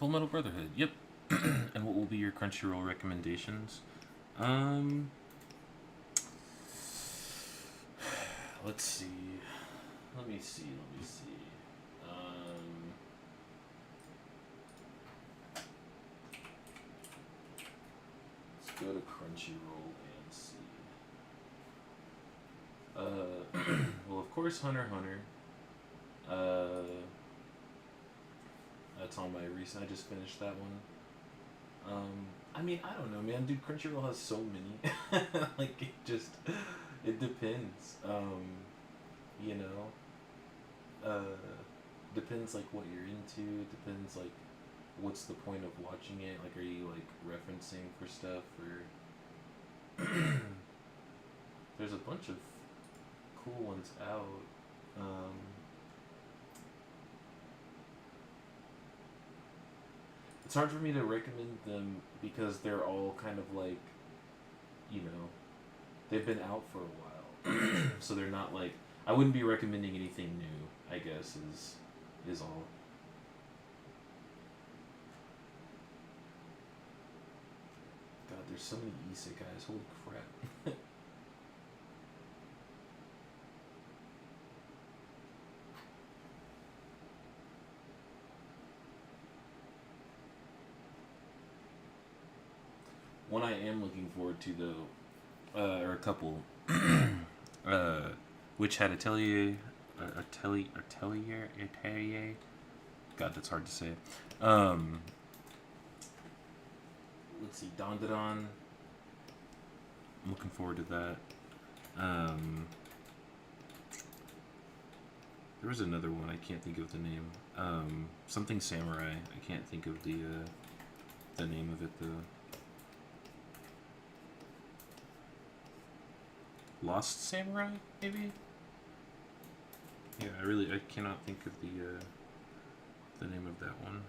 Full Metal Brotherhood. Yep. And what will be your Crunchyroll recommendations? Let's see. Let me see. Let's go to Crunchyroll and see. Well, of course, Hunter x Hunter. That's on my recent. I just finished that one. I mean, I don't know, man. Dude, Crunchyroll has so many. Like, it depends. You know, depends like what you're into. Depends like what's the point of watching it. Like, are you like referencing for stuff or? There's a bunch of cool ones out. It's hard for me to recommend them because they're all kind of like, you know, they've been out for a while, so they're not like, I wouldn't be recommending anything new, I guess is all. God, there's so many isekais. Holy crap. One I am looking forward to though, or a couple, which had Atelier. God, that's hard to say. Let's see, Dandadan. I'm looking forward to that. There was another one, I can't think of the name. Something Samurai. I can't think of the name of it though. Lost Samurai, maybe? Yeah, I cannot think of the name of that one.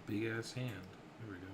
Big ass hand. There we go.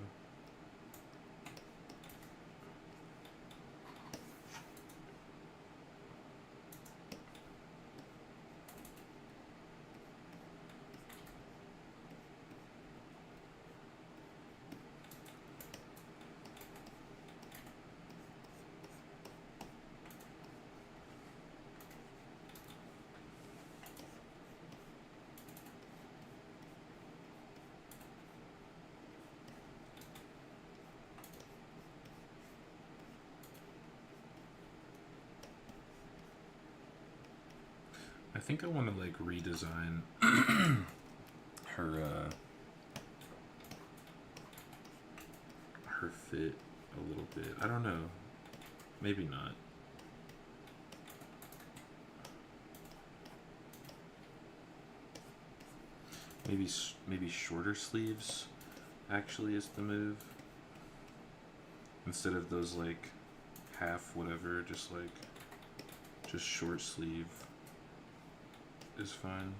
I think I want to like redesign her fit a little bit. I don't know. Maybe not. Maybe shorter sleeves actually is the move. Instead of those like half whatever, just short sleeve is fine.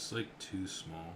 It's like too small.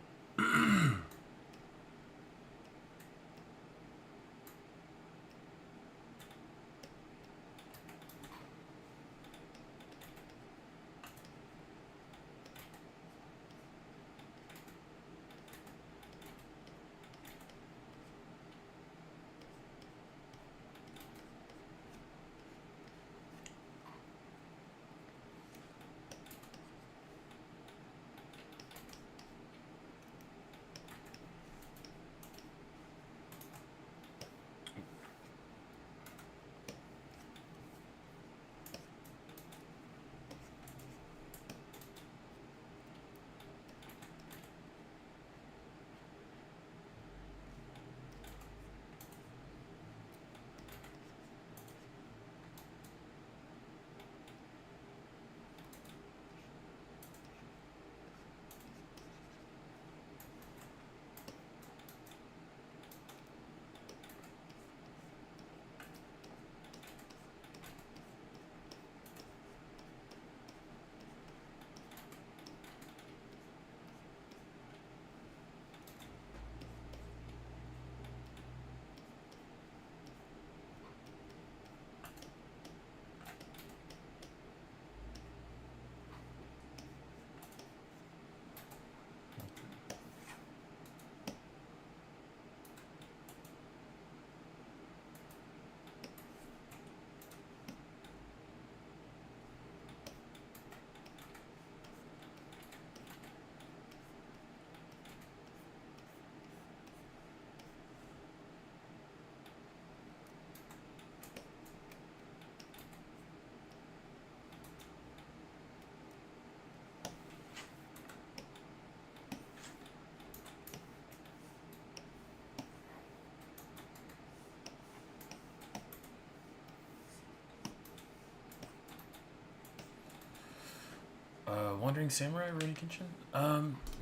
Wandering Samurai Rurouni Kenshin?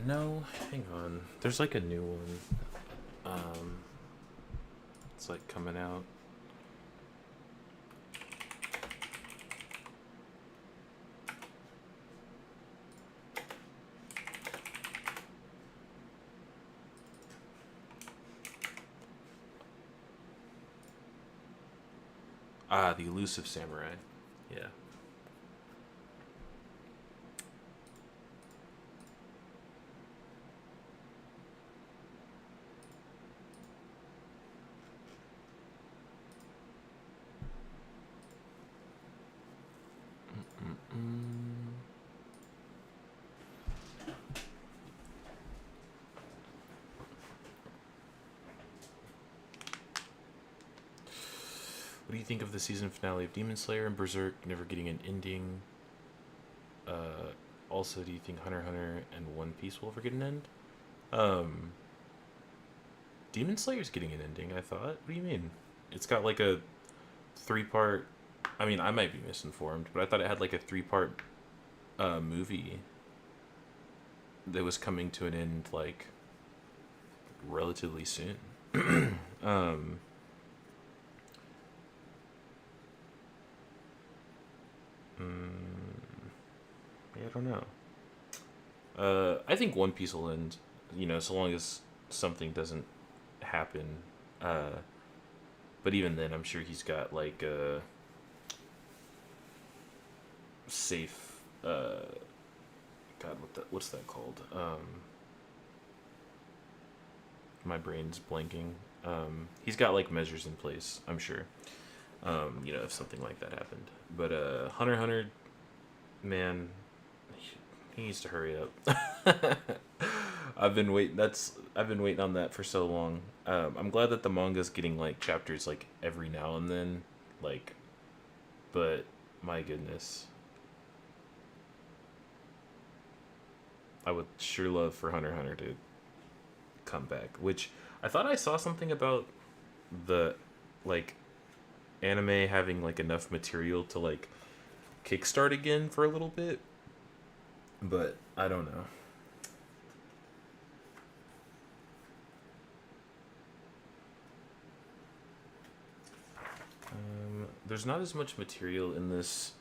No, hang on. There's like a new one. It's like coming out. Ah, The Elusive Samurai. Yeah. Mm-mm. What do you think of the season finale of Demon Slayer and Berserk never getting an ending? Also, do you think Hunter x Hunter and One Piece will ever get an end? Um, Demon Slayer's getting an ending, I thought. What do you mean? It's got like a three-part. I mean, I might be misinformed, but I thought it had like a three-part movie that was coming to an end like relatively soon. um, I don't know. I think One Piece will end. You know, so long as something doesn't happen. Uh, but even then, I'm sure he's got like a safe. God, what's that called? My brain's blanking. He's got like measures in place. I'm sure. You know, if something like that happened. But Hunter x Hunter, man, he needs to hurry up. I've been waiting on that for so long. I'm glad that the manga's getting like chapters like every now and then, like, but my goodness, I would sure love for Hunter x Hunter to come back. Which I thought I saw something about the like anime having like enough material to like kickstart again for a little bit, but I don't know. There's not as much material in this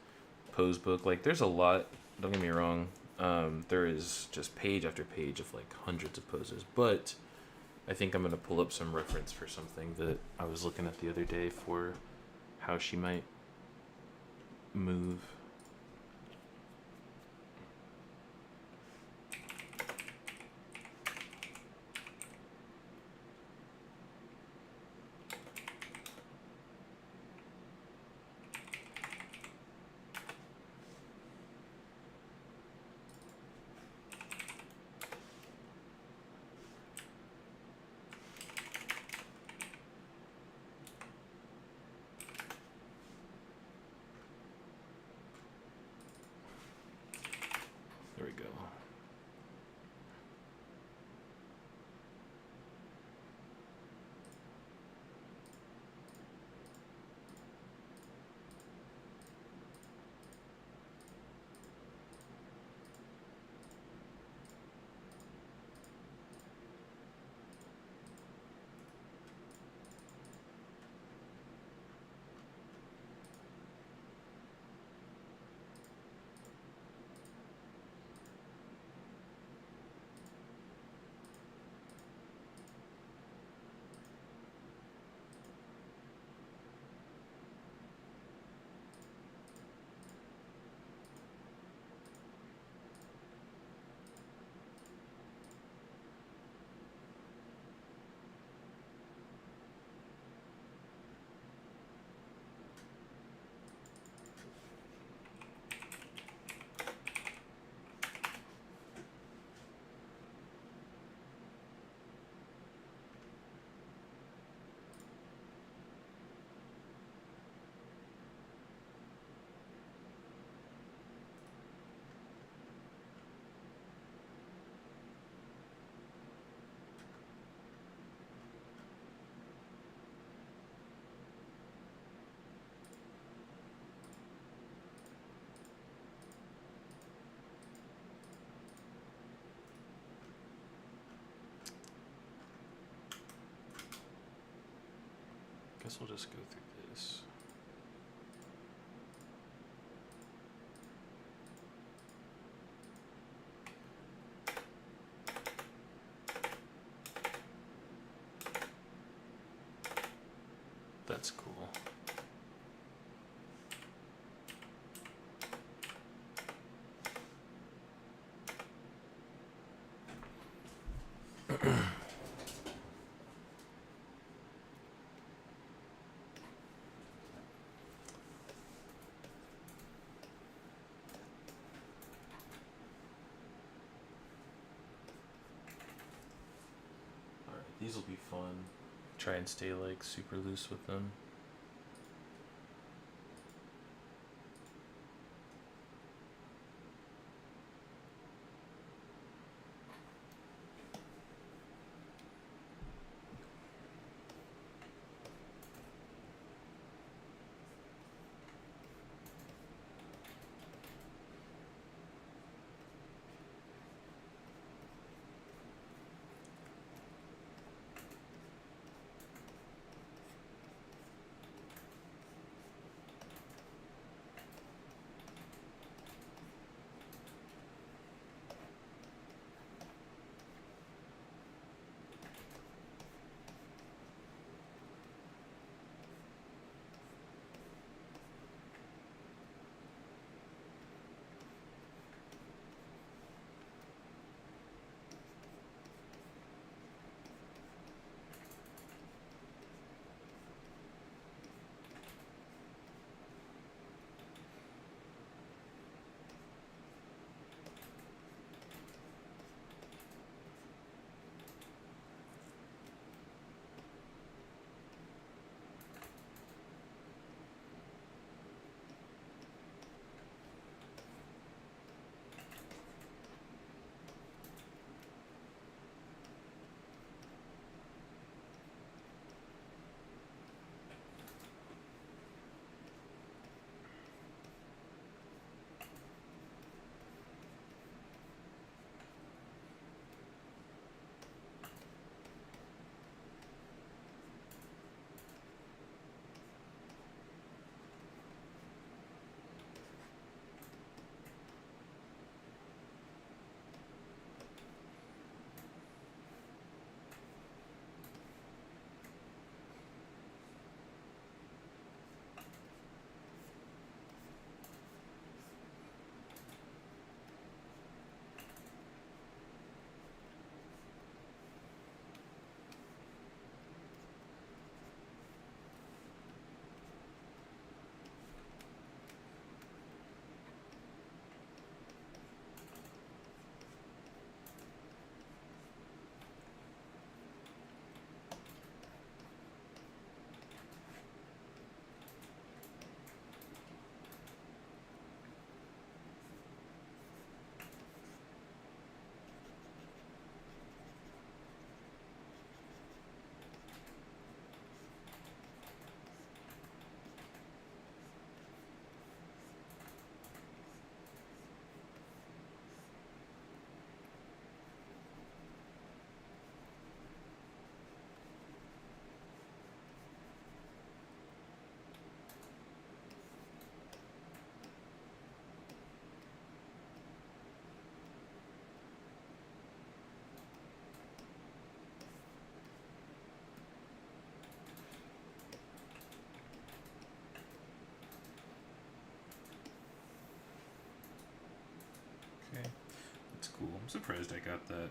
pose book. Like, there's a lot. Don't get me wrong. There is just page after page of like hundreds of poses, but I think I'm gonna pull up some reference for something that I was looking at the other day for how she might move. There we go. Guess we'll just go through this. That's cool. These will be fun. Try and stay like super loose with them. I'm surprised I got that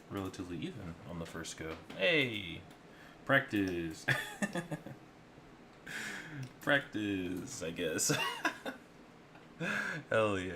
relatively even on the first go. Hey! Practice! Practice, I guess. Hell yeah.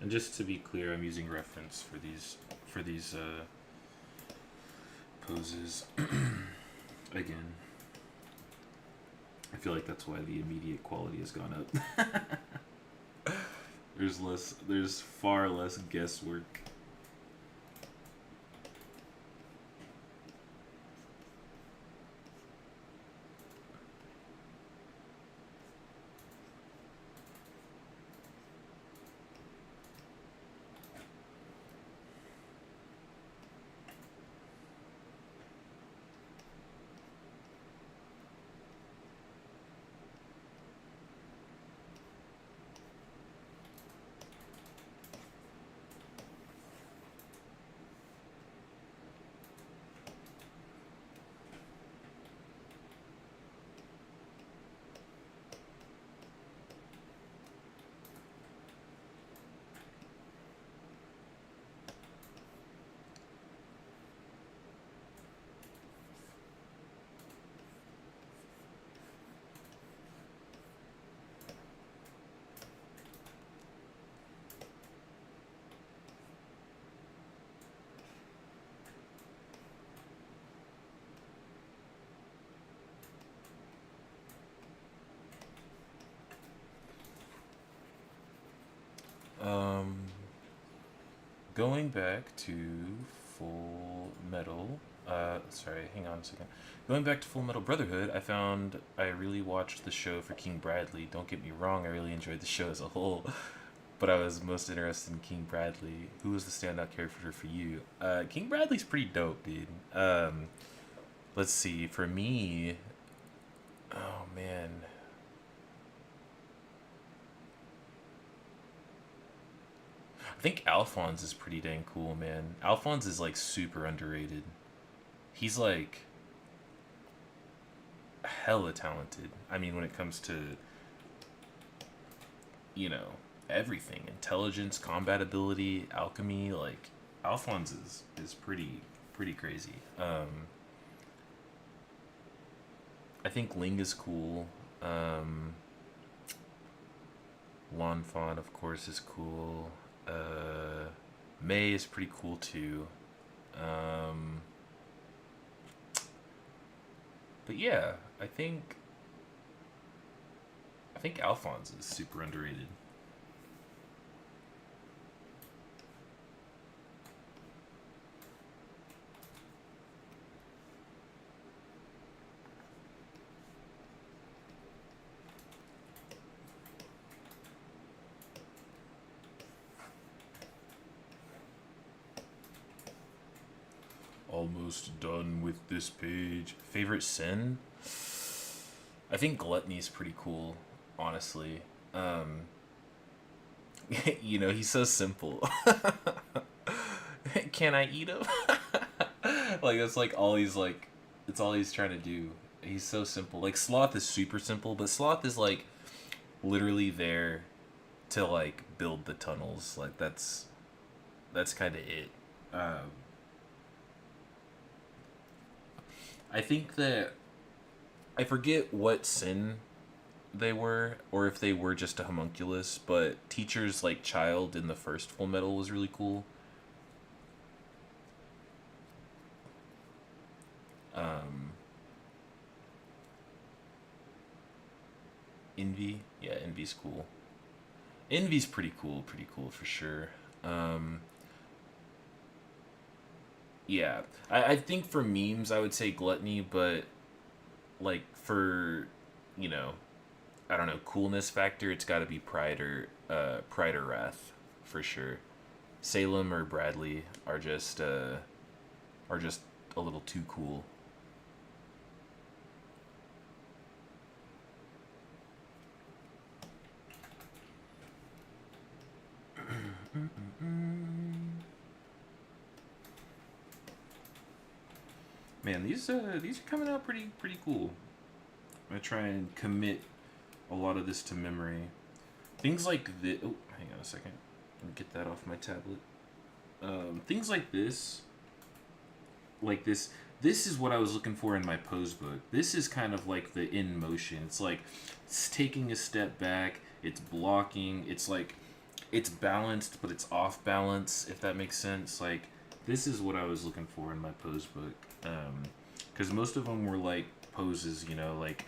And just to be clear, I'm using reference for these poses. Again, I feel like that's why the immediate quality has gone up. There's far less guesswork. Going back to Full Metal. Sorry, hang on a second. Going back to Full Metal Brotherhood, I found I really watched the show for King Bradley. Don't get me wrong, I really enjoyed the show as a whole, but I was most interested in King Bradley. Who was the standout character for you? King Bradley's pretty dope, dude. Let's see. For me, oh man. I think Alphonse is pretty dang cool, man. Alphonse is like super underrated. He's like hella talented. I mean, when it comes to, you know, everything, intelligence, combat ability, alchemy, like Alphonse is pretty crazy. I think Ling is cool. Lanfan, of course, is cool. May is pretty cool too. But yeah, I think Alphonse is super underrated. Almost done with this page. Favorite sin? I think gluttony's pretty cool, honestly. You know, he's so simple. Can I eat him? Like that's like all he's like. It's all he's trying to do. He's so simple. Like sloth is super simple, but sloth is like literally there to like build the tunnels. Like that's kind of it. I think that I forget what sin they were, or if they were just a homunculus. But teacher's like child in the first Full Metal was really cool. Um, Envy, yeah, Envy's cool. Envy's pretty cool for sure. Um, yeah, I think for memes I would say gluttony, but like for, you know, I don't know, coolness factor, it's got to be Pride or Wrath for sure. Salem or Bradley are just a little too cool. Man, these are coming out pretty cool. I'm gonna try and commit a lot of this to memory. Things like this. Oh, hang on a second. Let me get that off my tablet. Things like this, like this. This is what I was looking for in my pose book. This is kind of like the in motion. It's like it's taking a step back. It's blocking. It's like it's balanced, but it's off balance. If that makes sense. Like this is what I was looking for in my pose book. Because most of them were like poses, you know, like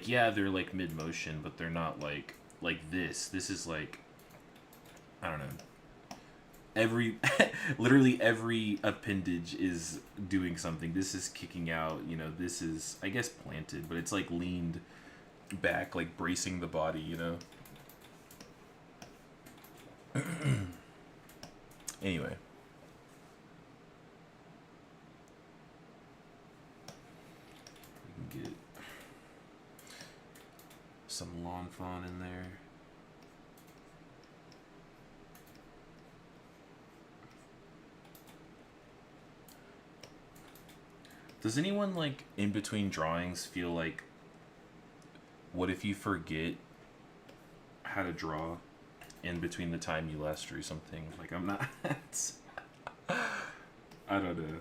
yeah, they're like mid motion, but they're not like this. This is like I don't know. Every literally every appendage is doing something. This is kicking out, you know. This is I guess planted, but it's like leaned back, like bracing the body, you know. Anyway, we can get some lawn fawn in there. Does anyone like in between drawings feel like what if you forget how to draw in between the time you last drew something? Like I'm not I don't know.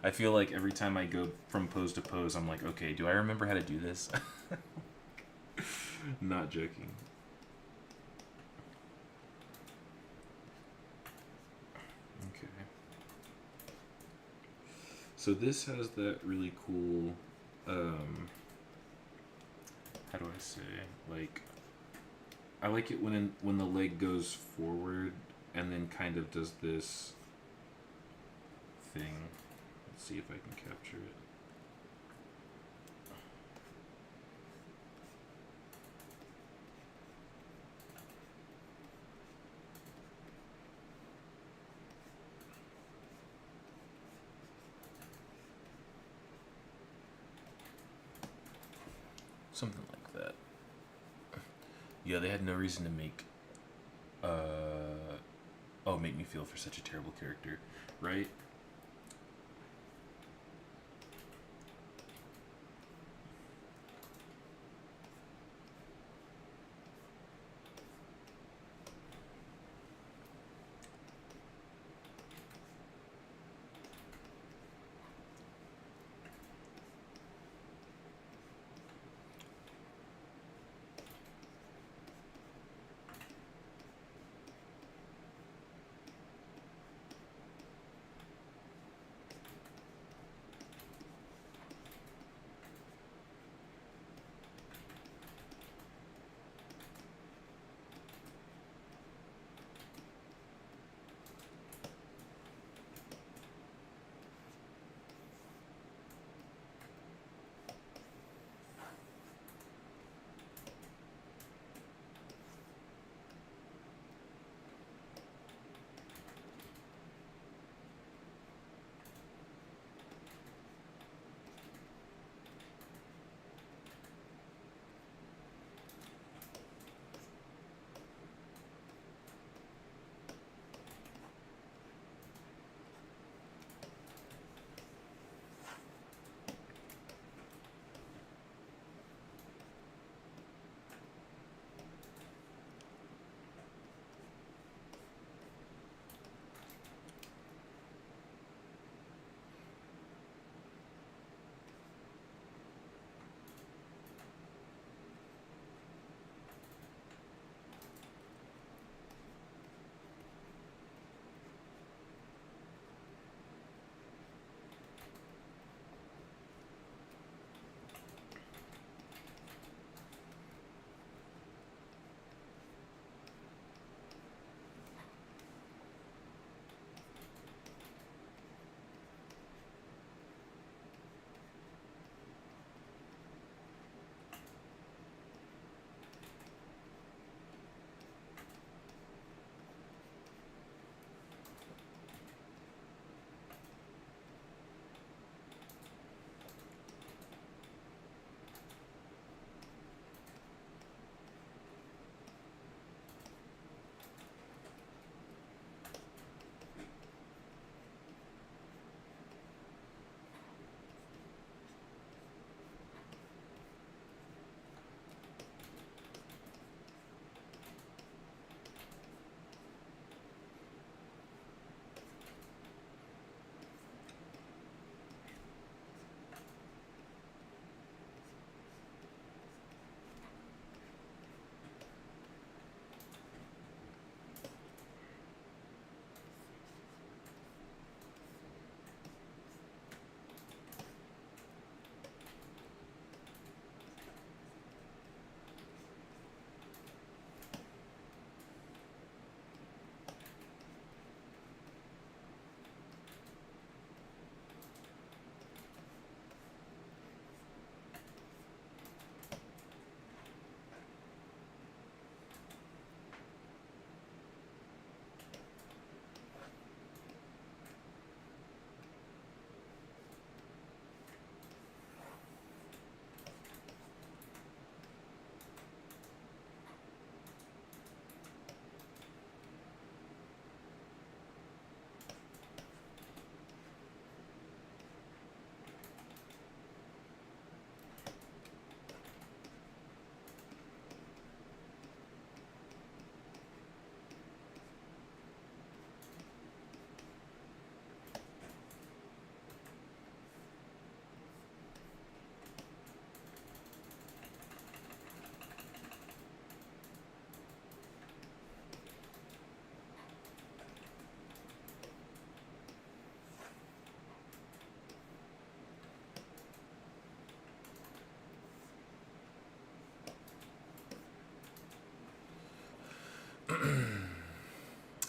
I feel like every time I go from pose to pose, I'm like, okay, do I remember how to do this? Not joking. Okay. So this has that really cool, how do I say, like, I like it when the leg goes forward and then kind of does this thing. Let's see if I can capture it. Something like that. Yeah, they had no reason to make make me feel for such a terrible character, right?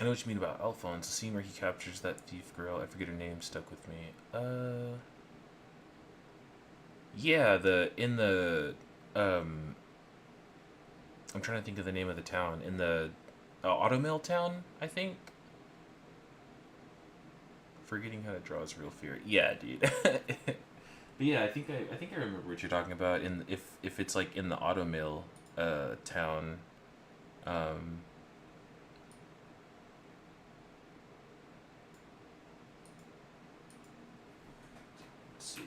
I know what you mean about Alphonse. The scene where he captures that thief girl, I forget her name, stuck with me. Yeah, um, I'm trying to think of the name of the town. In the Automill town, I think. Forgetting how to draw is real fear. Yeah, dude. But yeah, I think I remember what you're talking about. In if it's like in the Automill town, um, let's see.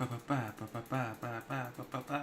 Ba ba ba ba ba ba ba ba ba ba.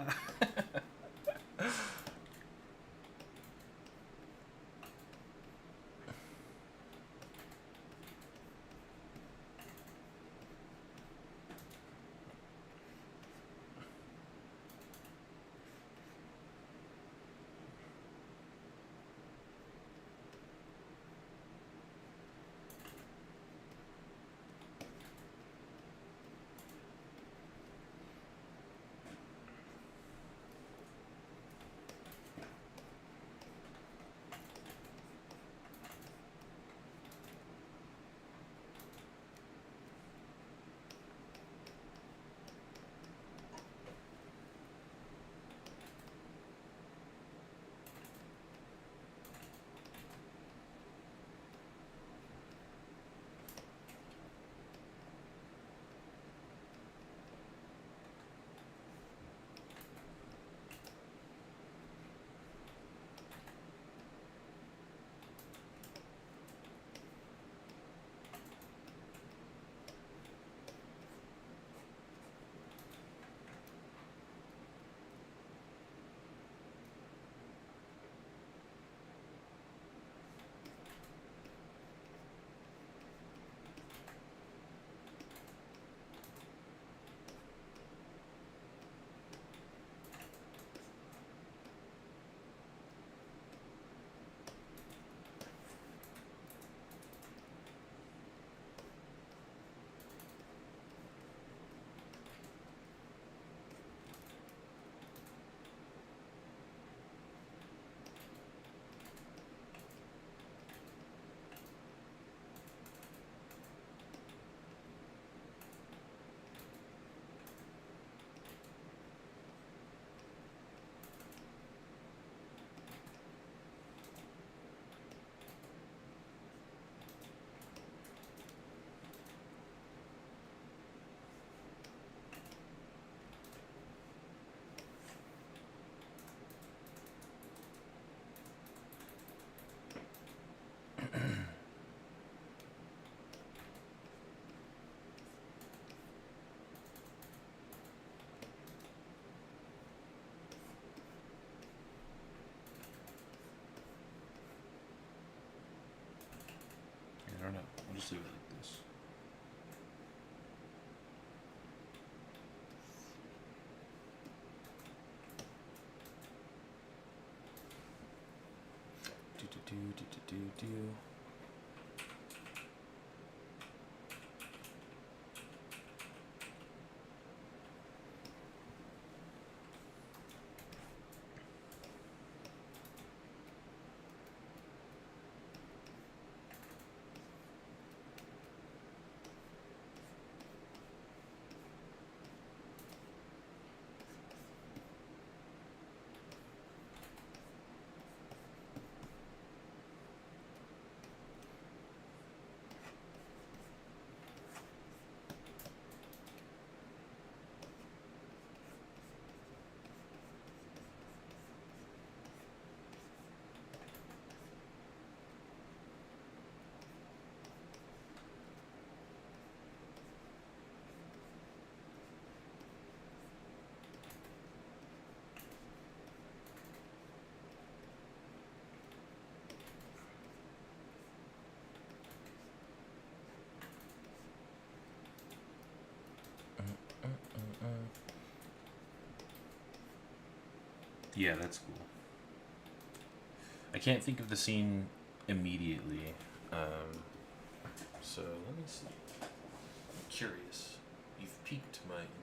I don't know. I'll just leave it like this. Do. Yeah, that's cool. I can't think of the scene immediately. So let me see. I'm curious. You've piqued my interest.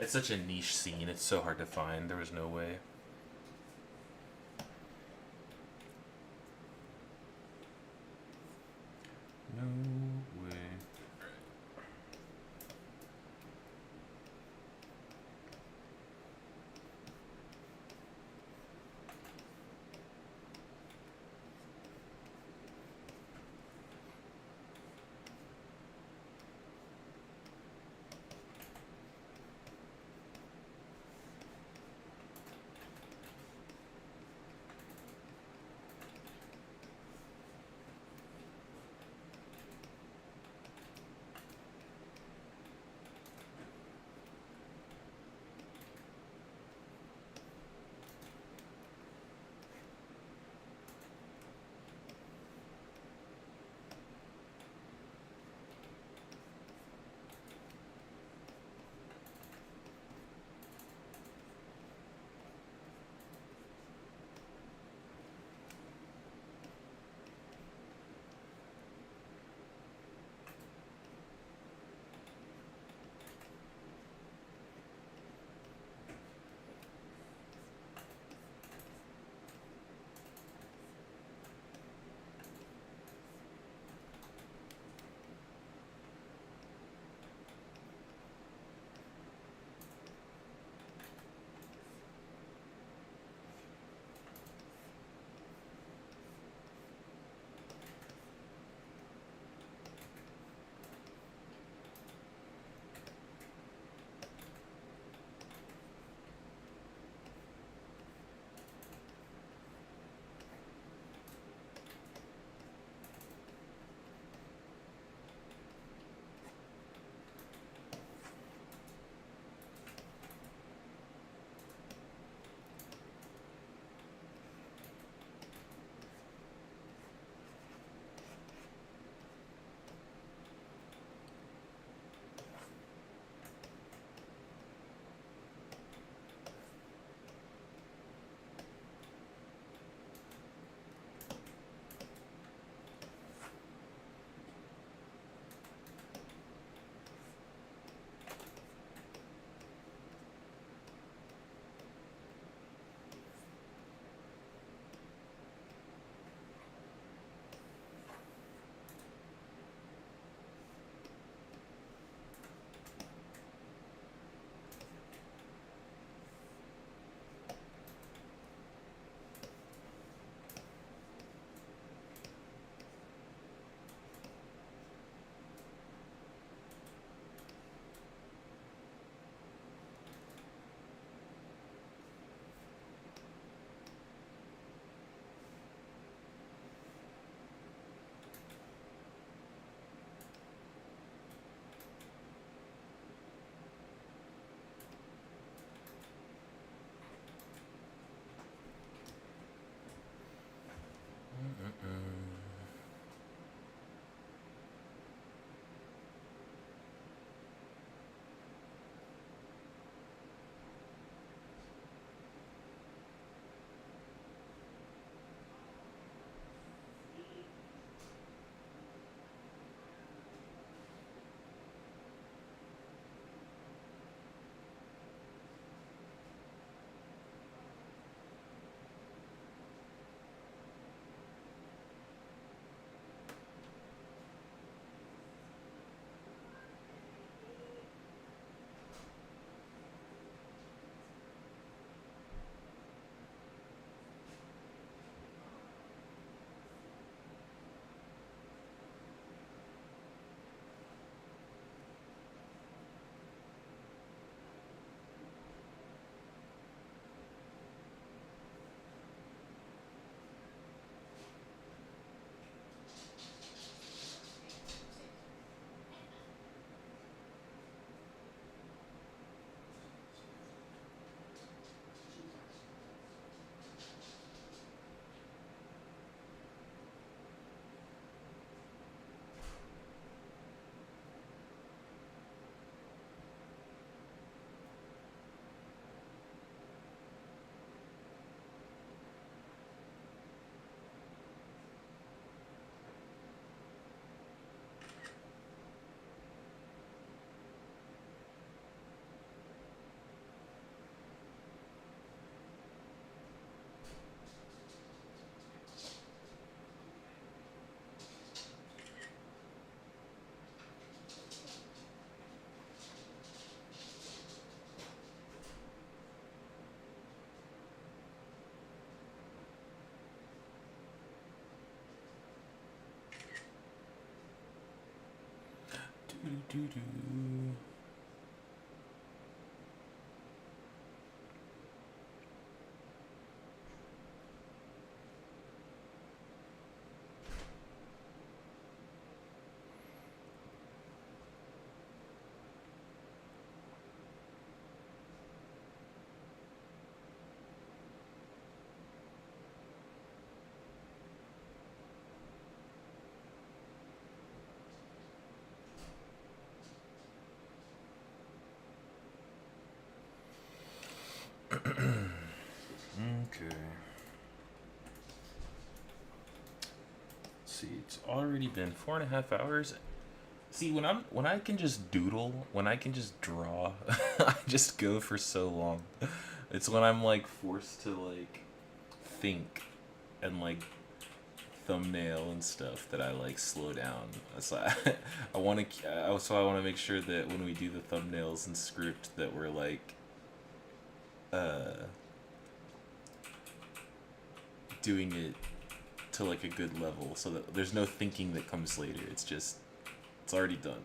It's such a niche scene. It's so hard to find. There was no way. No way. Okay. Let's see, it's already been 4.5 hours. See, when I can just doodle, when I can just draw, I just go for so long. It's when I'm like forced to like think and like thumbnail and stuff that I like slow down. So I want to also I want to make sure that when we do the thumbnails and script that we're like uh doing it to like a good level so that there's no thinking that comes later. It's already done.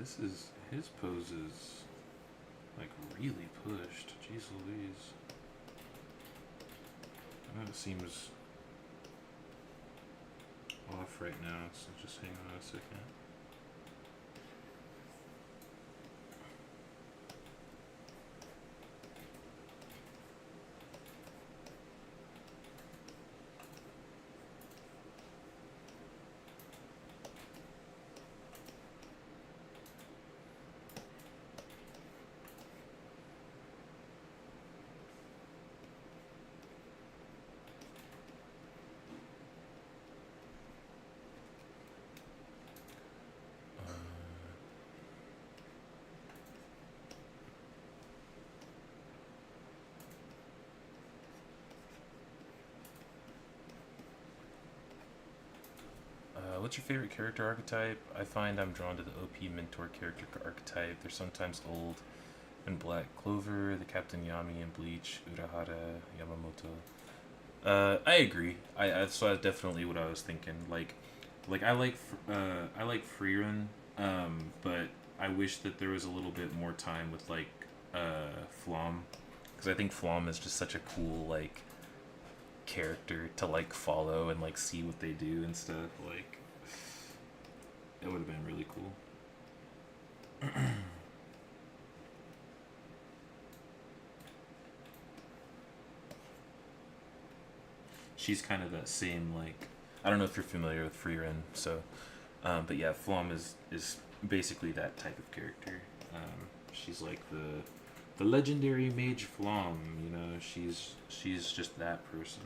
this is his pose is like really pushed. Jeez Louise. I know it seems off right now, so just hang on a second. What's your favorite character archetype? I find I'm drawn to the OP mentor character archetype. They're sometimes old and Black Clover, the Captain Yami and Bleach, Urahara, Yamamoto. I agree. So that's definitely what I was thinking. Like I like Freerun, but I wish that there was a little bit more time with like Flom, because I think Flom is just such a cool like character to like follow and like see what they do and stuff. Like it would have been really cool. She's kind of that same like, I don't know if you're familiar with Freerun, so but yeah, Flom is basically that type of character. She's like the legendary mage Flom, you know, she's just that person.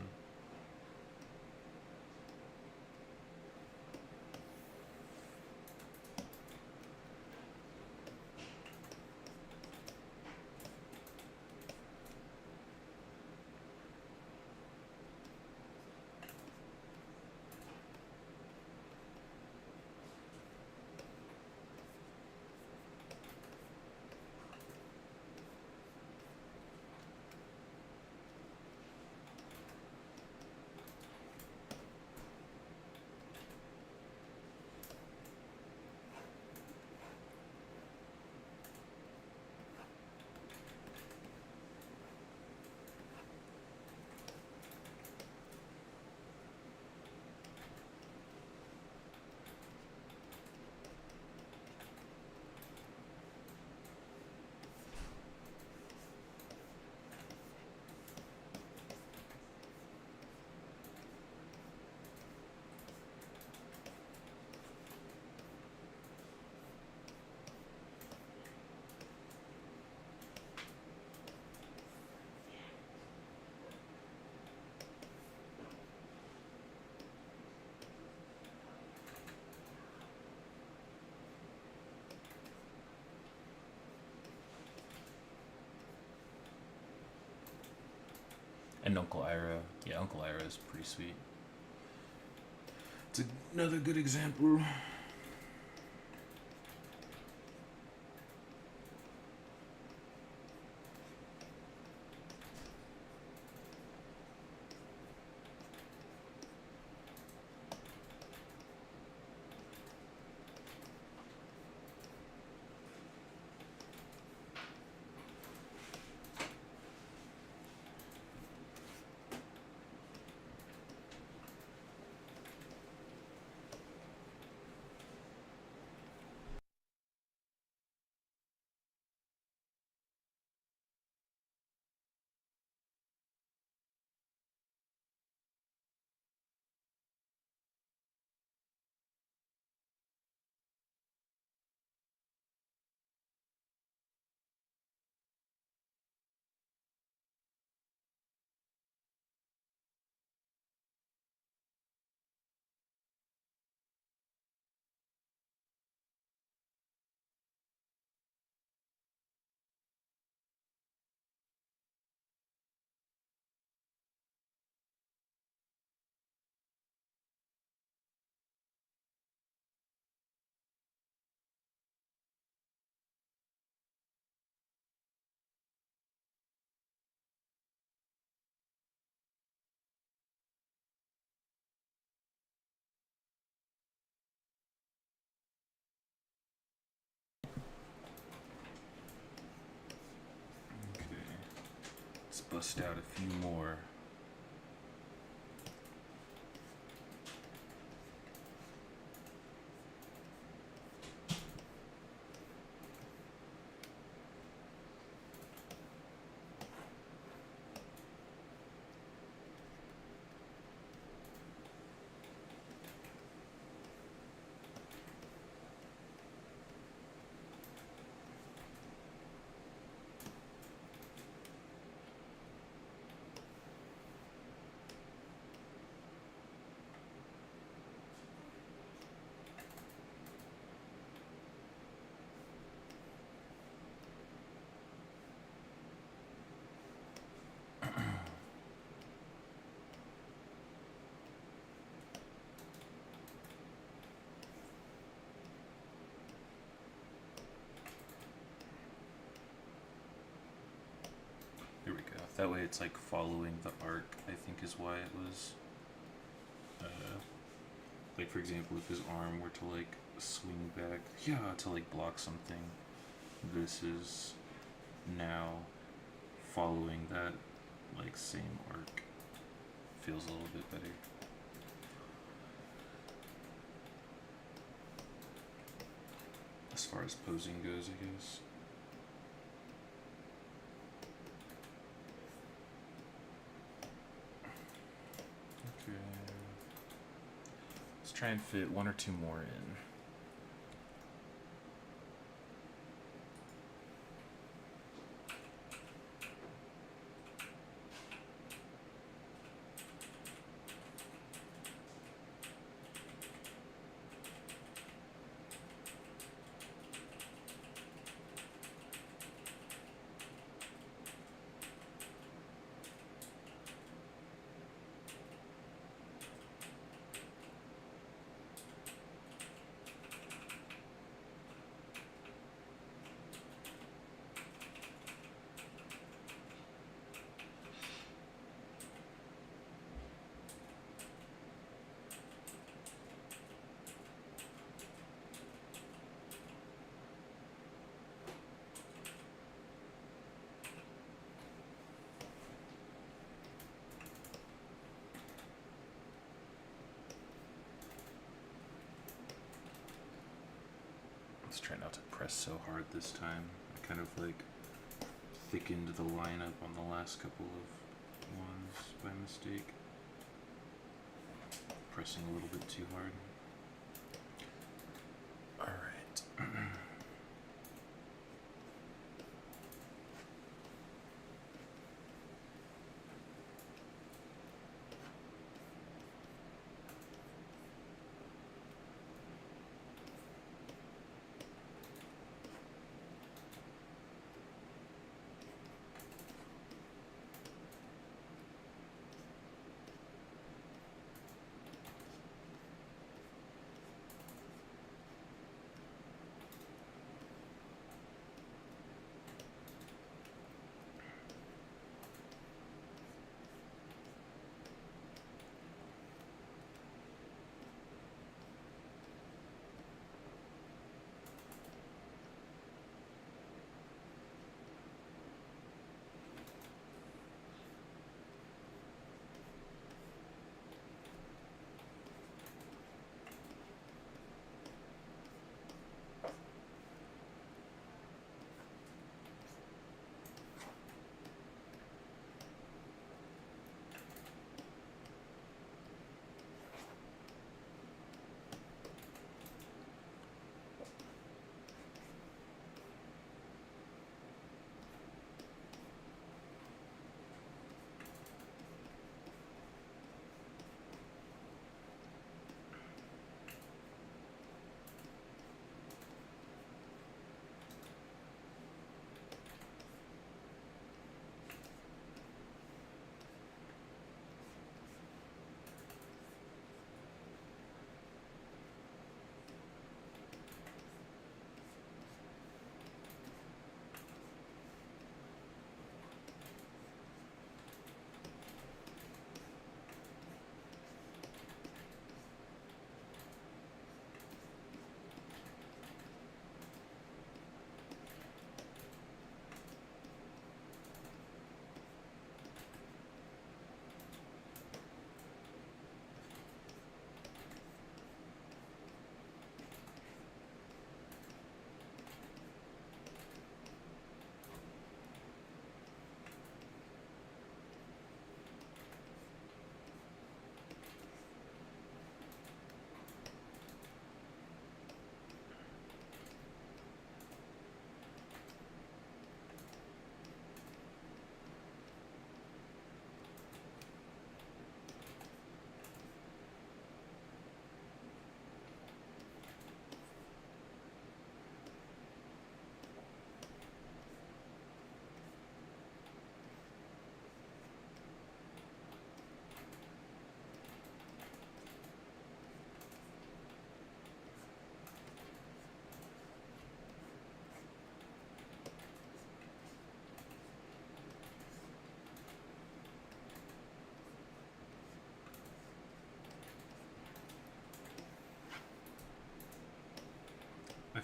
And Uncle Ira. Yeah, Uncle Ira is pretty sweet. It's another good example. bust out a few more. Here we go. That way it's like following the arc, I think is why it was. Like for example, if his arm were to like swing back, to like block something, this is now following that like same arc. Feels a little bit better. As far as posing goes, I guess. Okay. Let's try and fit one or two more in. Let's try not to press so hard this time. I kind of like thickened the lineup on the last couple of ones by mistake. Pressing a little bit too hard. Alright.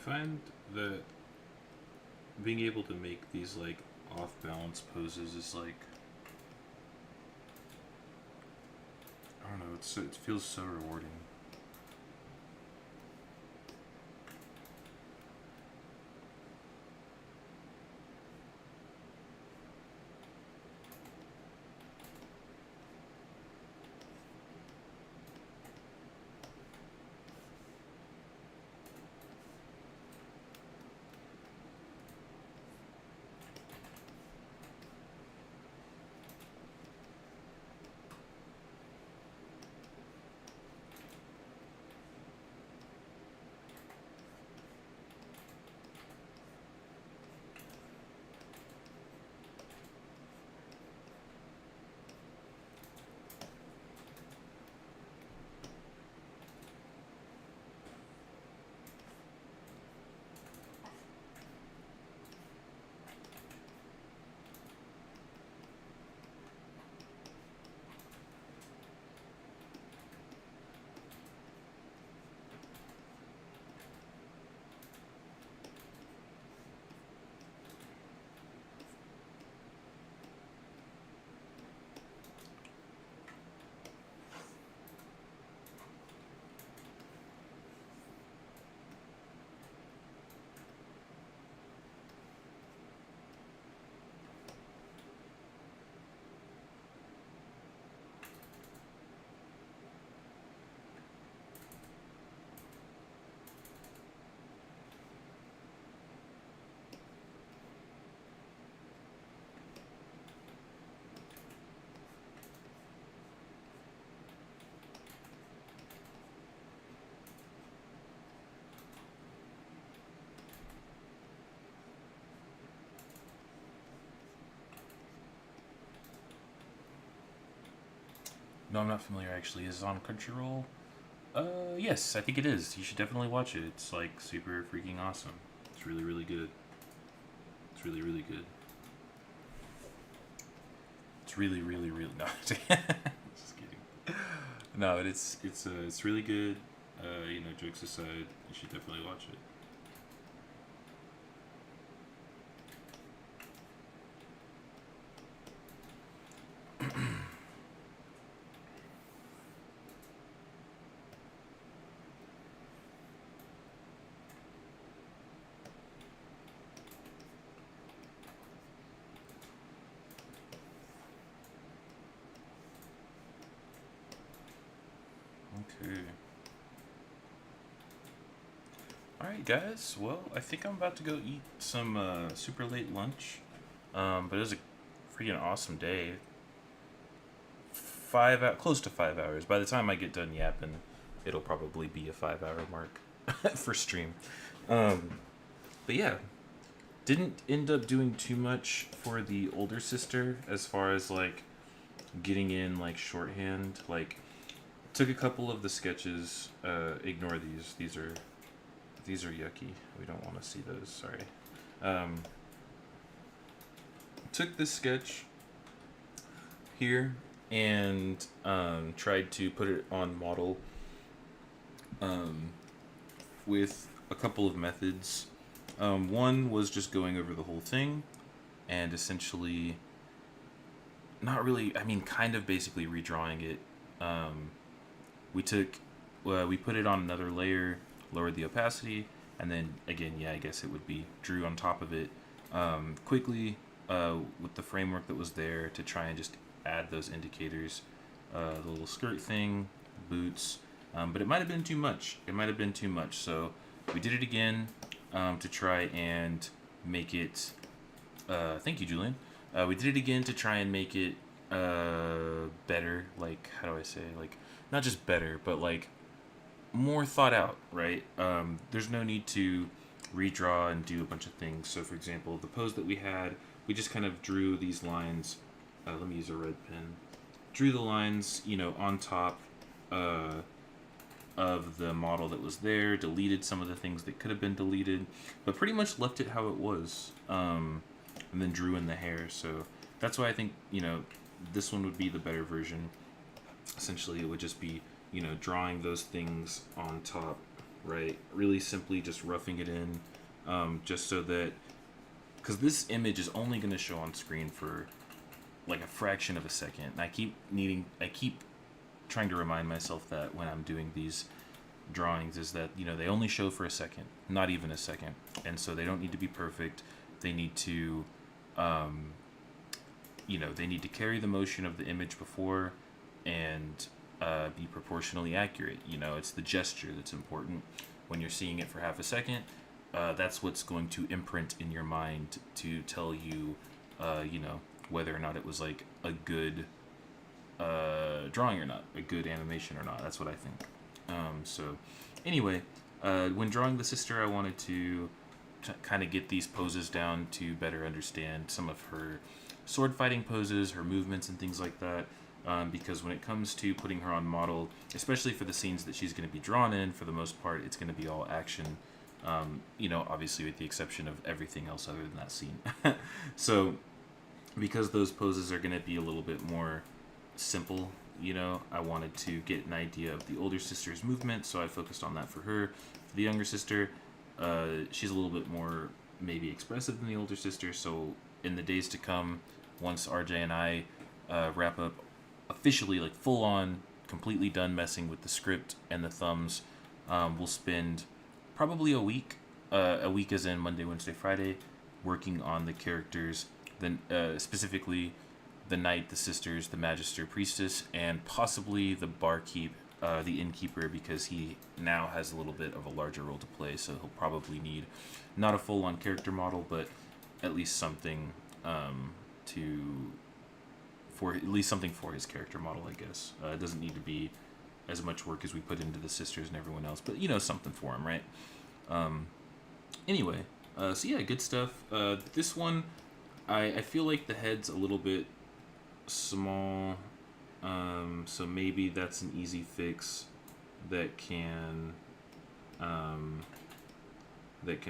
find that being able to make these like off balance poses is like, I don't know, it feels so rewarding. No, I'm not familiar actually. Is it on Crunchyroll? Yes, I think it is. You should definitely watch it. It's like super freaking awesome. It's really, really good. It's really, really good. It's really, really, really no. Just kidding. No, it's really good. You know, jokes aside, you should definitely watch it. Okay. Alright, guys. Well, I think I'm about to go eat some super late lunch. But it was a freaking awesome day. Close to 5 hours. By the time I get done yapping, it'll probably be a 5 hour mark for stream. But yeah, didn't end up doing too much for the older sister as far as like getting in like shorthand. Like, took a couple of the sketches. Ignore these. These are yucky. We don't want to see those. Sorry. Took this sketch here and tried to put it on model with a couple of methods. One was just going over the whole thing and essentially not really, I mean, kind of basically redrawing it. We put it on another layer, lowered the opacity, and then again, yeah, I guess it would be drew on top of it quickly with the framework that was there to try and just add those indicators, the little skirt thing, boots, but it might have been too much. So we did it again to try and make it. Thank you, Julian. We did it again to try and make it better. Like, how do I say? Like, not just better, but like more thought out, right? There's no need to redraw and do a bunch of things. So, for example, the pose that we had, we just kind of drew these lines. Let me use a red pen. Drew the lines, on top of the model that was there, deleted some of the things that could have been deleted, but pretty much left it how it was, and then drew in the hair. So that's why I think, this one would be the better version. Essentially, it would just be, drawing those things on top right? Really simply just roughing it in, just so that, because this image is only going to show on screen for like a fraction of a second. And I keep trying to remind myself that when I'm doing these drawings, is that, you know, they only show for a second, not even a second. And so they don't need to be perfect. They need to, you know, they need to carry the motion of the image before and be proportionally accurate. You know, it's the gesture that's important. When you're seeing it for half a second, that's what's going to imprint in your mind to tell you, you know, whether or not it was like a good drawing or not, a good animation or not. That's what I think. So anyway, when drawing the sister, I wanted to kind of get these poses down to better understand some of her sword fighting poses, her movements and things like that. Because when it comes to putting her on model, especially for the scenes that she's going to be drawn in, for the most part, it's going to be all action. You know, obviously with the exception of everything else other than that scene. So because those poses are going to be a little bit more simple, you know, I wanted to get an idea of the older sister's movement, so I focused on that for her. For the younger sister, she's a little bit more maybe expressive than the older sister, so in the days to come, once RJ and I wrap up officially, like full on, completely done messing with the script and the thumbs, we'll spend probably a week as in Monday, Wednesday, Friday, working on the characters, then specifically the knight, the sisters, the magister, priestess, and possibly the barkeep, the innkeeper, because he now has a little bit of a larger role to play, so he'll probably need not a full-on character model, but at least something for his character model, I guess. It doesn't need to be as much work as we put into the sisters and everyone else, but, you know, something for him, right? Anyway, so yeah, good stuff. This one, I feel like the head's a little bit small, so maybe that's an easy fix that can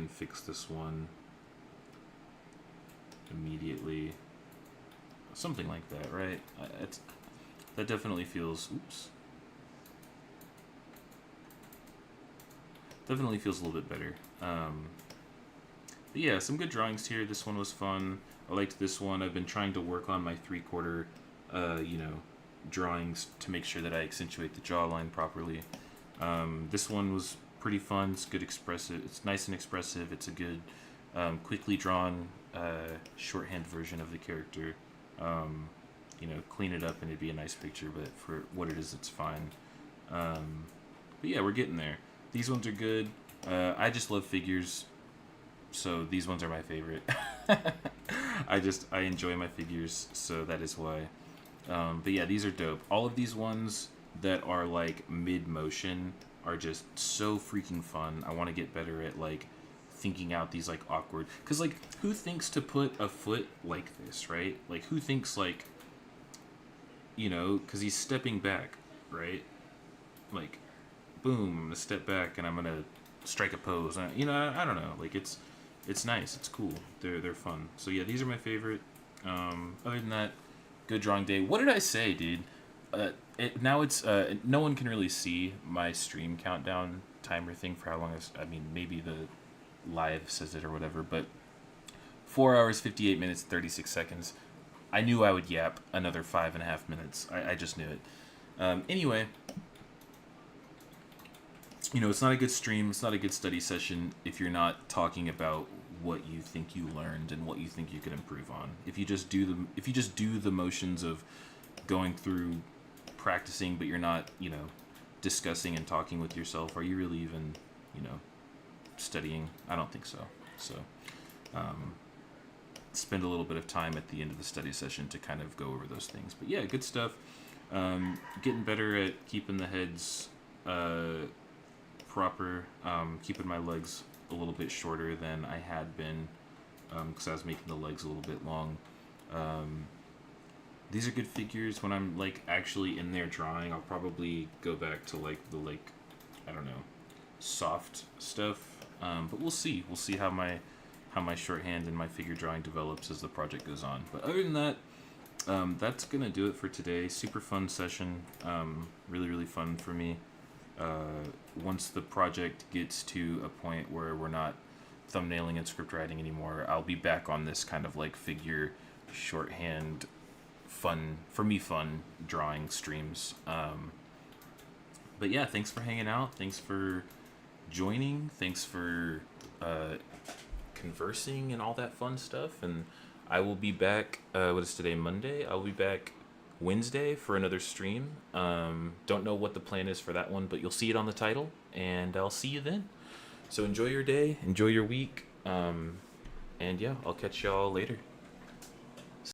fix this one immediately. Something like that, right? That definitely feels, definitely feels a little bit better. But yeah, some good drawings here. This one was fun. I liked this one. I've been trying to work on my 3/4, you know, drawings to make sure that I accentuate the jawline properly. This one was pretty fun. It's good expressive. It's nice and expressive. It's a good, quickly drawn shorthand version of the character. You know, clean it up and it'd be a nice picture, but for what it is, it's fine. But yeah, we're getting there. These ones are good. I just love figures, so these ones are my favorite. I enjoy my figures, so that is why. But yeah, these are dope. All of these ones that are like mid-motion are just so freaking fun. I want to get better at like thinking out these like awkward, because like who thinks to put a foot like this, right? Like who thinks like, you know, because he's stepping back, right? Like boom, I'm gonna step back and I'm gonna strike a pose. You know, I don't know, like it's nice, it's cool, they're fun. So yeah, these are my favorite. Other than that, good drawing day. What did I say, dude? Now it's no one can really see my stream countdown timer thing for how long I mean, maybe the live says it or whatever, but 4 hours 58 minutes 36 seconds. I knew I would yap another 5.5 minutes. I just knew it. Anyway, you know, it's not a good stream, it's not a good study session if you're not talking about what you think you learned and what you think you could improve on. If you just do the motions of going through practicing, but you're not, you know, discussing and talking with yourself, are you really even, you know, studying? I don't think so. So spend a little bit of time at the end of the study session to kind of go over those things. But yeah, good stuff. Getting better at keeping the heads proper, keeping my legs a little bit shorter than I had been, because I was making the legs a little bit long. These are good figures. When I'm like actually in there drawing, I'll probably go back to like the I don't know, soft stuff. But we'll see. We'll see how my shorthand and my figure drawing develops as the project goes on. But other than that, that's gonna do it for today. Super fun session. Really, really fun for me. once the project gets to a point where we're not thumbnailing and script writing anymore, I'll be back on this kind of like figure shorthand fun drawing streams. But yeah, thanks for hanging out. Thanks for joining. Thanks for conversing and all that fun stuff. And I will be back. What is today? Monday. I'll be back Wednesday for another stream. Don't know what the plan is for that one, but you'll see it on the title, and I'll see you then. So enjoy your day, enjoy your week, and yeah, I'll catch y'all later.